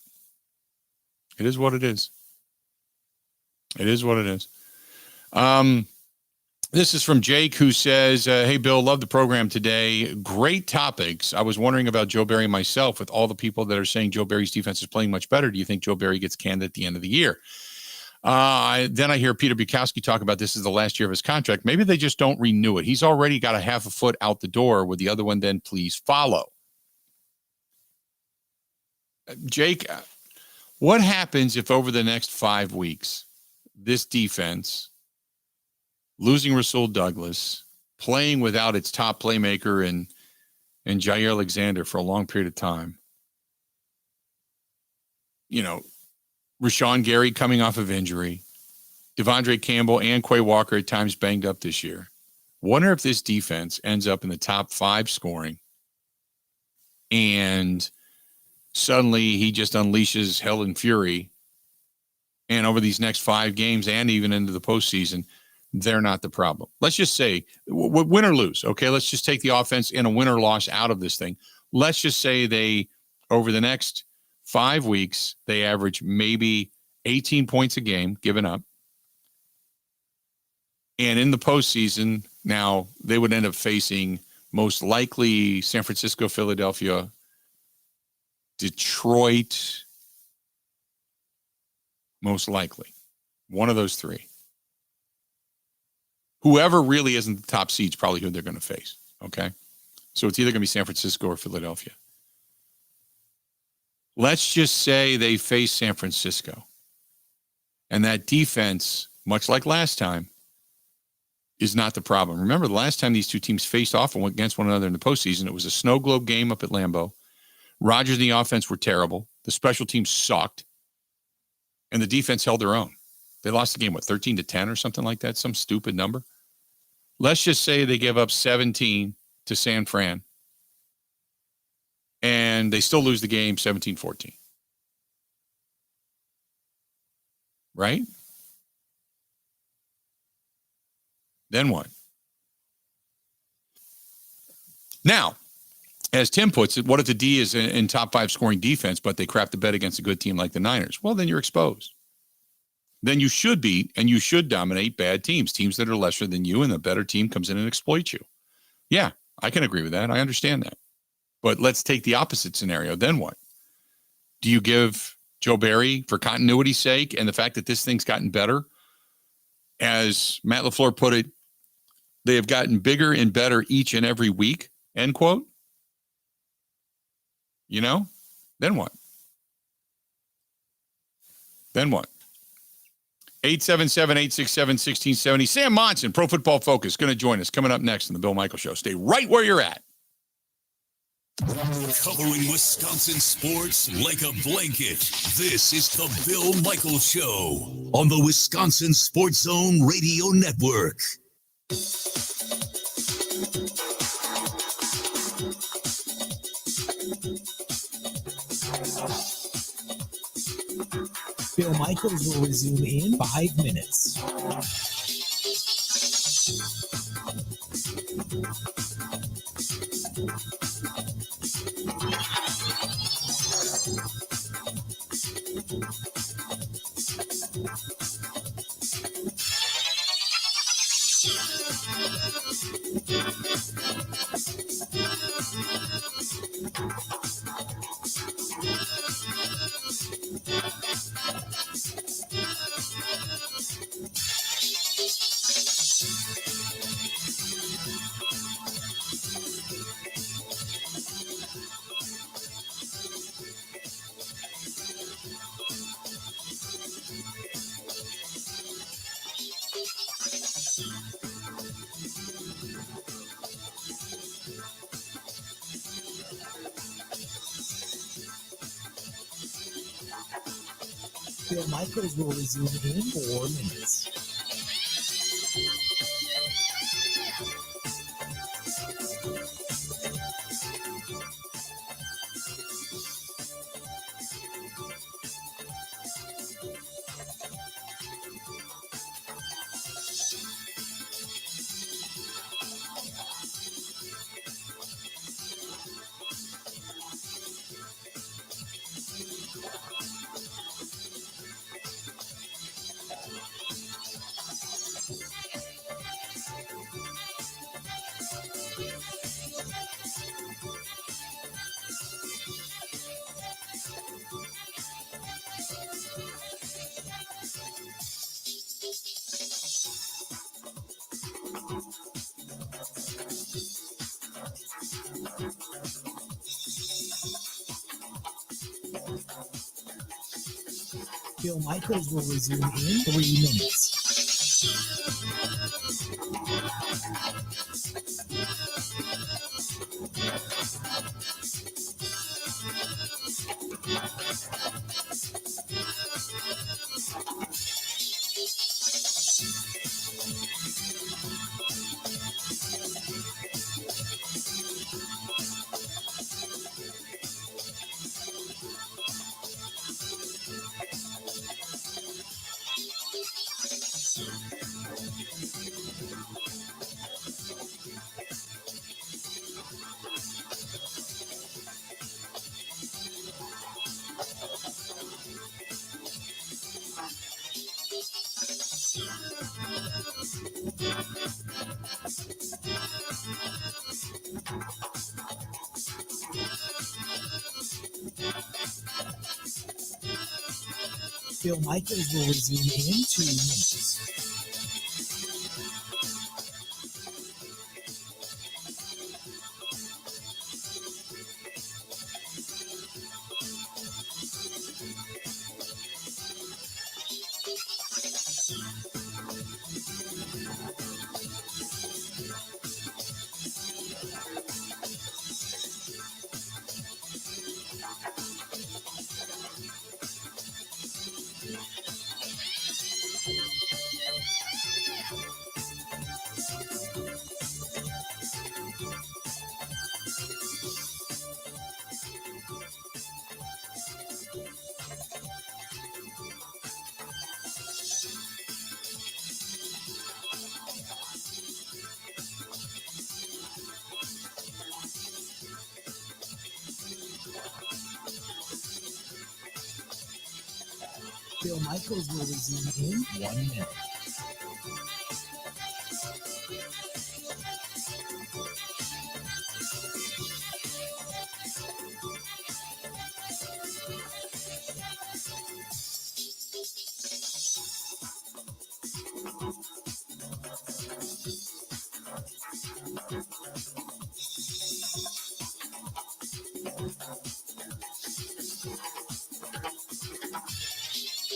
It is what it is. It is what it is. This is from Jake, who says, hey, Bill, love the program today. Great topics. I was wondering about Joe Barry myself. With all the people that are saying Joe Barry's defense is playing much better, do you think Joe Barry gets canned at the end of the year? Then I hear Peter Bukowski talk about this is the last year of his contract. Maybe they just don't renew it. He's already got a half a foot out the door. With the other one, then please follow. Jake, what happens if over the next 5 weeks, this defense, losing Rasul Douglas, playing without its top playmaker and Jair Alexander for a long period of time, Rashawn Gary coming off of injury, Devondre Campbell and Quay Walker at times banged up this year. Wonder if this defense ends up in the top 5 scoring and suddenly he just unleashes hell and fury. And over these next 5 games and even into the postseason, they're not the problem. Let's just say win or lose. Okay. Let's just take the offense in a win or loss out of this thing. Let's just say they, over the next 5 weeks, they average maybe 18 points a game given up. And in the postseason, now they would end up facing most likely San Francisco, Philadelphia, Detroit, most likely. One of those 3. Whoever really isn't the top seed is probably who they're going to face. Okay. So it's either going to be San Francisco or Philadelphia. Let's just say they face San Francisco. And that defense, much like last time, is not the problem. Remember, the last time these two teams faced off and went against one another in the postseason, it was a snow globe game up at Lambeau. Rodgers and the offense were terrible. The special teams sucked. And the defense held their own. They lost the game, 13-10 or something like that? Some stupid number. Let's just say they give up 17 to San Fran. And they still lose the game 17-14. Right? Then what? Now, as Tim puts it, what if the D is in top 5 scoring defense, but they crap the bed against a good team like the Niners? Well, then you're exposed. Then you should beat and you should dominate bad teams that are lesser than you, and the better team comes in and exploits you. Yeah, I can agree with that. I understand that. But let's take the opposite scenario. Then what? Do you give Joe Barry, for continuity's sake and the fact that this thing's gotten better, as Matt LaFleur put it, they have gotten bigger and better each and every week, end quote? Then what? Then what? 877-867-1670. Sam Monson, Pro Football Focus, going to join us coming up next on the Bill Michaels Show. Stay right where you're at. Covering Wisconsin sports like a blanket. This is the Bill Michaels Show on the Wisconsin Sports Zone Radio Network. Bill Michaels will resume in 5 minutes. Bill Michaels will resume in 4 minutes. Bill Michaels will resume in 3 minutes. Bill Michaels will resume in 2 minutes. Bill Michaels will resume in 1 minute.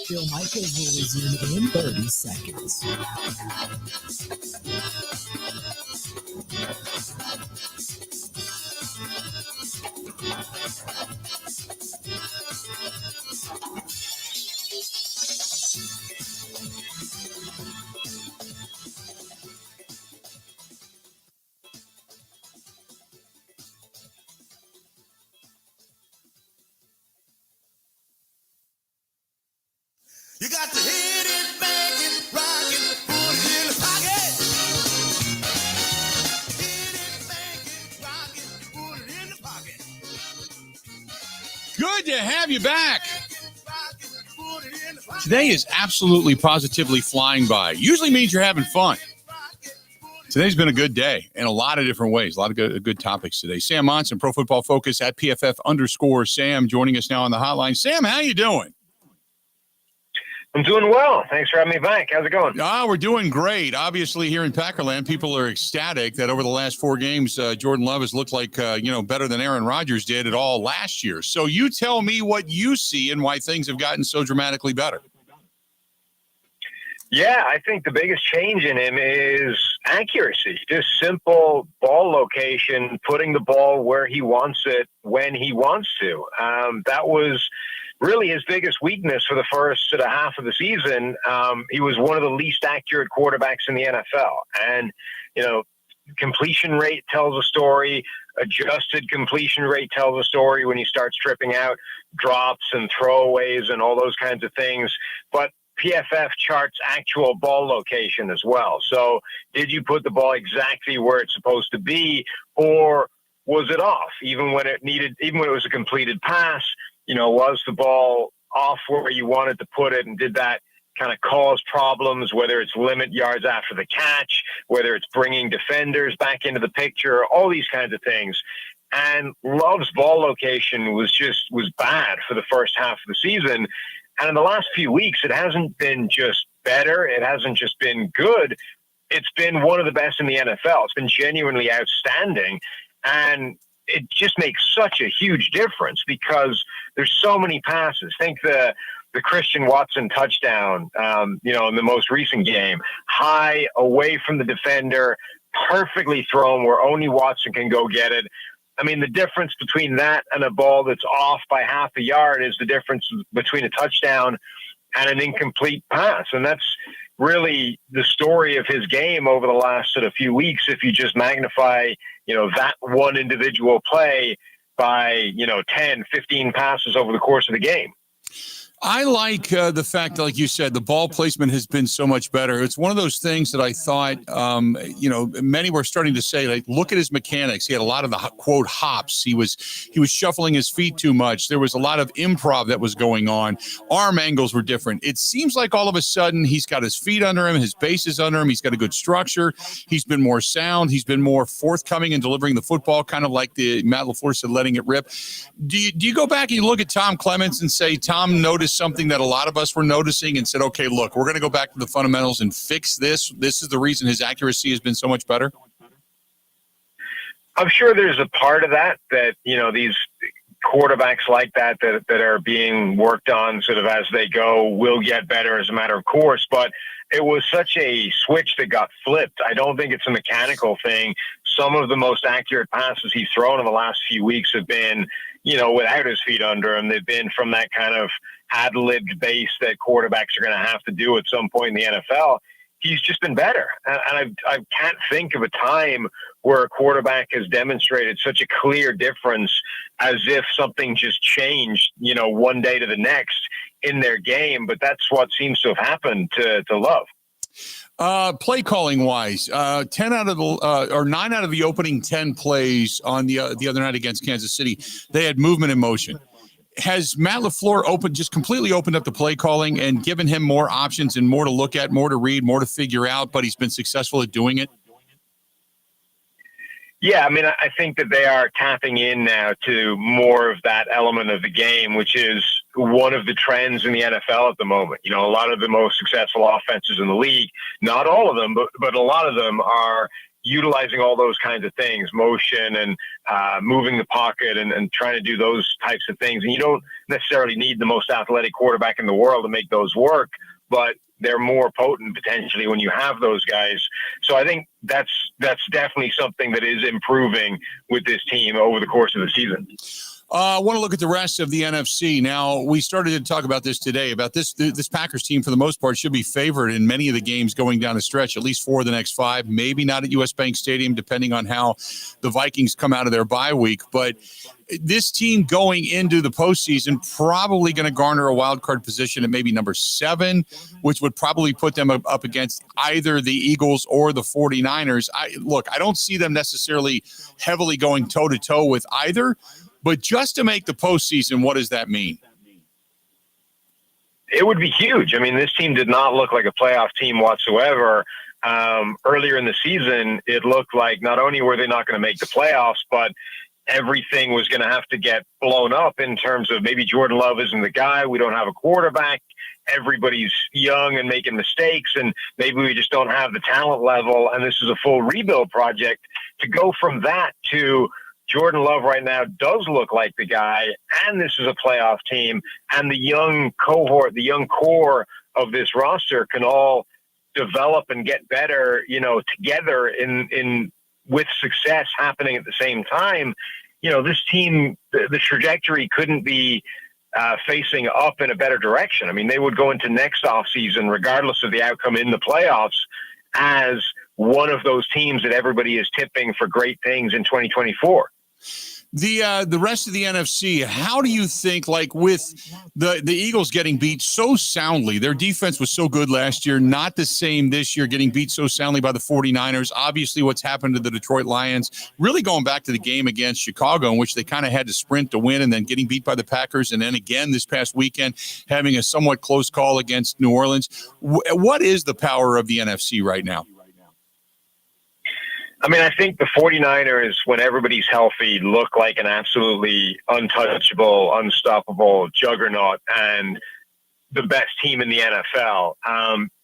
Bill Michaels will resume in 30 seconds. You got to hit it, bang it, rock it, put it in the pocket. Hit it, bang it, rock it, put it in the pocket. Good to have you back. Today is absolutely positively flying by. Usually means you're having fun. Today's been a good day in a lot of different ways. A lot of good topics today. Sam Monson, Pro Football Focus at PFF_Sam, joining us now on the hotline. Sam, how you doing? I'm doing well. Thanks for having me back. How's it going? We're doing great. Obviously, here in Packerland, people are ecstatic that over the last 4 games, Jordan Love has looked like, better than Aaron Rodgers did at all last year. So you tell me what you see and why things have gotten so dramatically better. Yeah, I think the biggest change in him is accuracy. Just simple ball location, putting the ball where he wants it when he wants to. That was really his biggest weakness for the first sort of half of the season. He was one of the least accurate quarterbacks in the NFL. And, completion rate tells a story. Adjusted completion rate tells a story when you start stripping out drops and throwaways and all those kinds of things. But PFF charts actual ball location as well. So did you put the ball exactly where it's supposed to be, or was it off? Even when it was a completed pass, was the ball off where you wanted to put it, and did that kind of cause problems, whether it's limit yards after the catch, whether it's bringing defenders back into the picture, all these kinds of things. And Love's ball location was bad for the first half of the season. And in the last few weeks, it hasn't been just better. It hasn't just been good. It's been one of the best in the NFL. It's been genuinely outstanding. And it just makes such a huge difference because There's so many passes. Think the Christian Watson touchdown, in the most recent game, high away from the defender, perfectly thrown where only Watson can go get it. I mean, the difference between that and a ball that's off by half a yard is the difference between a touchdown and an incomplete pass. And that's really the story of his game over the last sort of few weeks. If you just magnify, that one individual play by, 10, 15 passes over the course of the game. I like the fact, like you said, the ball placement has been so much better. It's one of those things that I thought, many were starting to say, like, look at his mechanics. He had a lot of the quote hops. He was shuffling his feet too much. There was a lot of improv that was going on. Arm angles were different. It seems like all of a sudden he's got his feet under him, his base is under him. He's got a good structure. He's been more sound. He's been more forthcoming in delivering the football, kind of like the Matt LaFleur said, letting it rip. Do you go back and you look at Tom Clements and say, Tom noticed something that a lot of us were noticing and said, okay, look, we're going to go back to the fundamentals and fix this. This is the reason his accuracy has been so much better? I'm sure there's a part of that, these quarterbacks like that are being worked on sort of as they go will get better as a matter of course, but it was such a switch that got flipped. I don't think it's a mechanical thing. Some of the most accurate passes he's thrown in the last few weeks have been, without his feet under him. They've been from that kind of ad-libbed base that quarterbacks are going to have to do at some point in the NFL. He's just been better. And I can't think of a time where a quarterback has demonstrated such a clear difference as if something just changed, one day to the next in their game. But that's what seems to have happened to Love. Play calling wise, 9 out of the opening 10 plays on the other night against Kansas City, they had movement and motion. Has Matt LaFleur just completely opened up the play calling and given him more options and more to look at, more to read, more to figure out, but he's been successful at doing it? Yeah, I mean, I think that they are tapping in now to more of that element of the game, which is one of the trends in the NFL at the moment. A lot of the most successful offenses in the league, not all of them, but a lot of them are utilizing all those kinds of things, motion and moving the pocket and trying to do those types of things. And you don't necessarily need the most athletic quarterback in the world to make those work, but they're more potent potentially when you have those guys. So I think that's definitely something that is improving with this team over the course of the season. I want to look at the rest of the NFC. Now, we started to talk about this today, about this Packers team, for the most part, should be favored in many of the games going down the stretch, at least 4 of the next 5, maybe not at US Bank Stadium, depending on how the Vikings come out of their bye week. But this team going into the postseason probably going to garner a wild card position at maybe number 7, which would probably put them up against either the Eagles or the 49ers. I don't see them necessarily heavily going toe-to-toe with either. But just to make the postseason, what does that mean? It would be huge. I mean, this team did not look like a playoff team whatsoever. Earlier in the season, it looked like not only were they not going to make the playoffs, but everything was going to have to get blown up in terms of maybe Jordan Love isn't the guy. We don't have a quarterback. Everybody's young and making mistakes, and maybe we just don't have the talent level. And this is a full rebuild project. To go from that to Jordan Love right now does look like the guy, and this is a playoff team, and the young cohort, the young core of this roster can all develop and get better, together in with success happening at the same time. This team, the trajectory couldn't be facing up in a better direction. I mean, they would go into next offseason, regardless of the outcome in the playoffs, as one of those teams that everybody is tipping for great things in 2024. The rest of the NFC, how do you think, like with the Eagles getting beat so soundly, their defense was so good last year, not the same this year, getting beat so soundly by the 49ers, obviously what's happened to the Detroit Lions, really going back to the game against Chicago in which they kind of had to sprint to win and then getting beat by the Packers, and then again this past weekend having a somewhat close call against New Orleans. What is the power of the NFC right now? I mean, I think the 49ers, when everybody's healthy, look like an absolutely untouchable, unstoppable juggernaut and the best team in the NFL.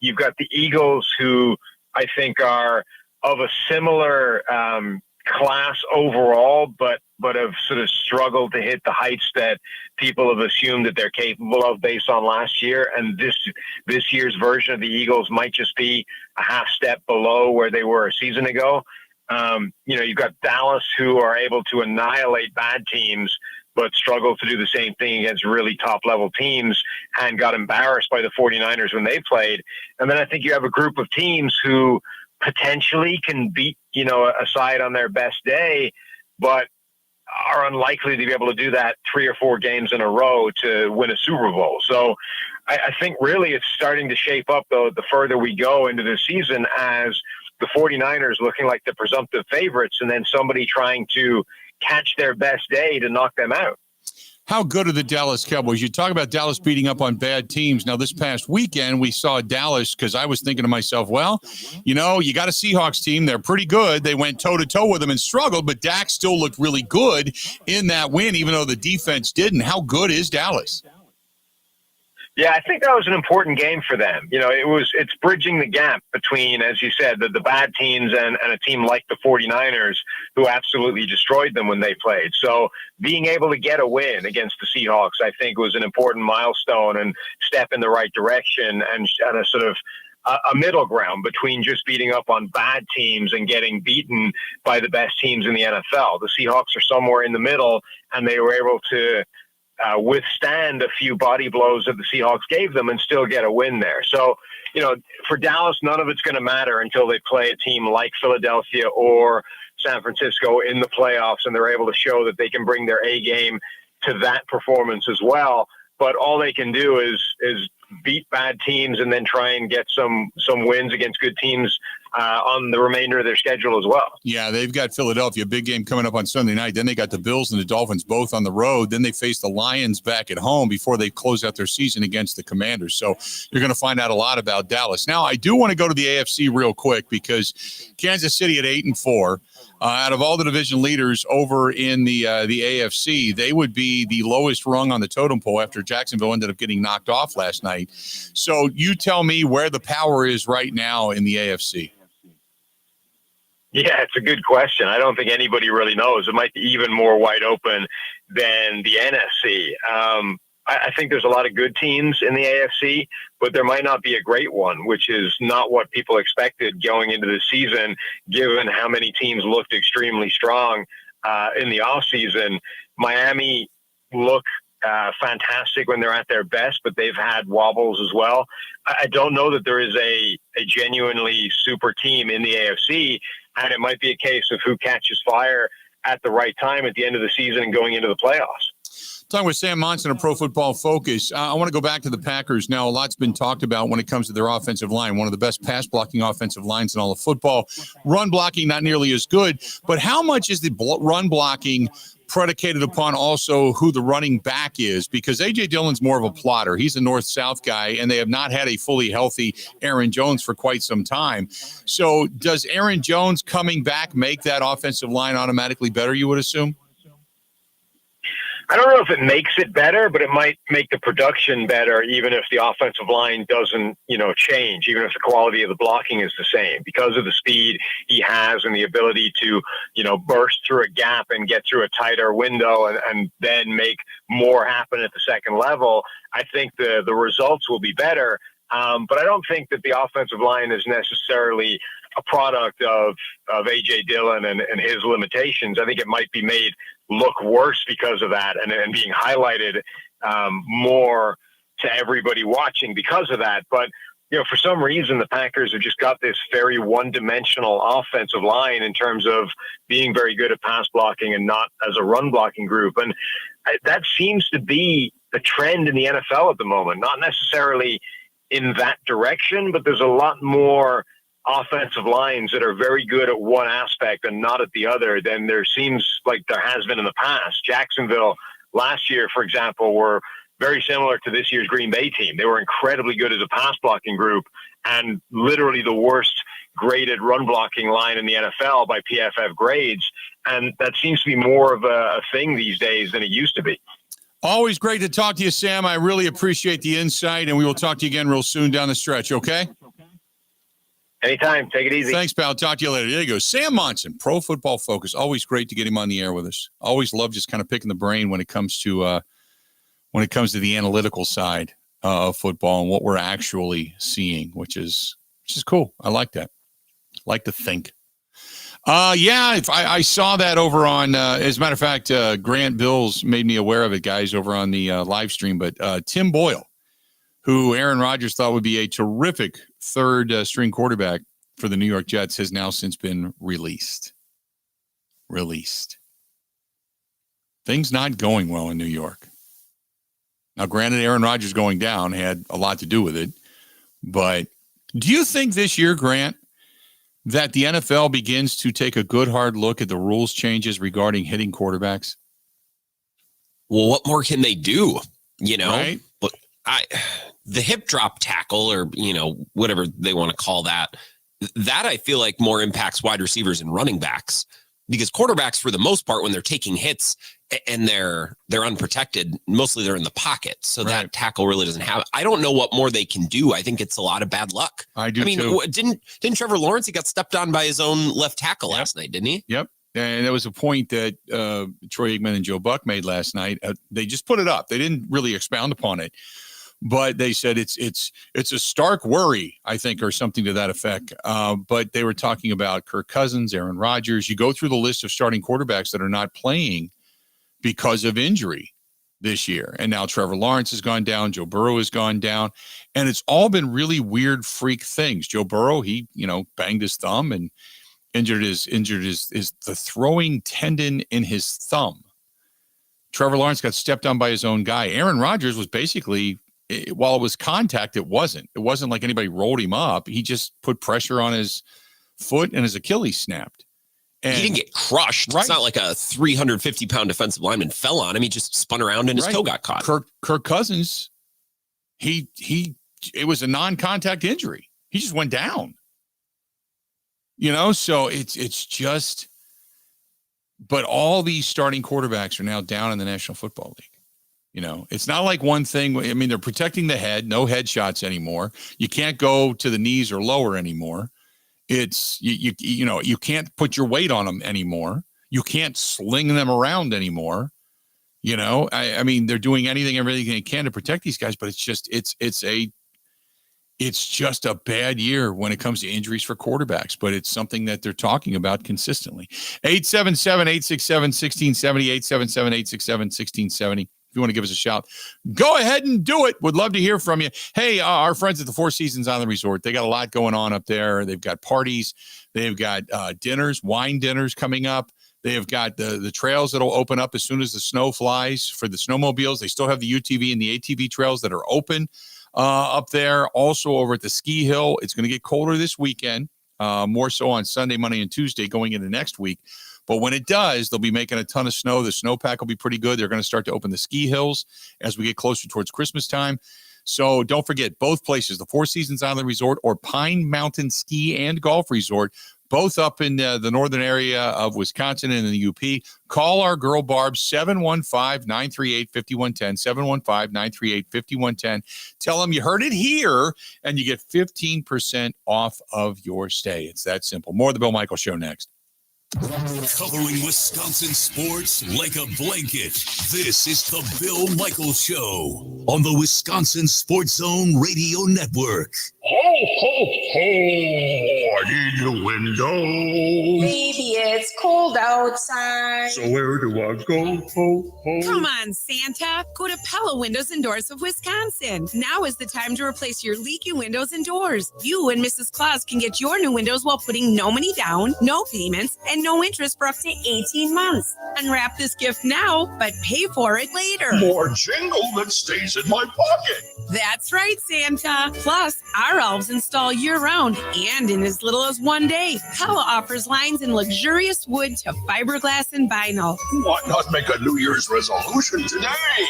You've got the Eagles, who I think are of a similar class overall, but have sort of struggled to hit the heights that people have assumed that they're capable of based on last year. And this year's version of the Eagles might just be a half step below where they were a season ago. You've got Dallas, who are able to annihilate bad teams, but struggle to do the same thing against really top-level teams and got embarrassed by the 49ers when they played. And then I think you have a group of teams who potentially can beat, a side on their best day, but are unlikely to be able to do that 3 or 4 games in a row to win a Super Bowl. So I think really it's starting to shape up, though, the further we go into the season, as the 49ers looking like the presumptive favorites and then somebody trying to catch their best day to knock them out. How good are the Dallas Cowboys? You talk about Dallas beating up on bad teams. Now, this past weekend, we saw Dallas, because I was thinking to myself, well, you got a Seahawks team. They're pretty good. They went toe-to-toe with them and struggled, but Dak still looked really good in that win, even though the defense didn't. How good is Dallas? Yeah, I think that was an important game for them. It's bridging the gap between, as you said, the bad teams and a team like the 49ers, who absolutely destroyed them when they played. So being able to get a win against the Seahawks, I think, was an important milestone and step in the right direction, and a sort of a middle ground between just beating up on bad teams and getting beaten by the best teams in the NFL. The Seahawks are somewhere in the middle, and they were able to withstand a few body blows that the Seahawks gave them and still get a win there. So, for Dallas, none of it's going to matter until they play a team like Philadelphia or San Francisco in the playoffs, and they're able to show that they can bring their A game to that performance as well. But all they can do is beat bad teams and then try and get some wins against good teams on the remainder of their schedule as well. Yeah, they've got Philadelphia, big game coming up on Sunday night. Then they got the Bills and the Dolphins both on the road. Then they face the Lions back at home before they close out their season against the Commanders. So you're going to find out a lot about Dallas. Now, I do want to go to the AFC real quick, because Kansas City at 8-4. Out of all the division leaders over in the AFC, they would be the lowest rung on the totem pole after Jacksonville ended up getting knocked off last night. So you tell me where the power is right now in the AFC. Yeah, it's a good question. I don't think anybody really knows. It might be even more wide open than the NFC. I think there's a lot of good teams in the AFC, but there might not be a great one, which is not what people expected going into the season, given how many teams looked extremely strong in the offseason. Miami look fantastic when they're at their best, but they've had wobbles as well. I don't know that there is a genuinely super team in the AFC, and it might be a case of who catches fire at the right time at the end of the season and going into the playoffs. Talking with Sam Monson of Pro Football Focus. I want to go back to the Packers. Now, a lot's been talked about when it comes to their offensive line. One of the best pass-blocking offensive lines in all of football. Run blocking, not nearly as good. But how much is the run blocking predicated upon also who the running back is? Because A.J. Dillon's more of a plotter. He's a north-south guy, and they have not had a fully healthy Aaron Jones for quite some time. So does Aaron Jones coming back make that offensive line automatically better, you would assume? I don't know if it makes it better, but it might make the production better, even if the offensive line doesn't, change, even if the quality of the blocking is the same, because of the speed he has and the ability to, burst through a gap and get through a tighter window and then make more happen at the second level. I think the results will be better. But I don't think that the offensive line is necessarily a product of A.J. Dillon and his limitations. I think it might be made look worse because of that and being highlighted more to everybody watching because of that. But, for some reason, the Packers have just got this very one-dimensional offensive line in terms of being very good at pass blocking and not as a run blocking group. And that seems to be the trend in the NFL at the moment, not necessarily in that direction, but there's a lot more offensive lines that are very good at one aspect and not at the other than there seems like there has been in the past. Jacksonville last year, for example, were very similar to this year's Green Bay team. They were incredibly good as a pass blocking group and literally the worst graded run blocking line in the NFL by PFF grades. And that seems to be more of a thing these days than it used to be. Always great to talk to you, Sam. I really appreciate the insight, and we will talk to you again real soon down the stretch, okay? Anytime. Take it easy. Thanks, pal. Talk to you later. There you go. Sam Monson, Pro Football Focus. Always great to get him on the air with us. Always love just kind of picking the brain when it comes to the analytical side of football and what we're actually seeing, which is cool. I like that. Like to think. I saw that over on, as a matter of fact, Grant Bills made me aware of it, guys, over on the live stream. But Tim Boyle, who Aaron Rodgers thought would be a terrific third string quarterback for the New York Jets, has now since been released. Things not going well in New York. Now, granted, Aaron Rodgers going down had a lot to do with it. But do you think this year, Grant, that the NFL begins to take a good hard look at the rules changes regarding hitting quarterbacks? Well, what more can they do? Right? But the hip drop tackle, or whatever they want to call that I feel like more impacts wide receivers and running backs, because quarterbacks, for the most part, when they're taking hits and they're unprotected, mostly they're in the pocket. So that tackle really doesn't have. I don't know what more they can do. I think it's a lot of bad luck. I do. Didn't Trevor Lawrence? He got stepped on by his own left tackle last night, didn't he? Yep. And there was a point that Troy Aikman and Joe Buck made last night. They just put it up. They didn't really expound upon it, but they said it's a stark worry, I think, or something to that effect. But they were talking about Kirk Cousins, Aaron Rodgers. You go through the list of starting quarterbacks that are not playing because of injury this year. And now Trevor Lawrence has gone down. Joe Burrow has gone down. And it's all been really weird freak things. Joe Burrow, he, banged his thumb and injured the throwing tendon in his thumb. Trevor Lawrence got stepped on by his own guy. Aaron Rodgers was basically, while it was contact, it wasn't like anybody rolled him up. He just put pressure on his foot and his Achilles snapped. And he didn't get crushed. Right. It's not like a 350-pound defensive lineman fell on him. He just spun around and his toe got caught. Kirk Cousins, it was a non-contact injury. He just went down. So it's just, but all these starting quarterbacks are now down in the National Football League. It's not like one thing. I mean, they're protecting the head, no headshots anymore. You can't go to the knees or lower anymore. It's you can't put your weight on them anymore. You can't sling them around anymore. I mean, they're doing everything they can to protect these guys, but it's just a bad year when it comes to injuries for quarterbacks, but it's something that they're talking about consistently. 877-867-1670, 877-867-1670. If you want to give us a shout, go ahead and do it. Would love to hear from you. Hey, our friends at the Four Seasons Island Resort, they got a lot going on up there. They've got parties. They've got dinners, wine dinners coming up. They have got the trails that will open up as soon as the snow flies for the snowmobiles. They still have the UTV and the ATV trails that are open up there. Also over at the ski hill, it's going to get colder this weekend, more so on Sunday, Monday, and Tuesday going into next week. But when it does, they'll be making a ton of snow. The snowpack will be pretty good. They're going to start to open the ski hills as we get closer towards Christmas time. So don't forget, both places, the Four Seasons Island Resort or Pine Mountain Ski and Golf Resort, both up in the northern area of Wisconsin and in the UP. Call our girl Barb, 715-938-5110, 715-938-5110. Tell them you heard it here, and you get 15% off of your stay. It's that simple. More of the Bill Michaels Show next. Covering Wisconsin sports like a blanket. This is the Bill Michaels Show on the Wisconsin Sports Zone Radio Network. Ho, ho, ho! I need a window. Baby, it's cold outside. So where do I go? Ho, ho. Come on, Santa. Go to Pella Windows and Doors of Wisconsin. Now is the time to replace your leaky windows and doors. You and Mrs. Claus can get your new windows while putting no money down, no payments, and no interest for up to 18 months. Unwrap this gift now, but pay for it later. More jingle that stays in my pocket. That's right, Santa. Plus, our elves install year-round and in as little as 1 day. Pella offers lines in luxurious wood to fiberglass and vinyl. Why not make a New Year's resolution today?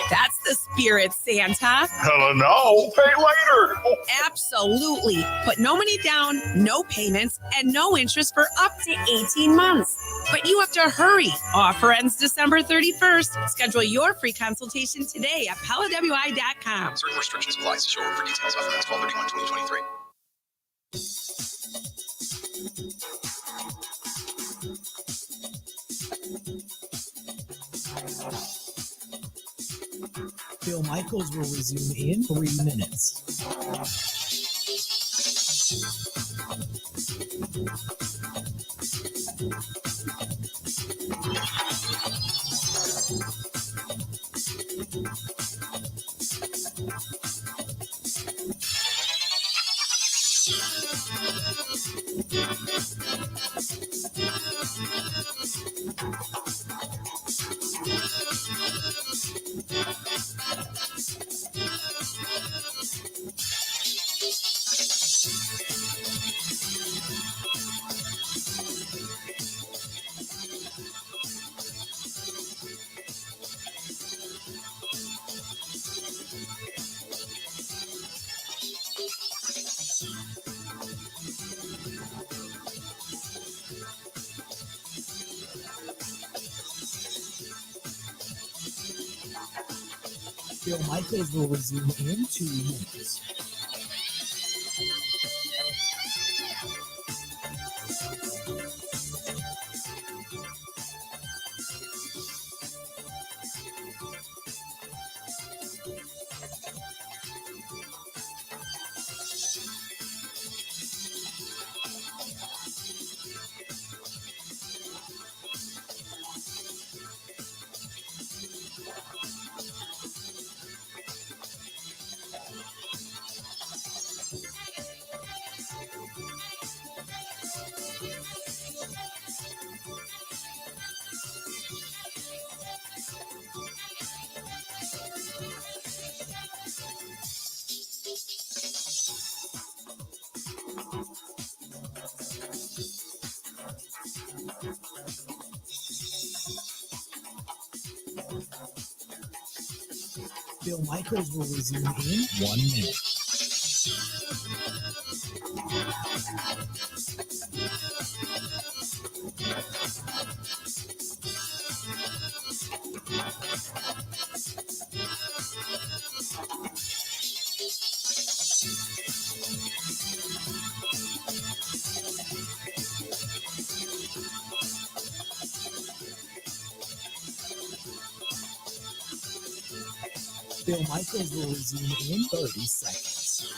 That's the spirit, Santa. Hella no, pay later. Absolutely. Put no money down, no payments, and no interest for up to 18 months. But you have to hurry. Offer ends December 31st. Schedule your free consultation today at PellaWI.com. Certain restrictions apply. See showroom for details. Offer ends 12/31/2023. Bill Michaels will resume in 3 minutes. Bill Michaels will resume in 2 minutes. Bill Michaels will resume in 1 minute. Bill Michaels will resume in 30 seconds.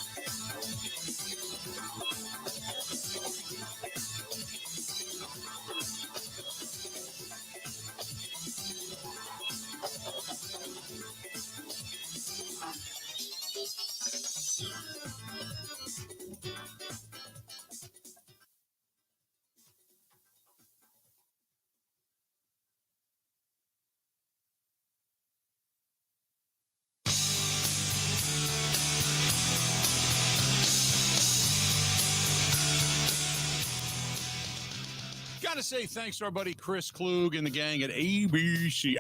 Gotta say thanks to our buddy Chris Klug and the gang at ABC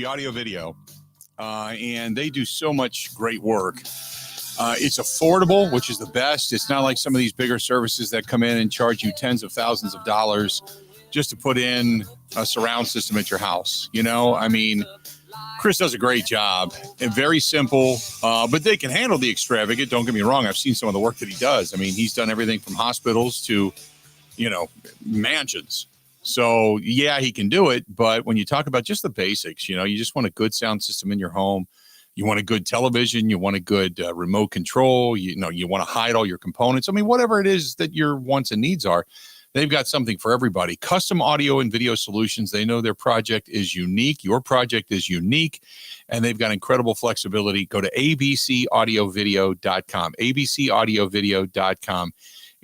Audio Video. And they do so much great work. It's affordable, which is the best. It's not like some of these bigger services that come in and charge you tens of thousands of dollars just to put in a surround system at your house. You know, I mean, Chris does a great job and very simple, but they can handle the extravagant. Don't get me wrong. I've seen some of the work that he does. I mean, he's done everything from hospitals to, you know, mansions. So yeah, he can do it. But when you talk about just the basics, you know, you just want a good sound system in your home. You want a good television. You want a good remote control. You know, you want to hide all your components. I mean, whatever it is that your wants and needs are, they've got something for everybody. Custom audio and video solutions. They know their project is unique. Your project is unique, and they've got incredible flexibility. Go to abcaudiovideo.com, abcaudiovideo.com,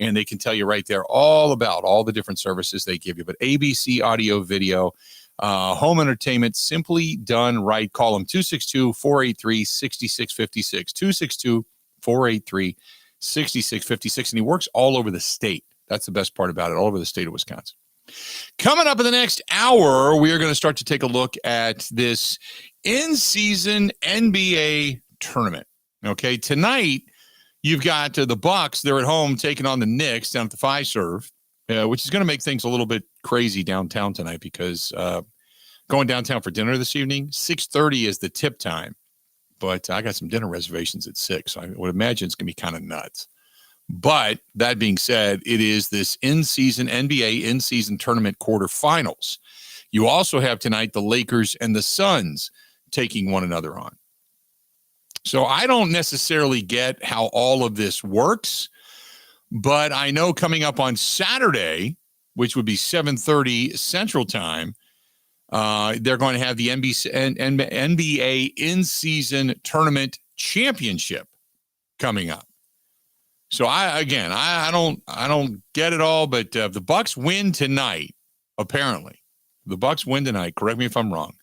and they can tell you right there all about all the different services they give you. But ABC Audio Video, home entertainment, simply done right. Call them 262-483-6656, 262-483-6656, and he works all over the state. That's the best part about it, all over the state of Wisconsin. Coming up in the next hour, we are going to start to take a look at this in-season NBA tournament. Okay, tonight you've got the Bucks. They're at home taking on the Knicks down at the Fiserv, which is going to make things a little bit crazy downtown tonight because going downtown for dinner this evening, 6:30 is the tip time. But I got some dinner reservations at 6, so I would imagine it's going to be kind of nuts. But that being said, it is this in-season NBA in-season tournament quarterfinals. You also have tonight the Lakers and the Suns taking one another on. So I don't necessarily get how all of this works, but I know coming up on Saturday, which would be 7:30 Central Time, they're going to have the NBA in-season tournament championship coming up. So I don't get it all, but if the Bucks win tonight, apparently, correct me if I'm wrong.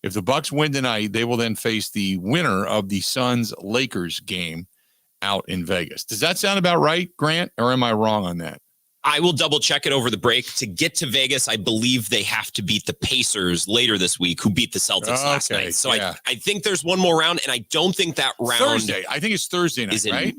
If the Bucks win tonight, they will then face the winner of the Suns-Lakers game out in Vegas. Does that sound about right, Grant, or am I wrong on that? I will double check it over the break. To get to Vegas, I believe they have to beat the Pacers later this week, who beat the Celtics last night. So yeah. I think there's one more round, and I don't think that round Thursday. I think it's Thursday night, right?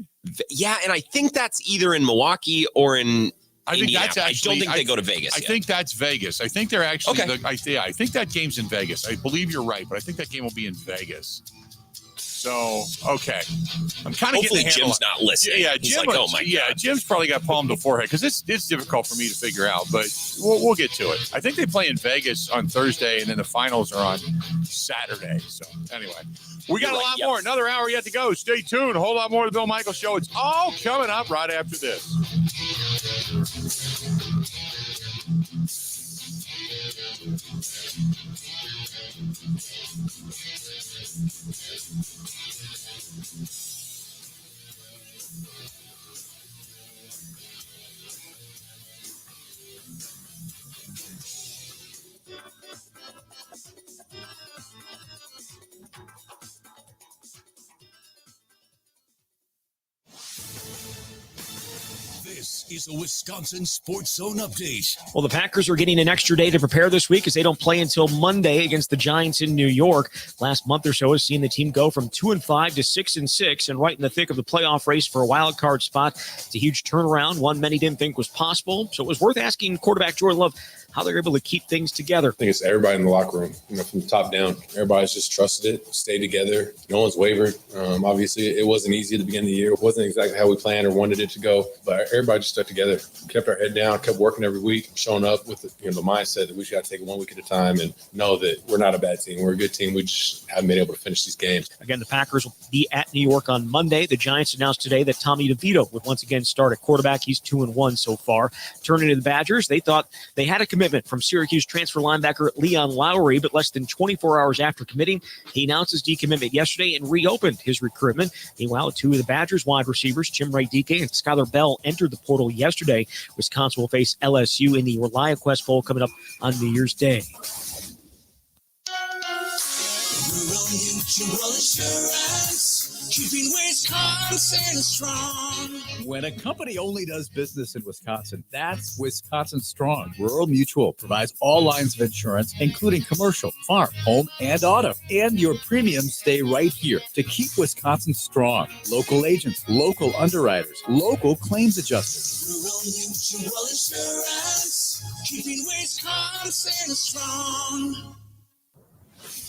Yeah, and I think that's either in Milwaukee or in I think Indiana. that's actually. I don't think they go to Vegas. I think that's Vegas. I think they're actually. Okay. I think that game's in Vegas. I believe you're right, but I think that game will be in Vegas. So, okay. I'm kind of Hopefully getting Jim's not listening. Yeah, Jim, like, oh my God. Jim's probably got palm to forehead because it's difficult for me to figure out, but we'll get to it. I think they play in Vegas on Thursday, and then the finals are on Saturday. So, anyway, we got a lot more. Another hour yet to go. Stay tuned. A whole lot more of the Bill Michaels Show. It's all coming up right after this. This is a Wisconsin Sports Zone update. Well, the Packers are getting an extra day to prepare this week as they don't play until Monday against the Giants in New York. Last month or so has seen the team go from 2-5 to 6-6 and right in the thick of the playoff race for a wild card spot. It's a huge turnaround, one many didn't think was possible. So it was worth asking quarterback Jordan Love how they're able to keep things together. I think it's everybody in the locker room, from the top down. Everybody's just trusted it, stayed together. No one's wavered. Obviously, it wasn't easy at the beginning of the year. It wasn't exactly how we planned or wanted it to go, but everybody just stuck together, kept our head down, kept working every week, showing up with the mindset that we just got to take it one week at a time and know that we're not a bad team. We're a good team. We just haven't been able to finish these games. Again, the Packers will be at New York on Monday. The Giants announced today that Tommy DeVito would once again start at quarterback. He's 2-1 so far. Turning to the Badgers, they thought they had a commitment from Syracuse transfer linebacker Leon Lowry, but less than 24 hours after committing, he announced his decommitment yesterday and reopened his recruitment. Meanwhile, two of the Badgers wide receivers, Jim Ray-Dike and Skylar Bell, entered the portal yesterday. Wisconsin will face LSU in the ReliaQuest Bowl coming up on New Year's Day. Rural Mutual Insurance, keeping Wisconsin strong. When a company only does business in Wisconsin, that's Wisconsin Strong. Rural Mutual provides all lines of insurance, including commercial, farm, home, and auto. And your premiums stay right here to keep Wisconsin strong. Local agents, local underwriters, local claims adjusters. Rural Mutual Insurance, keeping Wisconsin strong.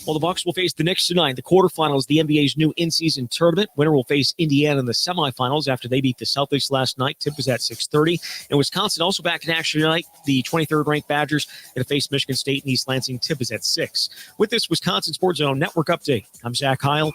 Well, the Bucks will face the Knicks tonight. The quarterfinals, the NBA's new in-season tournament. Winner will face Indiana in the semifinals after they beat the Celtics last night. Tip is at 6:30. And Wisconsin also back in action tonight. The 23rd-ranked Badgers going to face Michigan State in East Lansing. Tip is at 6. With this Wisconsin Sports Zone Network update, I'm Zach Heil.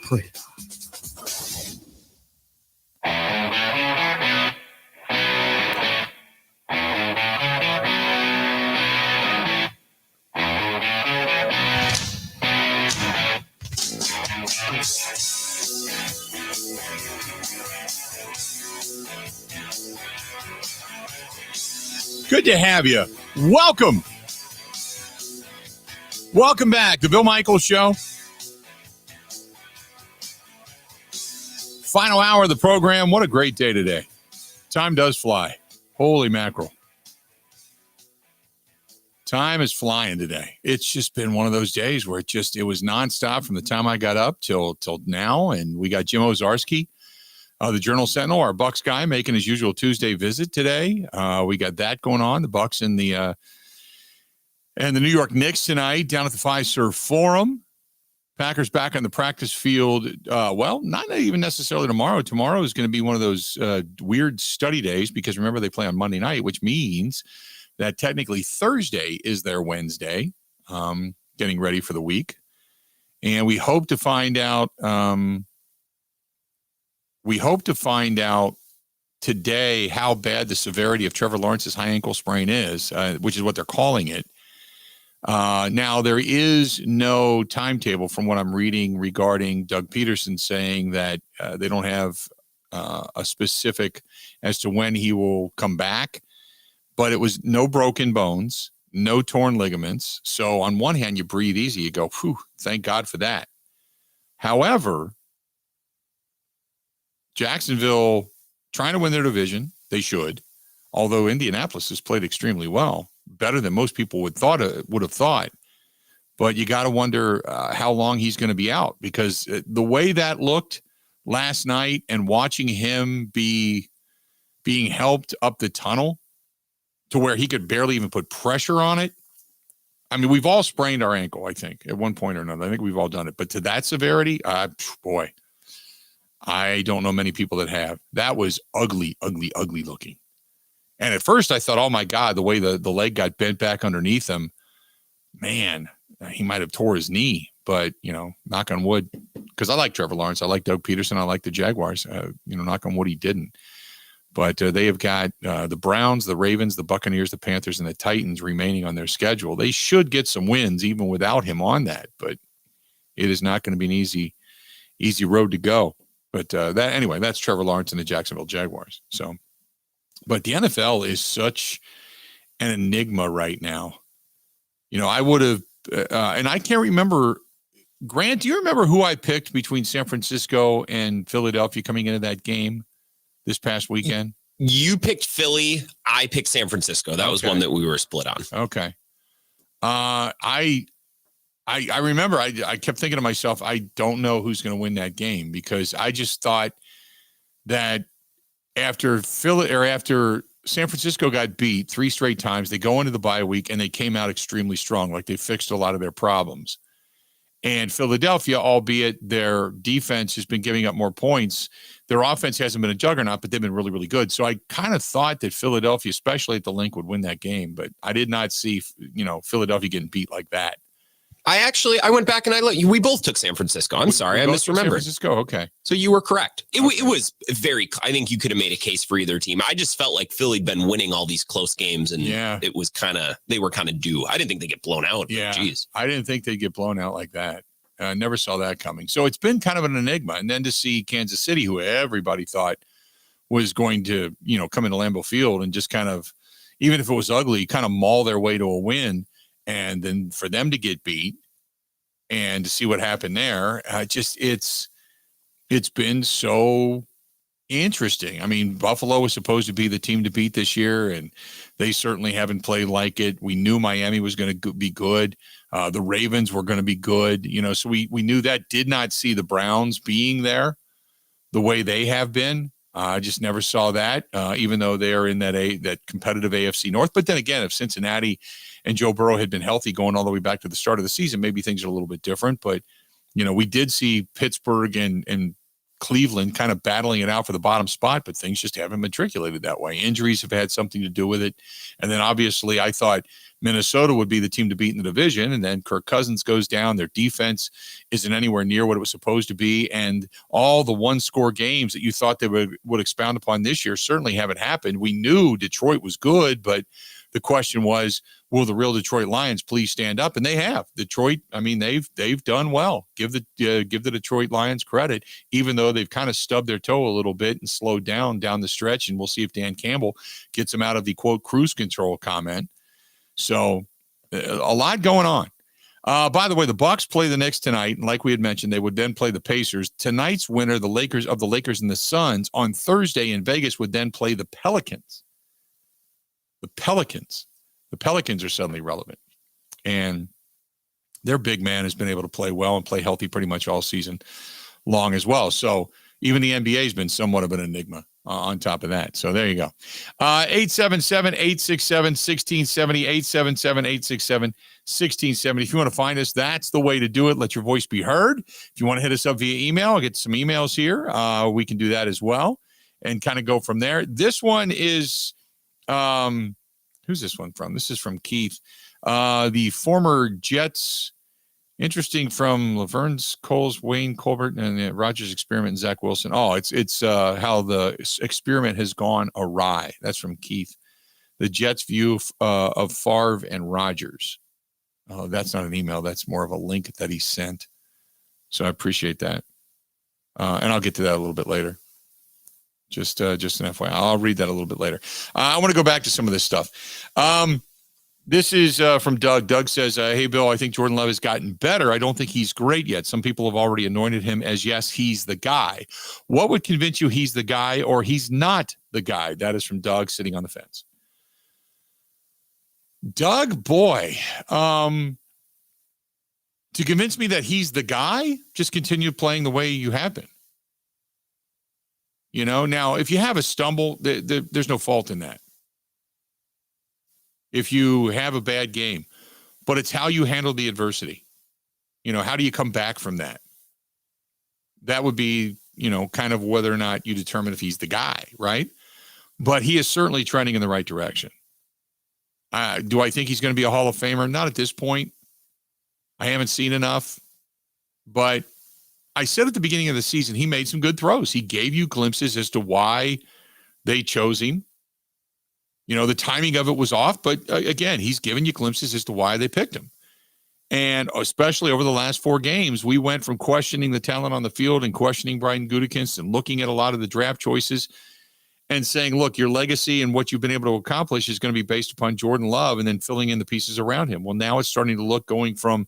Good to have you. Welcome. Welcome back. The Bill Michaels Show. Final hour of the program. What a great day today. Time does fly. Holy mackerel. Time is flying today. It's just been one of those days where it was nonstop from the time I got up till now. And we got Jim Ozarski, the Journal Sentinel, our Bucks guy, making his usual Tuesday visit today. We got that going on. The Bucks and the New York Knicks tonight down at the Fiserv Forum. Packers back on the practice field. Well, not even necessarily tomorrow. Tomorrow is going to be one of those weird study days because remember they play on Monday night, which means that technically Thursday is their Wednesday, getting ready for the week. And we hope to find out We hope to find out today how bad the severity of Trevor Lawrence's high ankle sprain is, which is what they're calling it. Now, there is no timetable from what I'm reading regarding Doug Peterson saying that they don't have a specific as to when he will come back, but it was no broken bones, no torn ligaments. So on one hand, you breathe easy. You go, whew, thank God for that. However, Jacksonville trying to win their division, they should, although Indianapolis has played extremely well, better than most people would have thought. But you got to wonder how long he's going to be out, because the way that looked last night and watching him being helped up the tunnel to where he could barely even put pressure on it. I mean, we've all sprained our ankle, I think, at one point or another. I think we've all done it. But to that severity, boy, I don't know many people that have. That was ugly, ugly, ugly looking. And at first I thought, oh my God, the way the leg got bent back underneath him, man, he might have tore his knee. But, knock on wood, because I like Trevor Lawrence. I like Doug Peterson. I like the Jaguars. Knock on wood, he didn't. But they have got the Browns, the Ravens, the Buccaneers, the Panthers, and the Titans remaining on their schedule. They should get some wins even without him on that. But it is not going to be an easy road to go. But that's Trevor Lawrence and the Jacksonville Jaguars. So, but the NFL is such an enigma right now. I would have, and I can't remember. Grant, do you remember who I picked between San Francisco and Philadelphia coming into that game this past weekend? You picked Philly. I picked San Francisco. That was one that we were split on. Okay. I remember I kept thinking to myself, I don't know who's going to win that game, because I just thought that after San Francisco got beat 3 straight times, they go into the bye week and they came out extremely strong. Like they fixed a lot of their problems. And Philadelphia, albeit their defense has been giving up more points, their offense hasn't been a juggernaut, but they've been really, really good. So I kind of thought that Philadelphia, especially at the Link, would win that game, but I did not see, Philadelphia getting beat like that. I went back and we both took San Francisco. I'm sorry, I misremembered. San Francisco, okay. So you were correct. It was I think you could have made a case for either team. I just felt like Philly'd been winning all these close games, and it was they were kind of due. I didn't think they'd get blown out. Yeah, geez. I didn't think they'd get blown out like that. I never saw that coming. So it's been kind of an enigma. And then to see Kansas City, who everybody thought was going to, come into Lambeau Field and just kind of, even if it was ugly, kind of maul their way to a win. And then for them to get beat and to see what happened there, it's been so interesting. I mean, Buffalo was supposed to be the team to beat this year, and they certainly haven't played like it. We knew Miami was going to be good. The Ravens were going to be good, so we knew that. Did not see the Browns being there the way they have been. I just never saw that, even though they are in that competitive AFC North. But then again, if Cincinnati and Joe Burrow had been healthy going all the way back to the start of the season, maybe things are a little bit different. But, we did see Pittsburgh and Cleveland kind of battling it out for the bottom spot, but things just haven't matriculated that way. Injuries have had something to do with it. And then obviously I thought Minnesota would be the team to beat in the division. And then Kirk Cousins goes down. Their defense isn't anywhere near what it was supposed to be. And all the 1-score games that you thought they would expound upon this year certainly haven't happened. We knew Detroit was good, but the question was, will the real Detroit Lions please stand up? And they have. Detroit, I mean, they've done well. Give the Detroit Lions credit, even though they've kind of stubbed their toe a little bit and slowed down the stretch. And we'll see if Dan Campbell gets them out of the, quote, cruise control comment. So a lot going on. By the way, the Bucks play the Knicks tonight. And like we had mentioned, they would then play the Pacers. Tonight's winner, the Lakers and the Suns, on Thursday in Vegas would then play the Pelicans. The Pelicans are suddenly relevant, and their big man has been able to play well and play healthy pretty much all season long as well. So even the NBA has been somewhat of an enigma on top of that. So there you go. 877-867-1670, 877-867-1670. If you want to find us, that's the way to do it. Let your voice be heard. If you want to hit us up via email, I'll get some emails here. We can do that as well and kind of go from there. This one is, who's this one from? This is from Keith, the former Jets Interesting from Laverne's, Cole's, Wayne Colbert, and Rogers' experiment and Zach Wilson. Oh, it's how the experiment has gone awry. That's from Keith. The Jets' view of Favre and Rogers. Oh, that's not an email. That's more of a link that he sent. So I appreciate that. And I'll get to that a little bit later. Just an FYI. I'll read that a little bit later. I want to go back to some of this stuff. This is from Doug. Doug says, hey, Bill, I think Jordan Love has gotten better. I don't think he's great yet. Some people have already anointed him as, yes, he's the guy. What would convince you he's the guy or he's not the guy? That is from Doug sitting on the fence. Doug, boy, to convince me that he's the guy, just continue playing the way you have been. Now, if you have a stumble, there's no fault in that. If you have a bad game, but it's how you handle the adversity. How do you come back from that? That would be, kind of whether or not you determine if he's the guy, right? But he is certainly trending in the right direction. Do I think he's going to be a Hall of Famer? Not at this point. I haven't seen enough. But I said at the beginning of the season, he made some good throws. He gave you glimpses as to why they chose him. The timing of it was off, but again, he's given you glimpses as to why they picked him. And especially over the last 4 games, we went from questioning the talent on the field and questioning Brian Gutekunst and looking at a lot of the draft choices and saying, look, your legacy and what you've been able to accomplish is going to be based upon Jordan Love and then filling in the pieces around him. Well, now it's starting to look going from,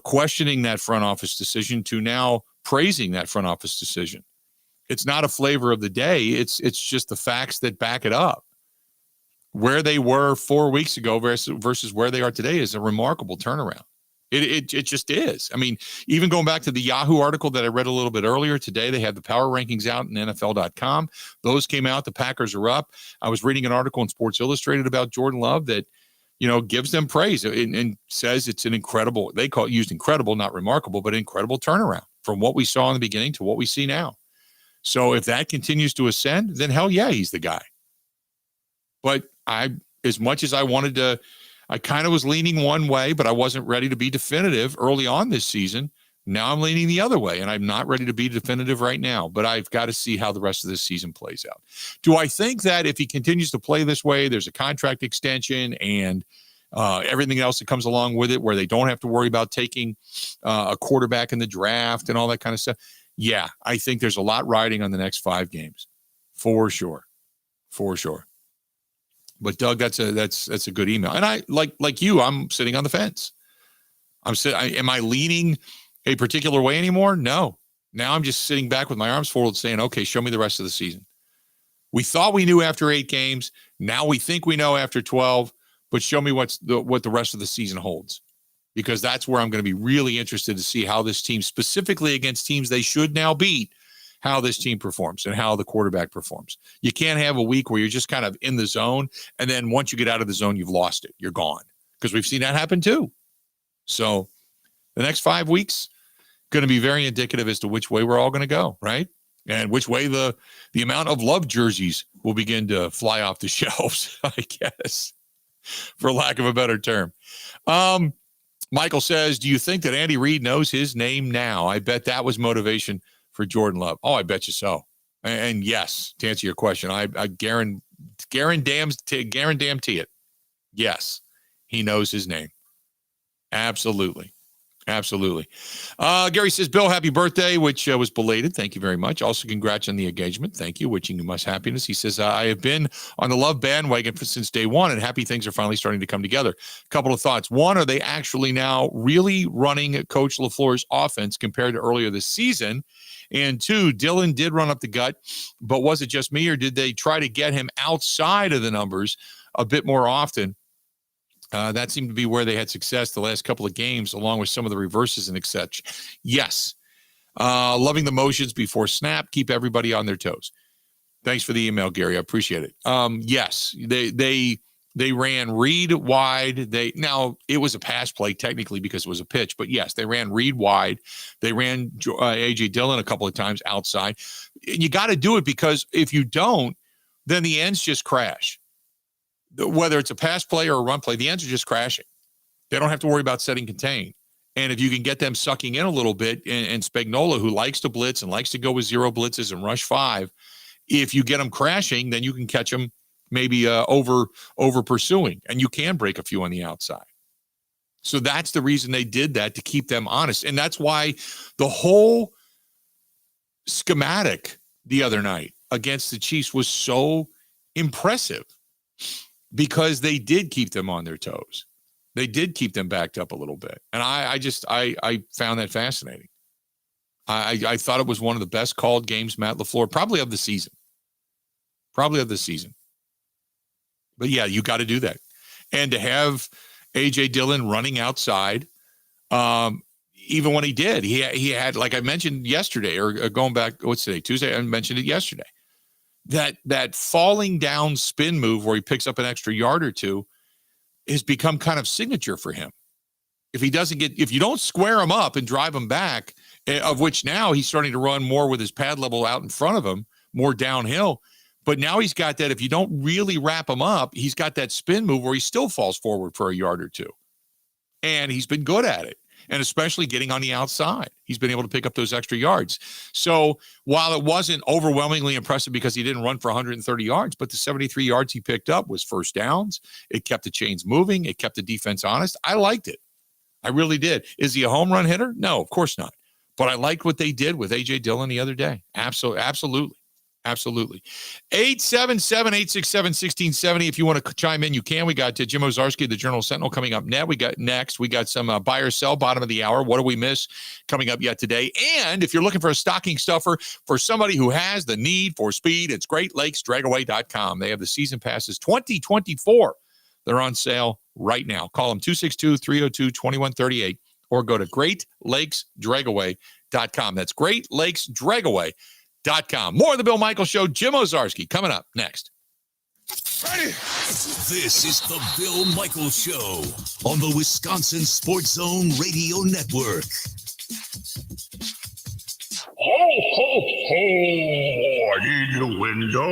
questioning that front office decision to now praising that front office decision. It's not a flavor of the day. It's just the facts that back it up. Where they were 4 weeks ago versus where they are today is a remarkable turnaround. It just is. I mean, even going back to the Yahoo article that I read a little bit earlier today, they had the power rankings out in NFL.com. Those came out. The Packers are up. I was reading an article in Sports Illustrated about Jordan Love that, gives them praise and says it's an incredible, they used incredible, not remarkable, but incredible turnaround from what we saw in the beginning to what we see now. So if that continues to ascend, then hell yeah, he's the guy. But as much as I wanted to, I kind of was leaning one way, but I wasn't ready to be definitive early on this season. Now I'm leaning the other way, and I'm not ready to be definitive right now, but I've got to see how the rest of this season plays out. Do I think that if he continues to play this way, there's a contract extension and everything else that comes along with it where they don't have to worry about taking a quarterback in the draft and all that kind of stuff? Yeah, I think there's a lot riding on the next 5 games. For sure. But Doug, that's a good email. And I like you, I'm sitting on the fence. Am I leaning a particular way anymore? No. Now I'm just sitting back with my arms folded saying, okay, show me the rest of the season. We thought we knew after 8 games. Now we think we know after 12, but show me what the rest of the season holds. Because that's where I'm going to be really interested to see how this team, specifically against teams they should now beat, how this team performs and how the quarterback performs. You can't have a week where you're just kind of in the zone, and then once you get out of the zone, you've lost it. You're gone. Because we've seen that happen too. So the next 5 weeks going to be very indicative as to which way we're all going to go, right? And which way the amount of love jerseys will begin to fly off the shelves, I guess, for lack of a better term. Michael says, do you think that Andy Reid knows his name now? I bet that was motivation for Jordan Love. Oh, I bet you so. And yes, to answer your question, I guarantee it. Yes, he knows his name. Absolutely. Gary says, Bill, happy birthday, which was belated. Thank you very much. Also, congrats on the engagement. Thank you. Wishing you much happiness. He says, I have been on the Love bandwagon since day one, and happy things are finally starting to come together. A couple of thoughts. One, are they actually now really running Coach LaFleur's offense compared to earlier this season? And 2, Dylan did run up the gut, but was it just me, or did they try to get him outside of the numbers a bit more often? That seemed to be where they had success the last couple of games, along with some of the reverses and etc. Yes. Loving the motions before snap. Keep everybody on their toes. Thanks for the email, Gary. I appreciate it. Yes, they ran Reed wide. Now it was a pass play technically because it was a pitch, but yes, they ran Reed wide. They ran AJ Dillon a couple of times outside. And you got to do it because if you don't, then the ends just crash. Whether it's a pass play or a run play, the ends are just crashing. They don't have to worry about setting contain. And if you can get them sucking in a little bit, and Spagnuolo, who likes to blitz and likes to go with 0 blitzes and rush 5, if you get them crashing, then you can catch them maybe over pursuing, and you can break a few on the outside. So that's the reason they did that, to keep them honest. And that's why the whole schematic the other night against the Chiefs was so impressive, because they did keep them on their toes. They did keep them backed up a little bit. And I found that fascinating. I thought it was one of the best called games, Matt LaFleur, probably of the season. But yeah, you got to do that. And to have A.J. Dillon running outside, even when he did, he had, like I mentioned yesterday, or going back, what's today, Tuesday? I mentioned it yesterday. That falling down spin move where he picks up an extra yard or two has become kind of signature for him. If you don't square him up and drive him back, of which now he's starting to run more with his pad level out in front of him, more downhill. But now he's got that, if you don't really wrap him up, he's got that spin move where he still falls forward for a yard or two. And he's been good at it. And especially getting on the outside, he's been able to pick up those extra yards. So while it wasn't overwhelmingly impressive because he didn't run for 130 yards, but the 73 yards he picked up was first downs. It kept the chains moving. It kept the defense honest. I liked it. I really did. Is he a home run hitter? No, of course not. But I liked what they did with A.J. Dillon the other day. Absolutely. 877-867-1670. If you want to chime in, you can. We got Jim Ozarski, the Journal Sentinel, coming up next. We got some buy or sell, bottom of the hour. What do we miss coming up yet today? And if you're looking for a stocking stuffer for somebody who has the need for speed, it's GreatLakesDragaway.com. They have the season passes 2024. They're on sale right now. Call them 262-302-2138 or go to GreatLakesDragaway.com. That's GreatLakesDragaway.com. More of the Bill Michaels Show. Jim Ozarski coming up next. Ready? This is the Bill Michaels Show on the Wisconsin Sports Zone Radio Network. Ho, ho, ho, I need a window.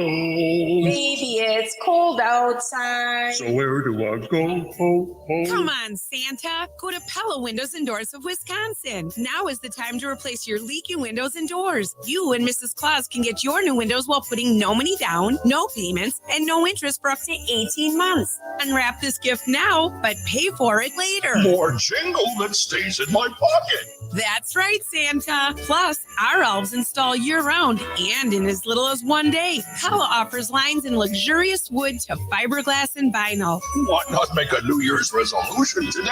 Baby, it's cold outside. So where do I go? Ho, ho. Come on, Santa. Go to Pella Windows and Doors of Wisconsin. Now is the time to replace your leaky windows and doors. You and Mrs. Claus can get your new windows while putting no money down, no payments, and no interest for up to 18 months. Unwrap this gift now, but pay for it later. More jingle that stays in my pocket. That's right, Santa. Plus, our elves install year-round and in as little as 1 day. Pella offers lines in luxurious wood to fiberglass and vinyl. Why not make a New Year's resolution today?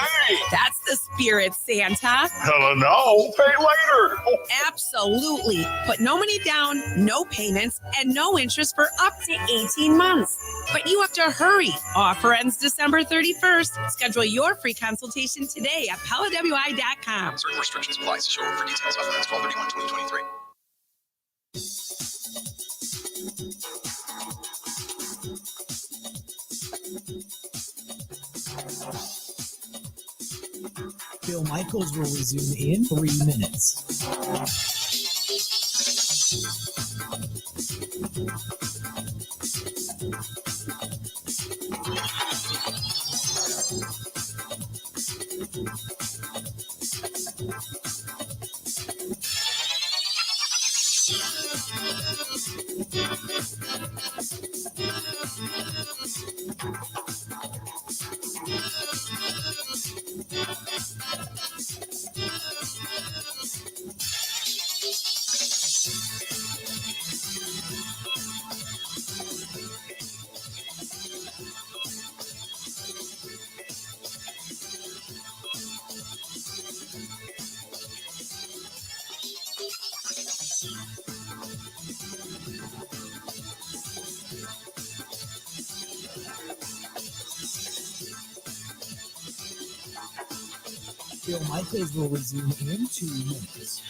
That's the spirit, Santa. Hella no, pay later. Absolutely. Put no money down, no payments, and no interest for up to 18 months. But you have to hurry. Offer ends December 31st. Schedule your free consultation today at PellaWI.com. Certain restrictions apply. See showroom for details. Offer ends 12/31/2023. Bill Michaels will resume in 3 minutes. Bill Michaels will resume in 2 minutes.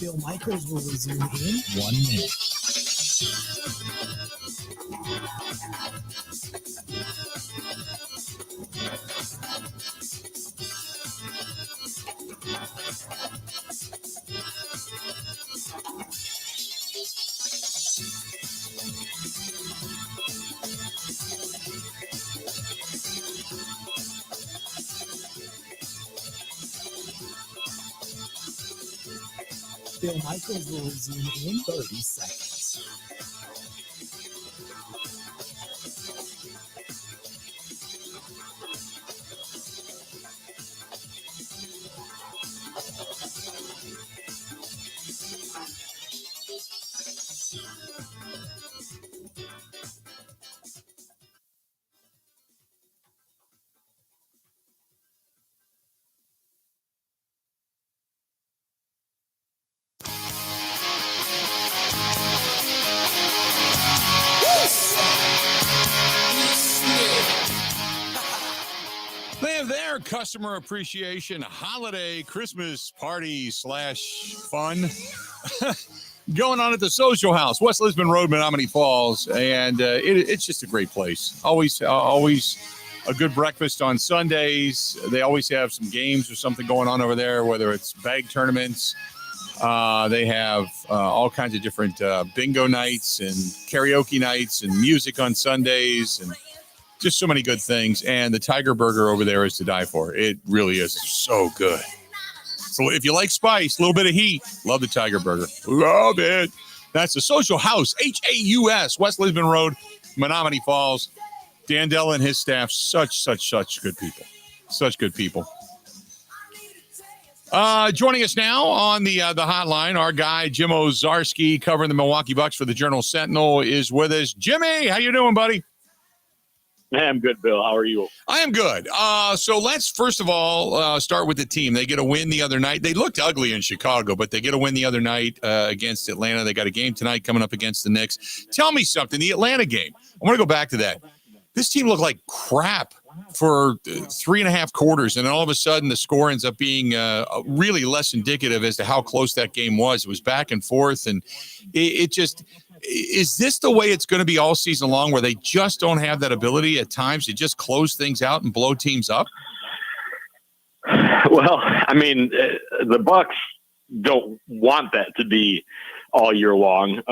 Bill Michaels will resume in 1 minute. Bill Michaels will resume in 30 seconds. They have their customer appreciation holiday Christmas party / fun going on at the Social House, West Lisbon Road, Menominee Falls, and it's just a great place. Always a good breakfast on Sundays. They always have some games or something going on over there, whether it's bag tournaments. They have all kinds of different bingo nights and karaoke nights and music on Sundays and just so many good things. And the Tiger Burger over there is to die for. It really is so good. So if you like spice, a little bit of heat, love the Tiger Burger. Love it. That's the Social House, Haus, West Lisbon Road, Menominee Falls. Dan Dell and his staff, such good people. Such good people. Joining us now on the hotline, our guy, Jim Ozarski, covering the Milwaukee Bucks for the Journal-Sentinel, is with us. Jimmy, how you doing, buddy? Hey, I'm good, Bill. How are you? I am good. So let's first of all start with the team. They get a win the other night. They looked ugly in Chicago, but they get a win the other night against Atlanta. They got a game tonight coming up against the Knicks. Tell me something. The Atlanta game. I want to go back to that. This team looked like crap for 3.5 quarters, and then all of a sudden the score ends up being really less indicative as to how close that game was. It was back and forth, and it just – is this the way it's going to be all season long, where they just don't have that ability at times to just close things out and blow teams up? Well, I mean, the Bucks don't want that to be all year long.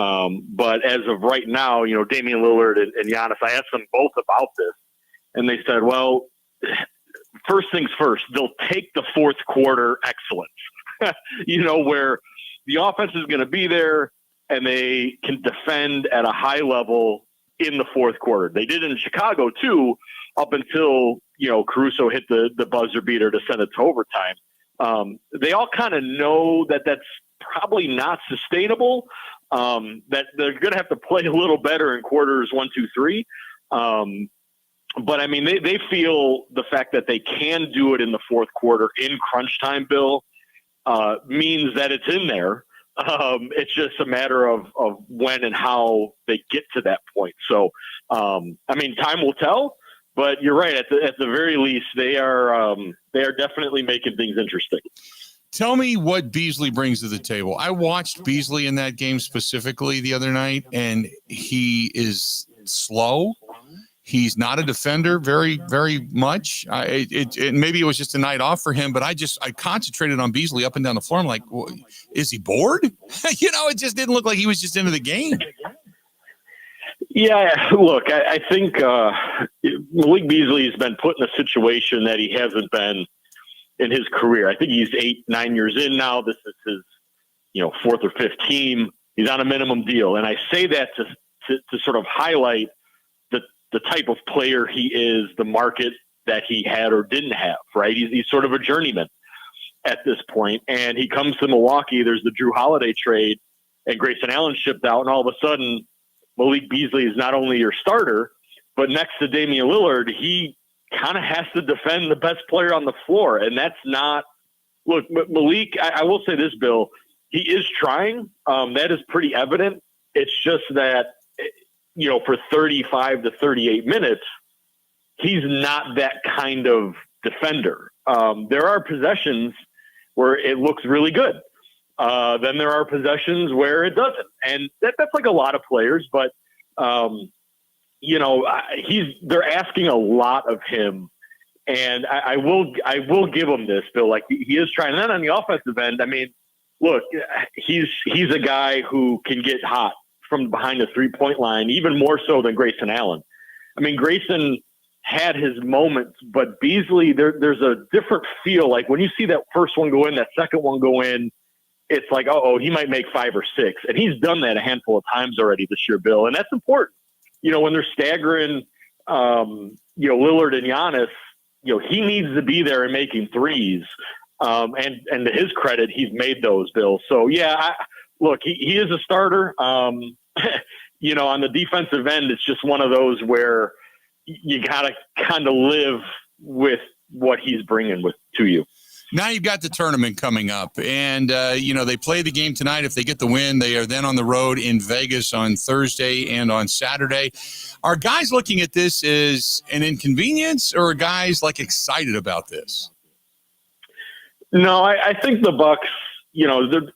But as of right now, you know, Damian Lillard and Giannis, I asked them both about this, and they said, well, first things first, they'll take the fourth quarter excellence, you know, where the offense is going to be there and they can defend at a high level in the fourth quarter. They did in Chicago too, up until, you know, Caruso hit the buzzer beater to send it to overtime. They all kind of know that that's probably not sustainable, that they're going to have to play a little better in quarters 1, 2, 3. But I mean, they feel the fact that they can do it in the fourth quarter in crunch time, Bill, means that it's in there. It's just a matter of when and how they get to that point. So, I mean, time will tell, but you're right. At the very least, they are definitely making things interesting. Tell me what Beasley brings to the table. I watched Beasley in that game specifically the other night, and he is slow. He's not a defender very, very much. Maybe it was just a night off for him, but I concentrated on Beasley up and down the floor. I'm like, well, is he bored? You know, it just didn't look like he was just into the game. Yeah, look, I think Malik Beasley has been put in a situation that he hasn't been in his career. I think he's 8-9 years in now. This is his, you know, 4th or 5th team. He's on a minimum deal, and I say that to sort of highlight the type of player he is, the market that he had or didn't have, right? He's sort of a journeyman at this point. And he comes to Milwaukee. There's the Drew Holiday trade, and Grayson Allen shipped out. And all of a sudden, Malik Beasley is not only your starter, but next to Damian Lillard, he kind of has to defend the best player on the floor. And that's not – look, Malik, I will say this, Bill, he is trying. That is pretty evident. It's just that – you know, for 35 to 38 minutes, he's not that kind of defender. There are possessions where it looks really good. Then there are possessions where it doesn't. And that's like a lot of players, but, they're asking a lot of him. And I will give him this, Bill. Like, he is trying. And then on the offensive end, I mean, look, he's a guy who can get hot from behind the 3-point line, even more so than Grayson Allen. I mean, Grayson had his moments, but Beasley, there's a different feel. Like when you see that first one go in, that second one go in, it's like, he might make 5 or 6. And he's done that a handful of times already this year, Bill. And that's important. When they're staggering, Lillard and Giannis, he needs to be there and making threes. And to his credit, he's made those, Bill. So, yeah, look, he is a starter. On the defensive end, it's just one of those where you got to kind of live with what he's bringing to you. Now you've got the tournament coming up, and, they play the game tonight. If they get the win, they are then on the road in Vegas on Thursday and on Saturday. Are guys looking at this as an inconvenience, or are guys, excited about this? No, I think the Bucks,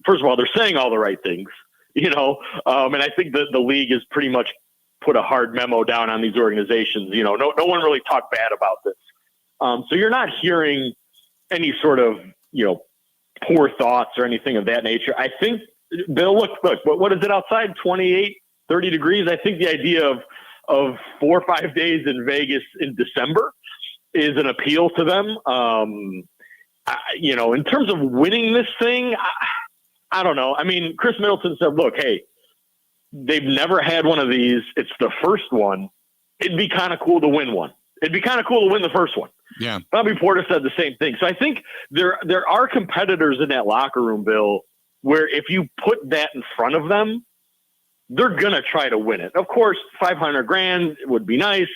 first of all, they're saying all the right things, and I think that the league has pretty much put a hard memo down on these organizations. No one really talked bad about this. So you're not hearing any sort of, poor thoughts or anything of that nature. I think, Bill, look, what is it outside? 28, 30 degrees. I think the idea of 4 or 5 days in Vegas in December is an appeal to them. In terms of winning this thing, I don't know. I mean, Chris Middleton said, look, hey, they've never had one of these. It's the first one. It'd be kind of cool to win one. It'd be kind of cool to win the first one. Yeah. Bobby Portis said the same thing. So I think there are competitors in that locker room, Bill, where if you put that in front of them, they're going to try to win it. Of course, $500,000 would be nice,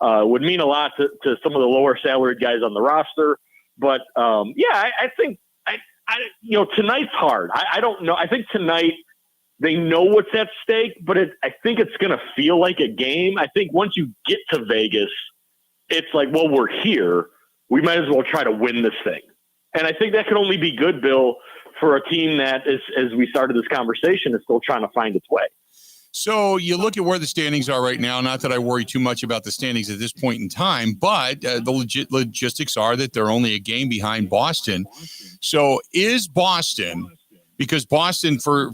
would mean a lot to some of the lower salaried guys on the roster. But I think tonight's hard. I don't know. I think tonight they know what's at stake, but I think it's going to feel like a game. I think once you get to Vegas, it's like, well, we're here. We might as well try to win this thing. And I think that can only be good, Bill, for a team that is, as we started this conversation, is still trying to find its way. So you look at where the standings are right now. Not that I worry too much about the standings at this point in time, but the logistics are that they're only a game behind Boston. So is Boston, because Boston, for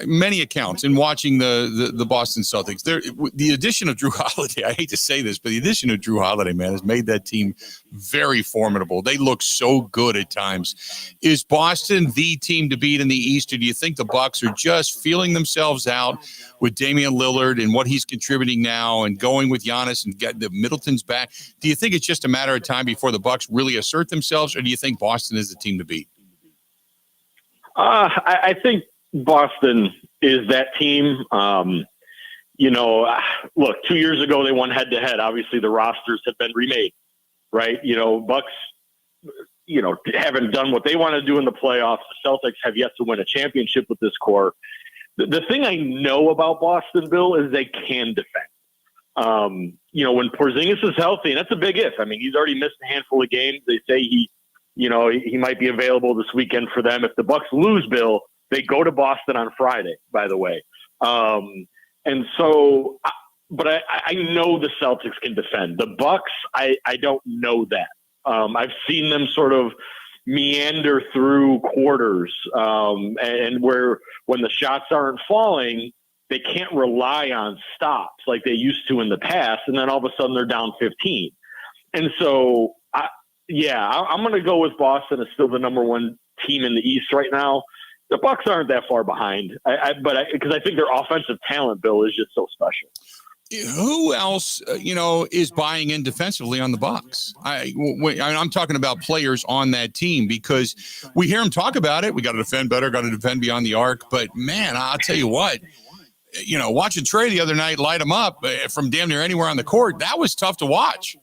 many accounts, in watching the Boston Celtics, the addition of Drew Holiday, I hate to say this, but the addition of Drew Holiday, man, has made that team very formidable. They look so good at times. Is Boston the team to beat in the East, or do you think the Bucks are just feeling themselves out with Damian Lillard and what he's contributing now, and going with Giannis and get the Middleton's back? Do you think it's just a matter of time before the Bucks really assert themselves, or do you think Boston is the team to beat? I think Boston is that team. Look, 2 years ago they won head-to-head. Obviously, the rosters have been remade, right? Bucks, haven't done what they want to do in the playoffs. The Celtics have yet to win a championship with this core. The thing I know about Boston, Bill, is they can defend. When Porzingis is healthy, and that's a big if. I mean, he's already missed a handful of games. They say he might be available this weekend for them. If the Bucks lose, Bill, they go to Boston on Friday, by the way. And so, but I know the Celtics can defend. The Bucks, I don't know that. I've seen them sort of meander through quarters, and where when the shots aren't falling, they can't rely on stops like they used to in the past, and then all of a sudden they're down 15. And so, I'm going to go with Boston as still the number one team in the East right now. The Bucks aren't that far behind, because I think their offensive talent, Bill, is just so special. Who else, is buying in defensively on the Bucks? I'm talking about players on that team, because we hear them talk about it. We got to defend better, got to defend beyond the arc. But, man, I'll tell you what, watching Trey the other night light him up from damn near anywhere on the court, that was tough to watch.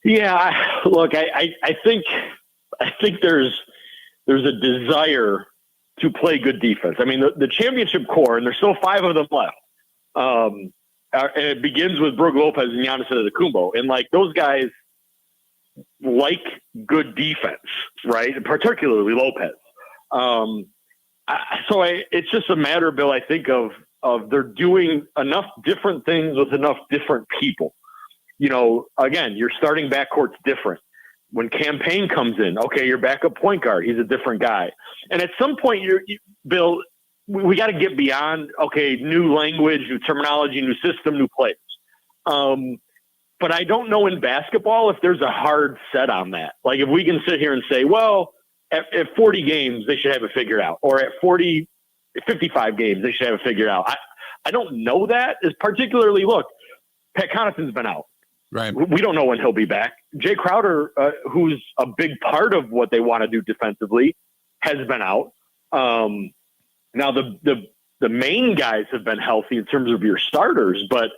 Yeah, look, I think there's a desire to play good defense. I mean, the championship core, and there's still 5 of them left. And it begins with Brook Lopez and Giannis Antetokounmpo, and those guys like good defense, right? Particularly Lopez. It's just a matter, Bill, I think of they're doing enough different things with enough different people. Again, your starting backcourt's different. When Campaign comes in, okay, your backup point guard, he's a different guy. And at some point, Bill, we got to get beyond, okay, new language, new terminology, new system, new players. But I don't know in basketball if there's a hard set on that. Like if we can sit here and say, well, at 40 games, they should have it figured out. Or at 55 games, they should have it figured out. I don't know that. Is particularly, look, Pat Connaughton's been out. Right. We don't know when he'll be back. Jay Crowder, who's a big part of what they want to do defensively, has been out. Now the main guys have been healthy in terms of your starters, but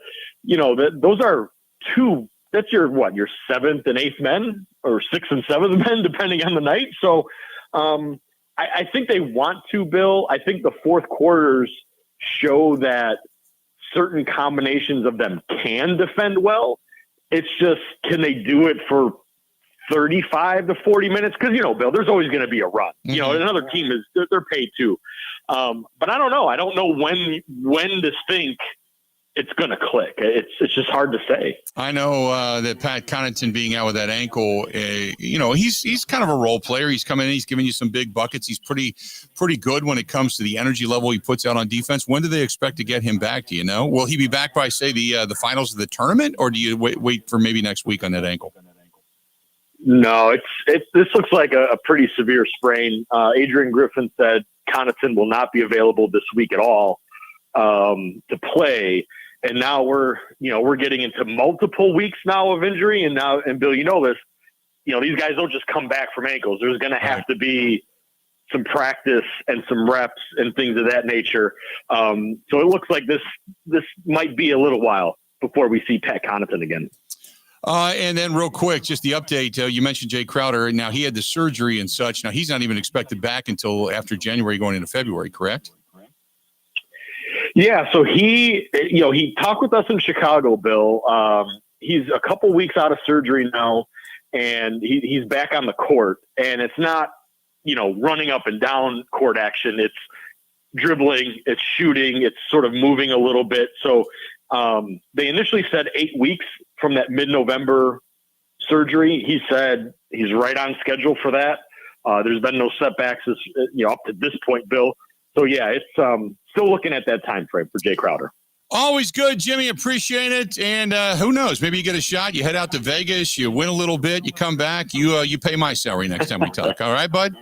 those are two. That's your seventh and eighth men, or sixth and seventh men, depending on the night. So I think they want to, Bill. I think the fourth quarters show that certain combinations of them can defend well. It's just, can they do it for 35 to 40 minutes? Because, Bill, there's always going to be a run. Another team they're paid too. But I don't know. I don't know when to think it's going to click. It's just hard to say. I know that Pat Connaughton being out with that ankle, he's kind of a role player. He's coming in, he's giving you some big buckets. He's pretty good when it comes to the energy level he puts out on defense. When do they expect to get him back? Do you know? Will he be back by, say, the finals of the tournament, or do you wait for maybe next week on that ankle? No, this looks like a pretty severe sprain. Adrian Griffin said Connaughton will not be available this week at all to play. And now we're getting into multiple weeks now of injury. And Bill, this, these guys don't just come back from ankles. There's going to have to be some practice and some reps and things of that nature. So it looks like this might be a little while before we see Pat Connaughton again. And then real quick, just the update. You mentioned Jay Crowder. Now he had the surgery and such. Now he's not even expected back until after January going into February, correct? Yeah, so he talked with us in Chicago, Bill. He's a couple weeks out of surgery now, and he's back on the court. And it's not, running up and down court action. It's dribbling, it's shooting, it's sort of moving a little bit. So they initially said 8 weeks from that mid-November surgery. He said he's right on schedule for that. There's been no setbacks up to this point, Bill. So, yeah, it's still looking at that time frame for Jay Crowder. Always good, Jimmy. Appreciate it. And who knows? Maybe you get a shot. You head out to Vegas. You win a little bit. You come back. You pay my salary next time we talk. All right, bud?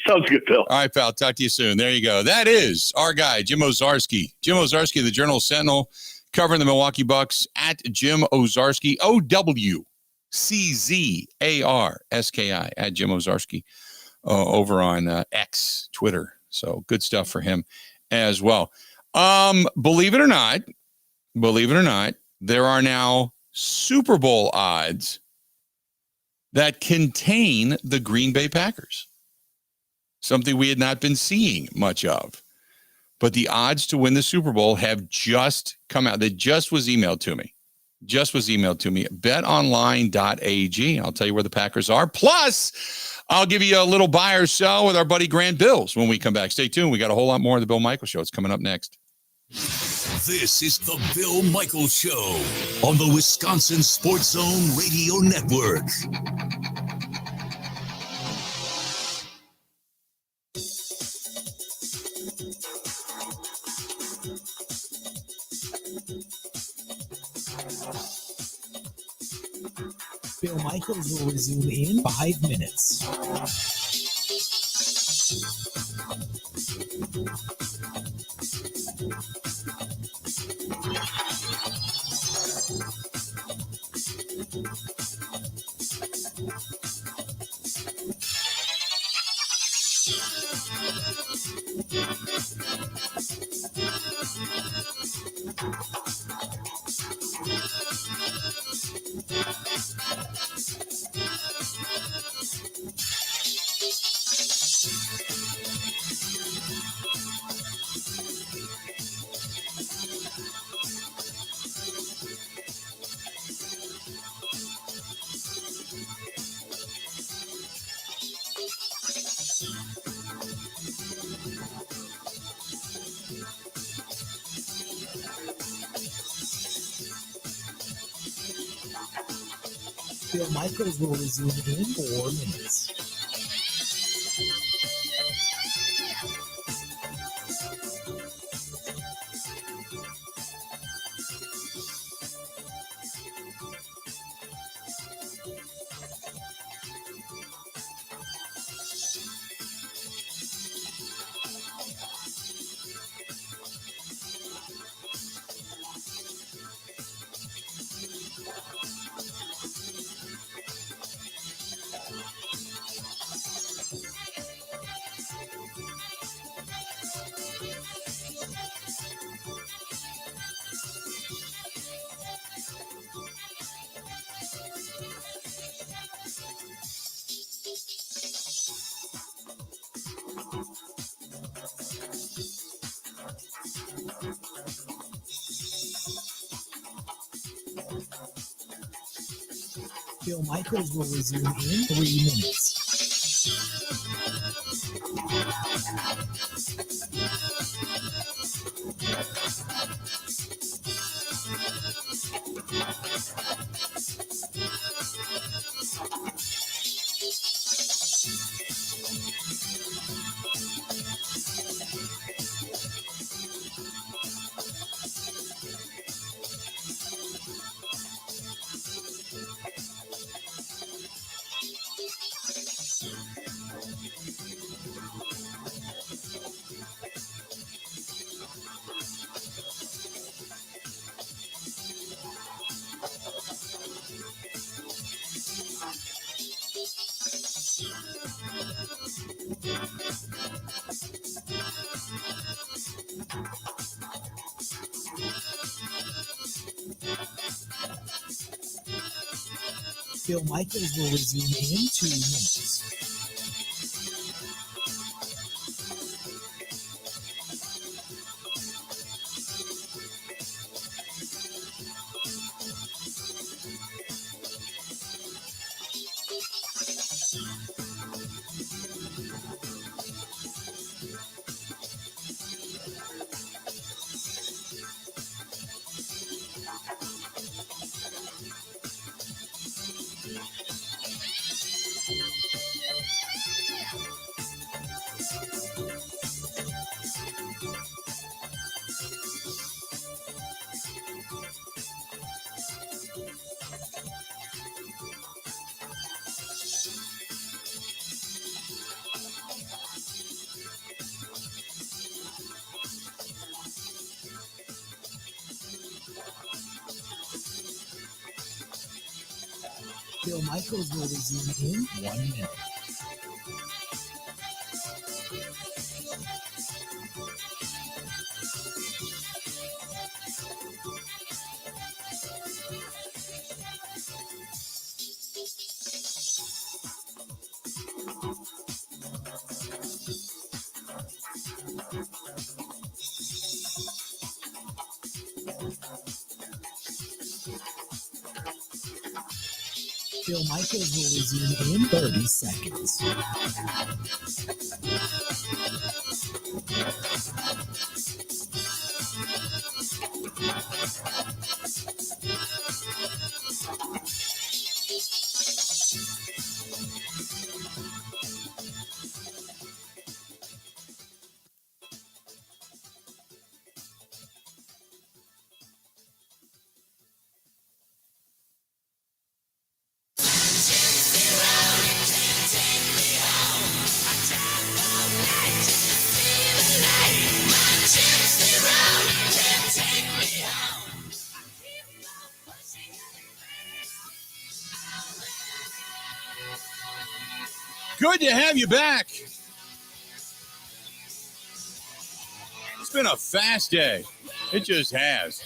Sounds good, Phil. All right, pal. Talk to you soon. There you go. That is our guy, Jim Ozarski. Jim Ozarski, the Journal Sentinel, covering the Milwaukee Bucks, at Jim Ozarski, OWCZARSKI, at Jim Ozarski. Over on X, Twitter. So good stuff for him as well. Believe it or not, there are now Super Bowl odds that contain the Green Bay Packers. Something we had not been seeing much of. But the odds to win the Super Bowl have just come out. That just was emailed to me. BetOnline.ag. I'll tell you where the Packers are. Plus, I'll give you a little buy or sell with our buddy Grant Bills when we come back. Stay tuned. We got a whole lot more of the Bill Michaels Show. It's coming up next. This is the Bill Michaels Show on the Wisconsin Sports Zone Radio Network. Bill Michaels will resume in 5 minutes. Bill Michaels will resume in 4 minutes. Bill Michaels will resume in 3 minutes. Bill Michaels will resume in 2 minutes. Bill Michaels will resume in 1 minute. Bill Michaels will resume in 30 seconds. Good to have you back. It's been a fast day. It just has.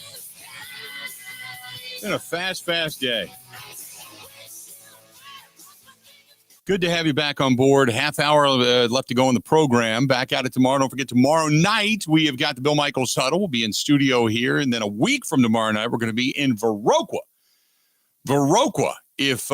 It's been a fast day. Good to have you back on board. Half hour left to go in the program. Back at it tomorrow. Don't forget, tomorrow night, we have got the Bill Michaels Huddle. We'll be in studio here. And then a week from tomorrow night, we're going to be in Viroqua. If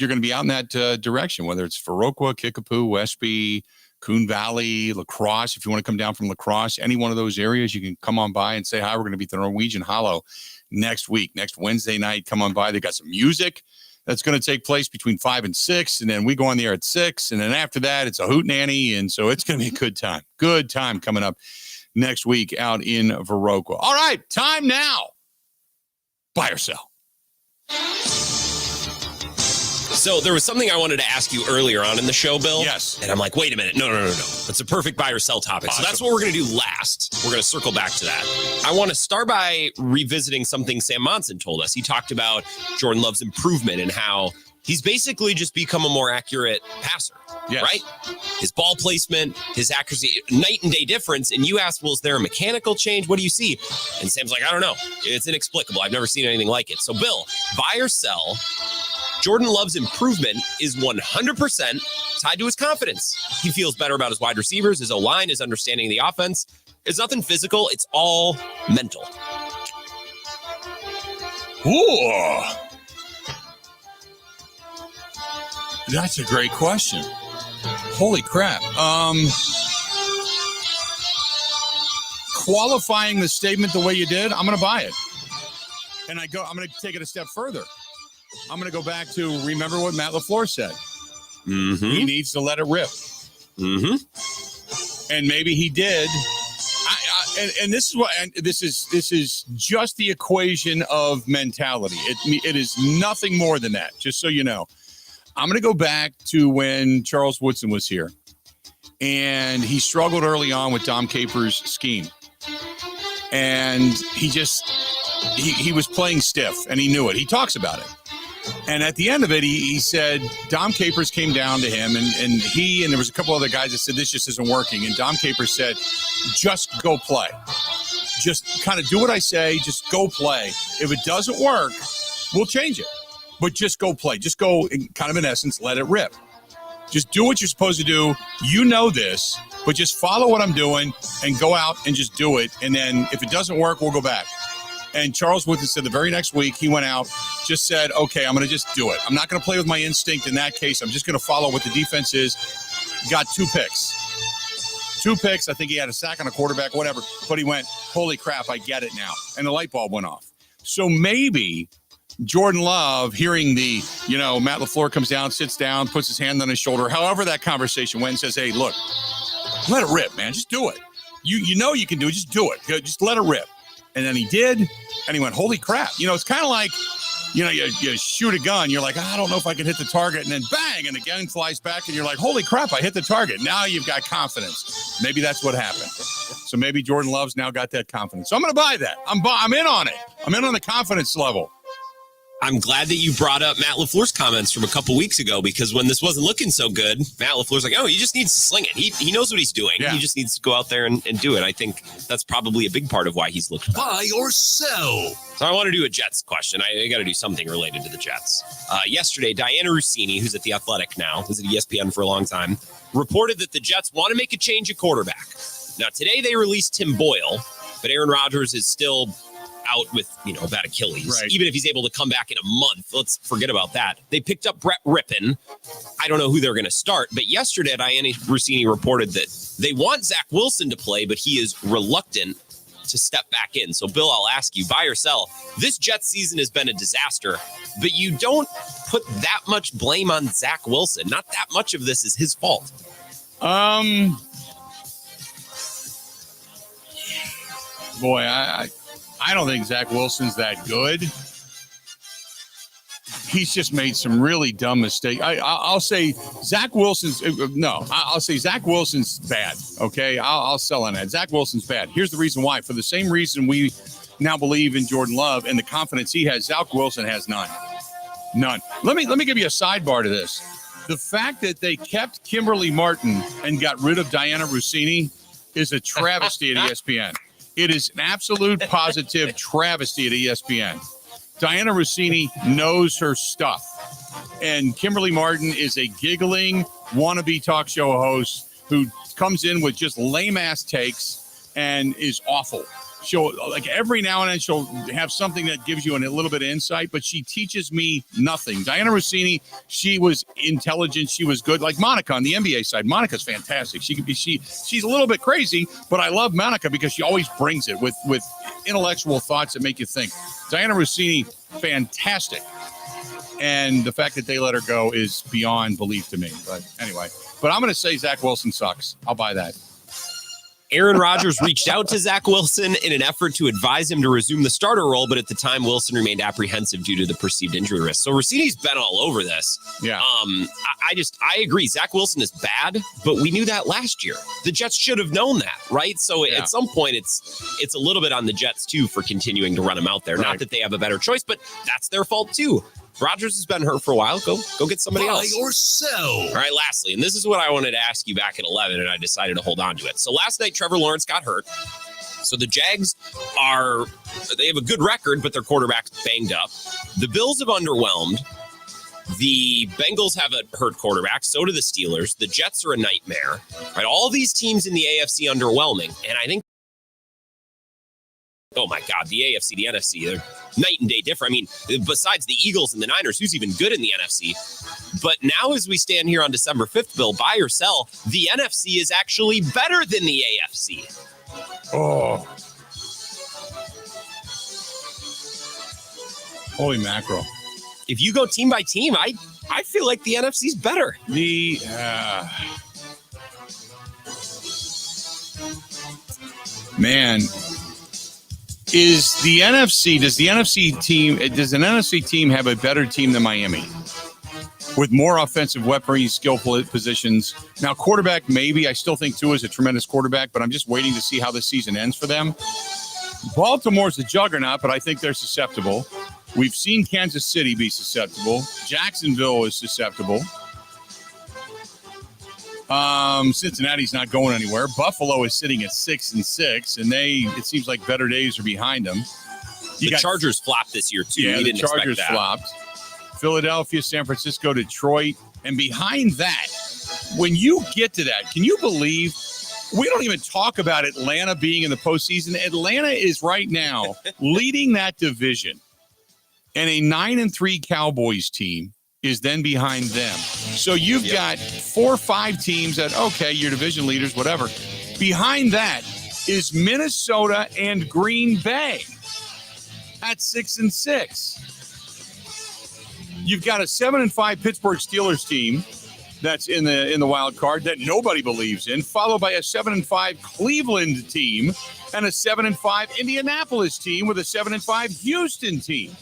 you're going to be out in that direction, whether it's Viroqua, Kickapoo, Westby, Coon Valley, La Crosse, if you want to come down from La Crosse, any one of those areas, you can come on by and say hi. We're going to be at the Norwegian Hollow next week, next Wednesday night. Come on by. They got some music. that's going to take place between 5 and 6. And then we go on the air at 6. And then after that, it's a hootenanny. And so it's going to be a good time. Good time coming up next week out in Viroqua. All right, time now. Buy or sell. So there was something I wanted to ask you earlier on in the show, Bill. Yes. And I'm like, wait a minute. No. That's a perfect buy or sell topic. Awesome. So that's what we're going to do last. We're going to circle back to that. I want to start by revisiting something Sam Monson told us. He talked about Jordan Love's improvement and how he's basically just become a more accurate passer, right? His ball placement, his accuracy, night and day difference. And you asked, well, is there a mechanical change? What do you see? And Sam's like, I don't know. It's inexplicable. I've never seen anything like it. So, Bill, buy or sell? Jordan Love's improvement is 100% tied to his confidence. He feels better about his wide receivers, his O-line, his understanding of the offense. It's nothing physical. It's all mental. Ooh. That's a great question. Holy crap. Qualifying the statement the way you did, I'm going to buy it. And I'm going to take it a step further. I'm going to go back to remember what Matt LaFleur said. Mm-hmm. He needs to let it rip. Mm-hmm. And maybe he did. And this is what, and this is just the equation of mentality. It is nothing more than that. Just so you know, I'm going to go back to when Charles Woodson was here, and he struggled early on with Dom Capers' scheme, and he was playing stiff, and he knew it. He talks about it. And at the end of it, he said Dom Capers came down to him, and there was a couple other guys that said this just isn't working. And Dom Capers said, just go play. Just kind of do what I say. Just go play. If it doesn't work, we'll change it. But just go play. Just go, kind of in essence, let it rip. Just do what you're supposed to do. You know this, but just follow what I'm doing and go out and just do it. And then if it doesn't work, we'll go back. And Charles Woodson said the very next week, he went out, just said, okay, I'm going to just do it. I'm not going to play with my instinct in that case. I'm just going to follow what the defense is. Got 2 picks. 2 picks. I think he had a sack on a quarterback, whatever. But he went, holy crap, I get it now. And the light bulb went off. So maybe Jordan Love, hearing Matt LaFleur comes down, sits down, puts his hand on his shoulder, however that conversation went, and says, hey, look, let it rip, man. Just do it. You know you can do it. Just do it. Just let it rip. And then he did, and he went, holy crap. It's kind of like, you shoot a gun. You're like, I don't know if I can hit the target. And then bang, and the gun flies back, and you're like, holy crap, I hit the target. Now you've got confidence. Maybe that's what happened. So maybe Jordan Love's now got that confidence. So I'm going to buy that. I'm in on it. I'm in on the confidence level. I'm glad that you brought up Matt LaFleur's comments from a couple weeks ago, because when this wasn't looking so good, Matt LaFleur's like, he just needs to sling it. He knows what he's doing. Yeah. He just needs to go out there and do it. I think that's probably a big part of why he's looked back. Buy or sell. So I want to do a Jets question. I got to do something related to the Jets. Yesterday, Diana Rossini, who's at The Athletic now, was at ESPN for a long time, reported that the Jets want to make a change at quarterback. Now, today they released Tim Boyle, but Aaron Rodgers is still out with, a bad Achilles. Right. Even if he's able to come back in a month, let's forget about that. They picked up Brett Rippon. I don't know who they're going to start, but yesterday Diana Rossini reported that they want Zach Wilson to play, but he is reluctant to step back in. So, Bill, I'll ask you, buy or sell? This Jets season has been a disaster, but you don't put that much blame on Zach Wilson. Not that much of this is his fault. Boy, I don't think Zach Wilson's that good. He's just made some really dumb mistakes. I'll say Zach Wilson's I'll say Zach Wilson's bad. Okay, I'll sell on that. Zach Wilson's bad. Here's the reason why. For the same reason we now believe in Jordan Love and the confidence he has, Zach Wilson has none. Let me give you a sidebar to this. The fact that they kept Kimberly Martin and got rid of Diana Rossini is a travesty at ESPN. It is an absolute positive travesty at ESPN. Diana Rossini knows her stuff. And Kimberly Martin is a giggling wannabe talk show host who comes in with just lame-ass takes and is awful. She'll, every now and then, she'll have something that gives you a little bit of insight, but she teaches me nothing. Diana Rossini, she was intelligent. She was good. Like Monica on the NBA side. Monica's fantastic. She's a little bit crazy, but I love Monica because she always brings it with intellectual thoughts that make you think. Diana Rossini, fantastic. And the fact that they let her go is beyond belief to me. But anyway, I'm going to say Zach Wilson sucks. I'll buy that. Aaron Rodgers reached out to Zach Wilson in an effort to advise him to resume the starter role, but at the time, Wilson remained apprehensive due to the perceived injury risk. So Rossini's been all over this. Yeah. I agree. Zach Wilson is bad, but we knew that last year. The Jets should have known that, right? So at some point, it's a little bit on the Jets, too, for continuing to run him out there. Right. Not that they have a better choice, but that's their fault, too. Rodgers has been hurt for a while. Go get somebody else. Buy or sell. All right, lastly, and this is what I wanted to ask you back at 11, and I decided to hold on to it. So last night, Trevor Lawrence got hurt. So the Jags they have a good record, but their quarterback's banged up. The Bills have underwhelmed. The Bengals have a hurt quarterback. So do the Steelers. The Jets are a nightmare. Right? All these teams in the AFC underwhelming. And I think, oh my God, the AFC, the NFC, they're night and day different. I mean, besides the Eagles and the Niners, who's even good in the NFC? But now as we stand here on December 5th, Bill, buy or sell, the NFC is actually better than the AFC. Oh. Holy mackerel. If you go team by team, I feel like the NFC's better. Man. Does an NFC team have a better team than Miami? With more offensive weaponry, skillful positions. Now, quarterback, maybe. I still think Tua is a tremendous quarterback, but I'm just waiting to see how this season ends for them. Baltimore's a juggernaut, but I think they're susceptible. We've seen Kansas City be susceptible. Jacksonville is susceptible. Cincinnati's not going anywhere. Buffalo is sitting at 6-6, and it seems like better days are behind them. The Chargers flopped this year, too. Yeah, the Chargers flopped. Philadelphia, San Francisco, Detroit. And behind that, when you get to that, can you believe we don't even talk about Atlanta being in the postseason? Atlanta is right now leading that division. And a 9-3 Cowboys team is then behind them. So you've got 4 or 5 teams that, okay, your division leaders, whatever. Behind that is Minnesota and Green Bay at 6-6. You've got a 7-5 Pittsburgh Steelers team that's in the wild card that nobody believes in, followed by a 7-5 Cleveland team and a 7-5 Indianapolis team with a 7-5 Houston team.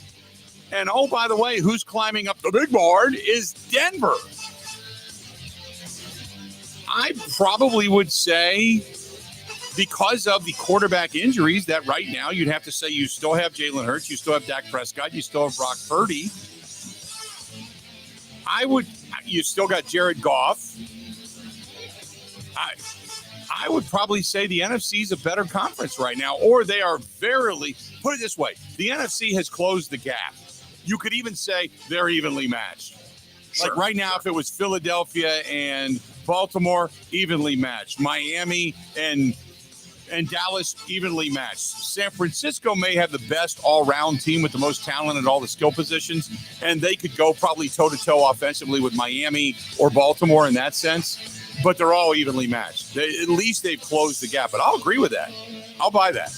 And, oh, by the way, who's climbing up the big board is Denver. I probably would say because of the quarterback injuries that right now you'd have to say you still have Jalen Hurts, you still have Dak Prescott, you still have Brock Purdy. You still got Jared Goff. I would probably say the NFC is a better conference right now, or they are put it this way, the NFC has closed the gap. You could even say they're evenly matched. Sure. Like right now, if it was Philadelphia and Baltimore, evenly matched. Miami and Dallas, evenly matched. San Francisco may have the best all-round team with the most talent at all the skill positions, and they could go probably toe-to-toe offensively with Miami or Baltimore in that sense, but they're all evenly matched. At least they've closed the gap, but I'll agree with that. I'll buy that.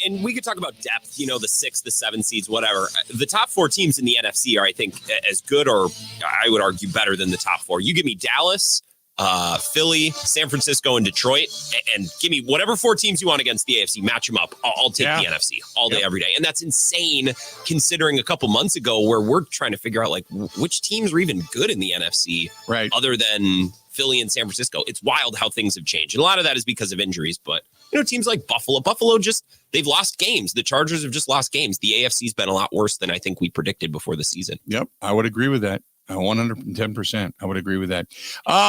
And we could talk about depth, the 6, the 7 seeds, whatever. The top 4 teams in the NFC are, I think, as good or I would argue better than the top 4. You give me Dallas, Philly, San Francisco, and Detroit, and give me whatever 4 teams you want against the AFC. Match them up. I'll take the NFC all day, every day. And that's insane considering a couple months ago where we're trying to figure out, like, which teams are even good in the NFC other than Philly and San Francisco. It's wild how things have changed. And a lot of that is because of injuries, but teams like Buffalo they've lost games. The Chargers have just lost games. The AFC's been a lot worse than I think we predicted before the season. Yep, I would agree with that. 110%. I would agree with that.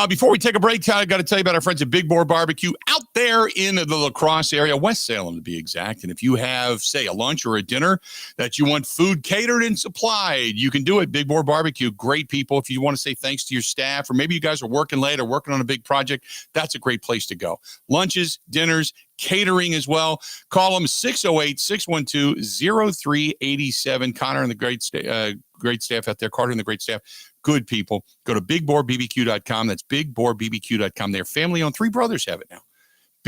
Before we take a break, I got to tell you about our friends at Big Boar Barbecue out there in the La Crosse area, West Salem to be exact. And if you have, say, a lunch or a dinner that you want food catered and supplied, you can do it. Big Boar Barbecue, great people. If you want to say thanks to your staff, or maybe you guys are working late or working on a big project, that's a great place to go. Lunches, dinners, catering as well. Call them 608-612-0387. Connor and the great staff out there, Carter and the great staff, good people. Go to bigboarbbq.com. That's bigboarbbq.com. They're family owned. 3 brothers have it now.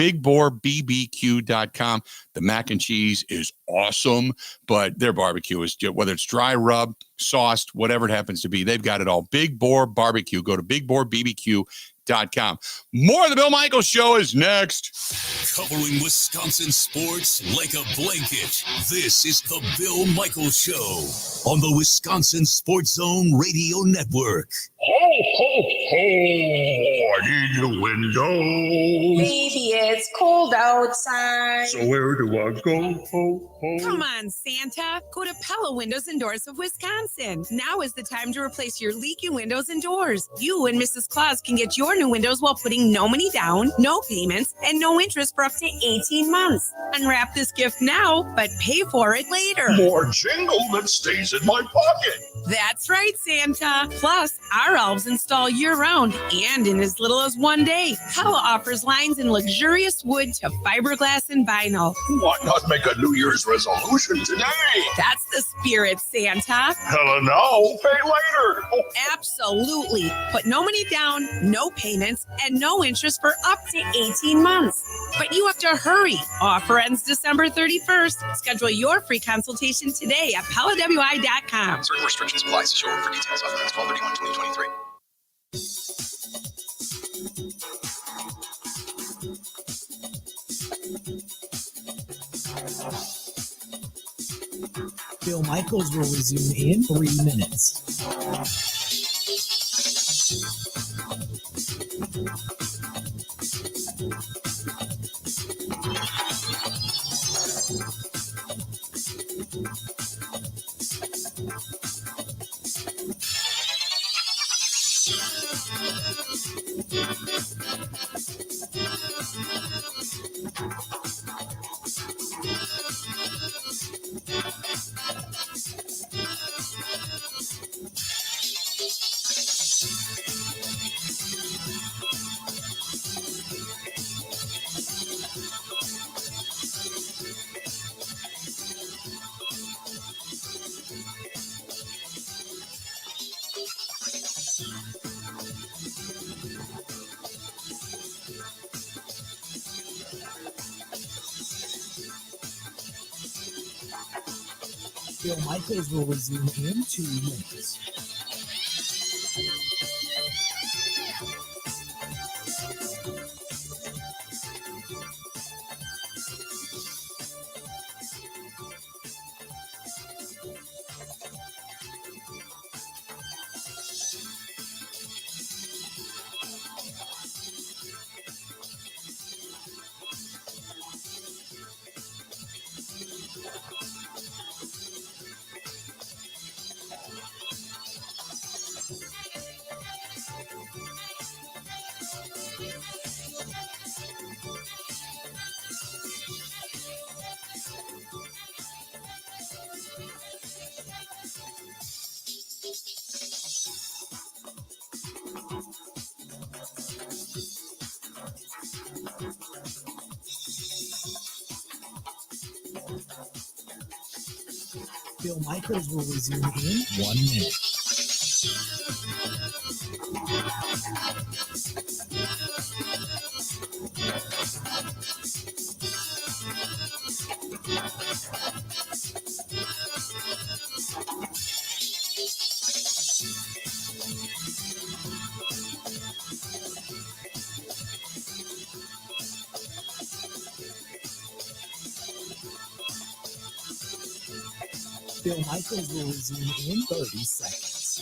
BigBoarBBQ.com. The mac and cheese is awesome, but their barbecue is just, whether it's dry rub, sauced, whatever it happens to be, they've got it all. Big Boar Barbecue. Go to BigBoarBBQ.com. More of the Bill Michaels Show is next. Covering Wisconsin sports like a blanket. This is the Bill Michaels Show on the Wisconsin Sports Zone Radio Network. Ho, ho, ho! I need a window. Baby, it's cold outside. So where do I go? Ho, ho. Come on, Santa. Go to Pella Windows and Doors of Wisconsin. Now is the time to replace your leaky windows and doors. You and Mrs. Claus can get your new windows while putting no money down, no payments, and no interest for up to 18 months. Unwrap this gift now, but pay for it later. More jingle that stays in my pocket. That's right, Santa. Plus, our elves install year-round and in as little as 1 day. Pella offers lines in luxurious wood to fiberglass and vinyl. Why not make a New Year's resolution today? That's the spirit, Santa. Hella no, pay later. Oh. Absolutely. Put no money down, no payments, and no interest for up to 18 months. But you have to hurry. Offer ends December 31st. Schedule your free consultation today at PellaWI.com. Certain restrictions apply. See showroom for details. Offer ends 12/31/2023. Bill Michaels will resume in 3 minutes. Bill Michaels will resume in 2 minutes. Bill Michaels will resume in 1 minute. Bill Michaels will resume in 30 seconds.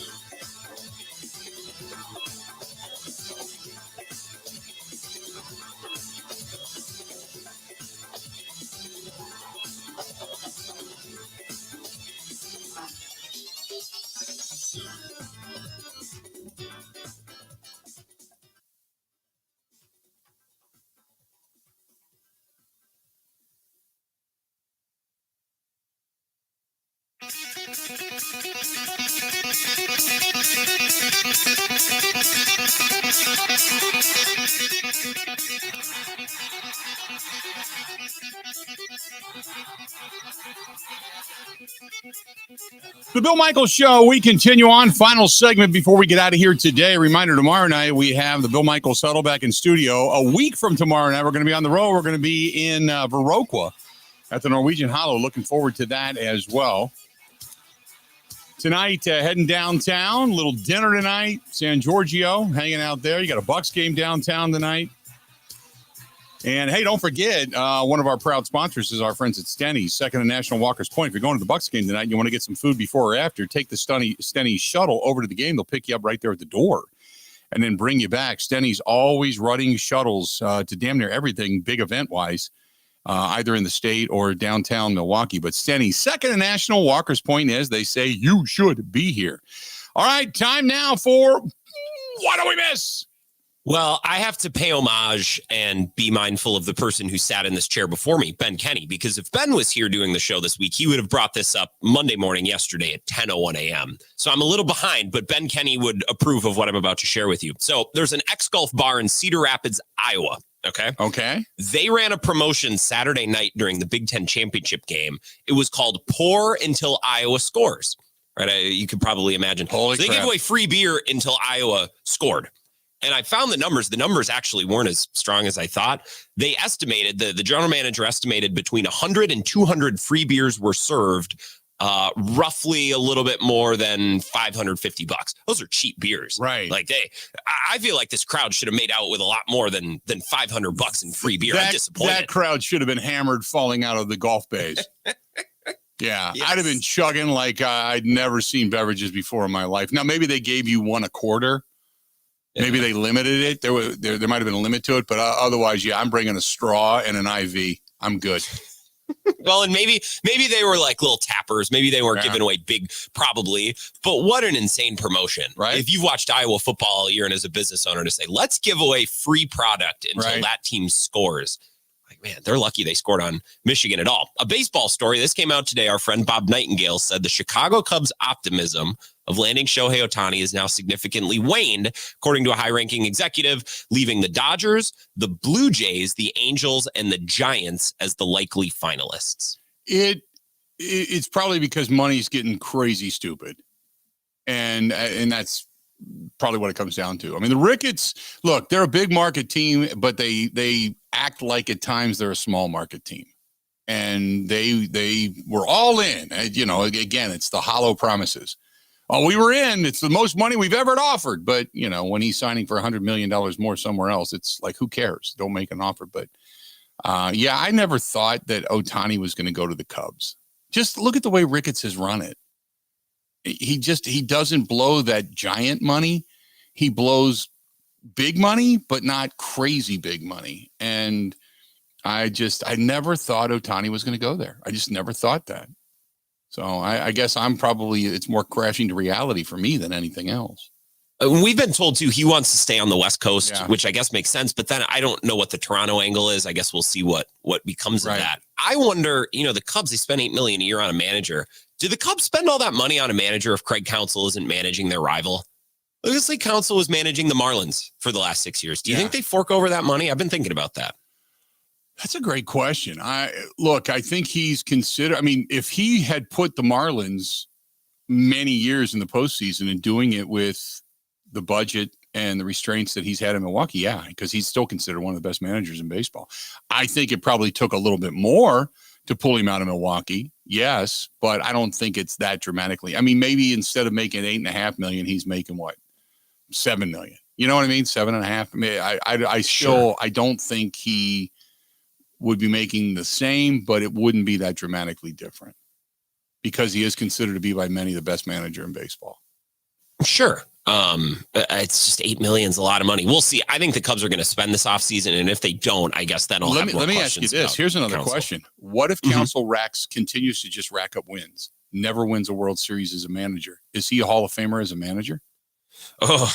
The Bill Michaels Show, we continue on. Final segment before we get out of here today. Reminder, tomorrow night we have the Bill Michaels Huddle back in studio. A week from tomorrow night, we're going to be on the road. We're going to be in Viroqua at the Norwegian Hollow. Looking forward to that as well. Tonight, heading downtown. Little dinner tonight. San Giorgio, hanging out there. You got a Bucks game downtown tonight. And, hey, don't forget, one of our proud sponsors is our friends at Stenny's, second and National Walker's Point. If you're going to the Bucks game tonight and you want to get some food before or after, take the Stenny's shuttle over to the game. They'll pick you up right there at the door and then bring you back. Stenny's always running shuttles to damn near everything big event-wise, either in the state or downtown Milwaukee. But Stenny's, second and National Walker's Point, as they say, you should be here. All right, time now for What Do We Miss? Well, I have to pay homage and be mindful of the person who sat in this chair before me, Ben Kenny, because if Ben was here doing the show this week, he would have brought this up Monday morning yesterday at 10:01 a.m. So I'm a little behind, but Ben Kenny would approve of what I'm about to share with you. So there's an ex-golf bar in Cedar Rapids, Iowa. Okay. They ran a promotion Saturday night during the Big Ten championship game. It was called Pour Until Iowa Scores. Right? You could probably imagine. Holy so they crap. gave away free beer until Iowa scored. And I found the numbers. The numbers actually weren't as strong as I thought. They estimated, the general manager estimated between 100 and 200 free beers were served, roughly a little bit more than $550. Those are cheap beers. Right. Like I feel like this crowd should have made out with a lot more than $500 in free beer. I'm disappointed. That crowd should have been hammered falling out of the golf bays. Yeah, yes. I'd have been chugging like I'd never seen beverages before in my life. Now, maybe they gave you one a quarter. Maybe they limited it. There might have been a limit to it, but otherwise, yeah, I'm bringing a straw and an IV. I'm good. Well, and maybe they were like little tappers. Maybe they weren't giving away big, probably. But what an insane promotion, right? If you've watched Iowa football all year and as a business owner to say, let's give away free product until that team scores. Like, man, they're lucky they scored on Michigan at all. A baseball story. This came out today. Our friend Bob Nightingale said the Chicago Cubs' optimism of landing Shohei Ohtani is now significantly waned, according to a high-ranking executive, leaving the Dodgers, the Blue Jays, the Angels, and the Giants as the likely finalists. It's probably because money's getting crazy stupid. And that's probably what it comes down to. I mean, the Ricketts, look, they're a big market team, but they act like at times they're a small market team. And they were all in. You know, again, it's the hollow promises. Oh, we were in. It's the most money we've ever offered. But, you know, when he's signing for $100 million more somewhere else, it's like, who cares? Don't make an offer. But, yeah, I never thought that Ohtani was going to go to the Cubs. Just look at the way Ricketts has run it. He doesn't blow that giant money. He blows big money, but not crazy big money. And I never thought Ohtani was going to go there. I just never thought that. So I guess it's more crashing to reality for me than anything else. We've been told, too, he wants to stay on the West Coast, which I guess makes sense. But then I don't know what the Toronto angle is. I guess we'll see what becomes of that. I wonder, the Cubs, they spend $8 million a year on a manager. Do the Cubs spend all that money on a manager if Craig Counsell isn't managing their rival? Looks like Counsell was managing the Marlins for the last 6 years. Do you think they fork over that money? I've been thinking about that. That's a great question. I think he's considered. I mean, if he had put the Marlins many years in the postseason and doing it with the budget and the restraints that he's had in Milwaukee, yeah, because he's still considered one of the best managers in baseball. I think it probably took a little bit more to pull him out of Milwaukee. Yes, but I don't think it's that dramatically. I mean, maybe instead of making $8.5 million, he's making what? $7 million. You know what I mean? 7.5. I mean, I don't think he would be making the same, but it wouldn't be that dramatically different because he is considered to be by many the best manager in baseball. Sure. It's just $8 million is a lot of money. We'll see. I think the Cubs are going to spend this offseason, and if they don't, I guess then let me ask you this. Here's another question. What if Counsell continues to just rack up wins, never wins a World Series as a manager? Is he a Hall of Famer as a manager? Oh,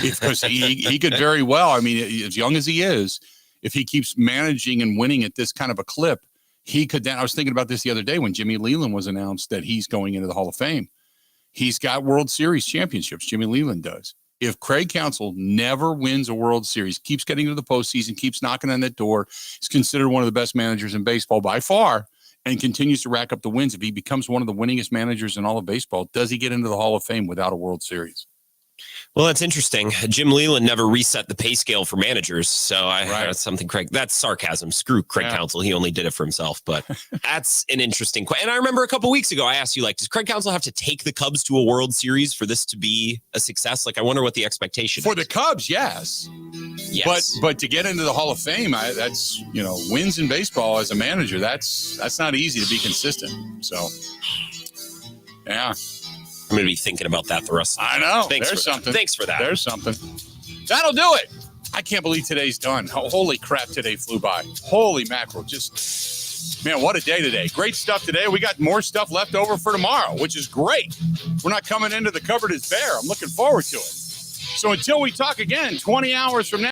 because he could very well. I mean, as young as he is, if he keeps managing and winning at this kind of a clip, he could then. I was thinking about this the other day when Jimmy Leland was announced that he's going into the Hall of Fame. He's got World Series championships. Jimmy Leland does. If Craig Counsell never wins a World Series, keeps getting to the postseason, keeps knocking on that door, is considered one of the best managers in baseball by far, and continues to rack up the wins, if he becomes one of the winningest managers in all of baseball, does he get into the Hall of Fame without a World Series? Well, that's interesting. Jim Leland never reset the pay scale for managers. So that's something Craig, that's sarcasm. Screw Craig Counsell. He only did it for himself, but that's an interesting question. And I remember a couple weeks ago, I asked you, like, does Craig Counsell have to take the Cubs to a World Series for this to be a success? Like, I wonder what the expectation for is. the Cubs. Yes. But to get into the Hall of Fame, that's, wins in baseball as a manager. That's not easy to be consistent. So, yeah. I'm going to be thinking about that the rest of the I time. know. There's something. Thanks for that. There's something. That'll do it. I can't believe today's done. Holy crap, today flew by. Holy mackerel. Man, what a day today. Great stuff today. We got more stuff left over for tomorrow, which is great. We're not coming into the cupboard as bare. I'm looking forward to it. So until we talk again, 20 hours from now,